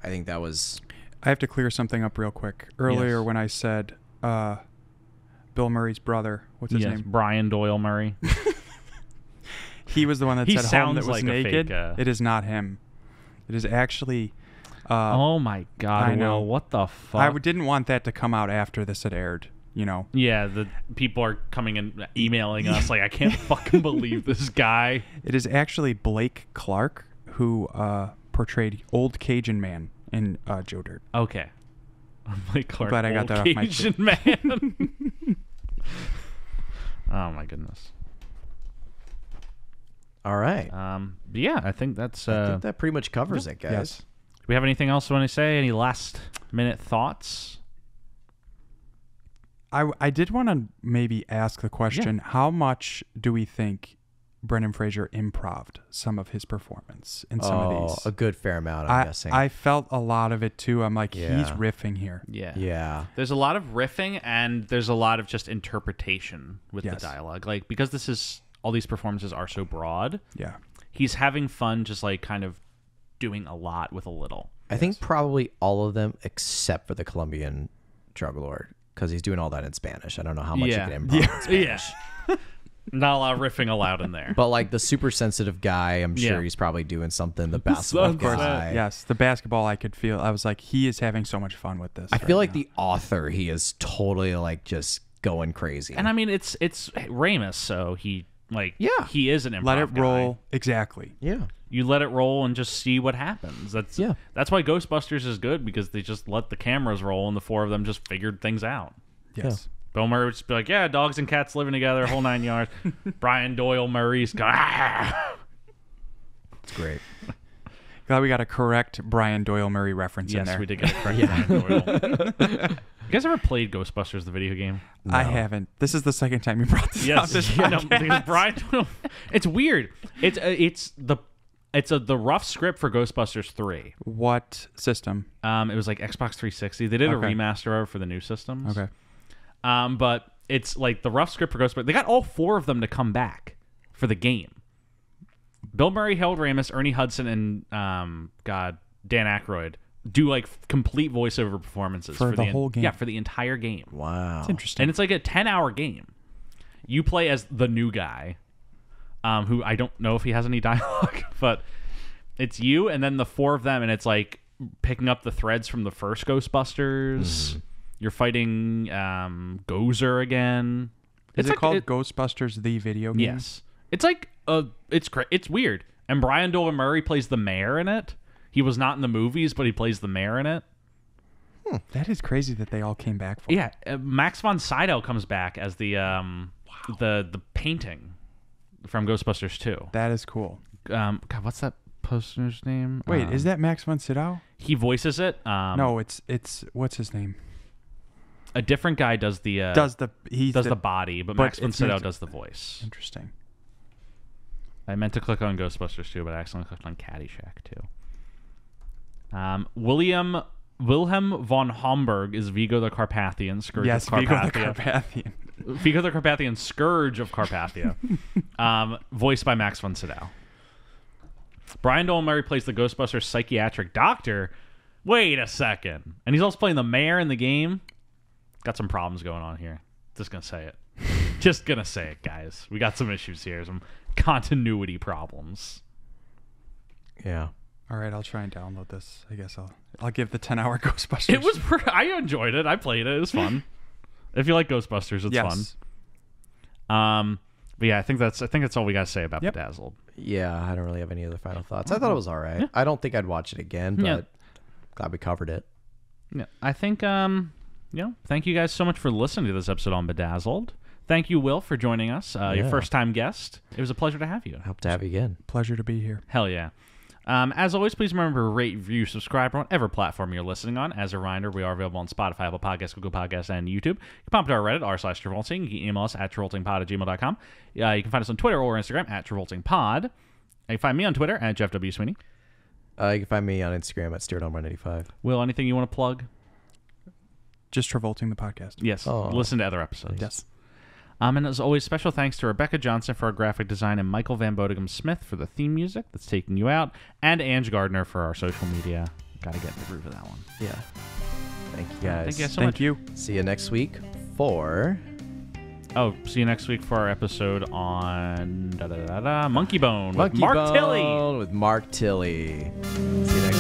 S2: think that was...
S3: I have to clear something up real quick. Earlier,
S1: Yes.
S3: when I said Bill Murray's brother, what's his
S1: Yes,
S3: name?
S1: Brian Doyle Murray.
S3: He was the one that
S1: He
S3: said home
S1: sounds
S3: that was
S1: like a
S3: naked.
S1: fake,
S3: It is not him. It is actually.
S1: Oh my God!
S3: I know.
S1: Will, what the fuck?
S3: I didn't want that to come out after this had aired. you know.
S1: Yeah, the people are coming and emailing us like, I can't fucking believe this guy.
S3: It is actually Blake Clark who portrayed Old Cajun Man in Joe Dirt.
S1: Okay. I'm like, Clark,
S3: glad I got that off my
S1: Cajun man. Oh my goodness.
S2: All right.
S1: But yeah, I think that's.
S2: I think that pretty much covers it, guys.
S3: Yes.
S1: Do we have anything else you want to say? Any last minute thoughts?
S3: I did want to maybe ask the question, how much do we think Brendan Fraser improv'd some of his performance in some of these?
S2: A good fair amount, I'm guessing.
S3: I felt a lot of it too. I'm like,
S2: Yeah.
S3: he's riffing here.
S1: Yeah.
S2: Yeah.
S1: There's a lot of riffing and there's a lot of just interpretation with
S3: Yes.
S1: the dialogue. Like, because all these performances are so broad,
S3: Yeah.
S1: he's having fun just like kind of doing a lot with a little.
S2: I think probably all of them except for the Colombian drug lord, because he's doing all that in Spanish. I don't know how much
S1: Yeah.
S2: you can improv in Spanish.
S1: Yeah. Not a lot of riffing allowed in there.
S2: But like the super sensitive guy, I'm sure
S1: Yeah.
S2: he's probably doing something. The basketball
S1: Of course.
S2: guy.
S3: Yes, the basketball, I could feel. I was like, he is having so much fun with this.
S2: I feel like the author, he is totally like just going crazy.
S1: And I mean, it's Ramis, so he
S2: Yeah.
S1: he is an improv
S3: let it
S1: guy.
S3: roll. Exactly.
S2: yeah.
S1: You let it roll and just see what happens. That's why Ghostbusters is good, because they just let the cameras roll and the four of them just figured things out.
S3: Yes.
S1: Bill Murray would just be like, yeah, dogs and cats living together, whole 9 yards. Brian Doyle Murray's going, ah!
S2: It's great.
S3: Glad we got a correct Brian Doyle Murray reference in
S1: Yes,
S3: there.
S1: we did get it correct. Brian Doyle. You guys ever played Ghostbusters, the video game?
S3: I haven't. This is the second time you brought this up. This
S1: I know,
S3: podcast.
S1: because Brian Doyle. It's weird. It's the rough script for Ghostbusters 3.
S3: What system?
S1: It was like Xbox 360. They did a
S3: Okay.
S1: remaster of it for the new systems.
S3: Okay.
S1: But it's like the rough script for Ghostbusters. They got all four of them to come back for the game. Bill Murray, Harold Ramis, Ernie Hudson, and Dan Aykroyd do like complete voiceover performances
S3: For the whole game?
S1: Yeah, for the entire game.
S2: Wow.
S3: It's interesting.
S1: And it's like a 10-hour game. You play as the new guy, who I don't know if he has any dialogue, but it's you and then the four of them, and it's like picking up the threads from the first Ghostbusters.
S2: Mm-hmm.
S1: You're fighting Gozer again.
S3: Is
S1: It's
S3: it
S1: like-
S3: called Ghostbusters the video game?
S1: Yes. It's like it's weird. And Brian Doyle Murray plays the mayor in it. He was not in the movies, but he plays the mayor in it.
S3: That is crazy that they all came back for
S1: Yeah, Max von Sydow comes back as the painting from Ghostbusters 2.
S3: That is cool.
S1: God, what's that poster's name?
S3: Wait, is that Max von Sydow?
S1: He voices it.
S3: No, it's what's his name?
S1: A different guy does the
S3: Does the
S1: body, but
S3: but
S1: Max von
S3: it's
S1: Sydow
S3: Max-
S1: does the voice.
S3: Interesting.
S1: I meant to click on Ghostbusters 2, but I accidentally clicked on Caddyshack 2. Wilhelm von Homburg is Vigo the Carpathian, Scourge
S3: Yes,
S1: of
S3: Vigo the
S1: Carpathia.
S3: Carpathian.
S1: Vigo the Carpathian, Scourge of Carpathia, voiced by Max von Sydow. Brian Doyle Murray plays the Ghostbusters psychiatric doctor. Wait a second. And he's also playing the mayor in the game. Got some problems going on here. Just gonna say it. Just gonna say it, guys. We got some issues here. Some continuity problems.
S2: Yeah.
S3: All right, I'll try and download this. I guess I'll give the 10-hour Ghostbusters.
S1: It was. I enjoyed it. I played it. It was fun. If you like Ghostbusters, it's fun. But yeah, I think that's all we got to say about Bedazzled.
S2: Yeah, I don't really have any other final thoughts. I thought it was all right. I don't think I'd watch it again, but glad we covered it.
S1: Yeah, I think. Thank you guys so much for listening to this episode on Bedazzled. Thank you, Will, for joining us. Your first time guest. It was a pleasure to have you.
S2: Hope to have you again.
S3: Pleasure to be here.
S1: Hell yeah. As always, please remember to rate, review, subscribe on whatever platform you're listening on. As a reminder, we are available on Spotify, Apple Podcasts, Google Podcasts, and YouTube. You can pop to our Reddit, r/Travolting. You can email us at travoltingpod@gmail.com. You can find us on Twitter or Instagram at travoltingpod. You can find me on Twitter at Jeff W. Sweeney.
S2: You can find me on Instagram at StuartOn185.
S1: Will, anything you want to plug?
S3: Just Travolting the podcast.
S1: Yes.
S2: Oh.
S1: Listen to other episodes.
S3: Yes.
S1: And as always, special thanks to Rebecca Johnson for our graphic design and Michael Van Bodegum Smith for the theme music that's taking you out, and Ange Gardner for our social media. Gotta get in the groove of that one.
S2: Yeah. Thank you guys.
S1: Thank you guys so
S3: Thank
S1: much.
S3: you.
S2: See you next week for...
S1: Oh, see you next week for our episode on Monkey Bone with
S2: Monkey
S1: Mark
S2: Bone
S1: Tilley.
S2: with Mark Tilley. See you next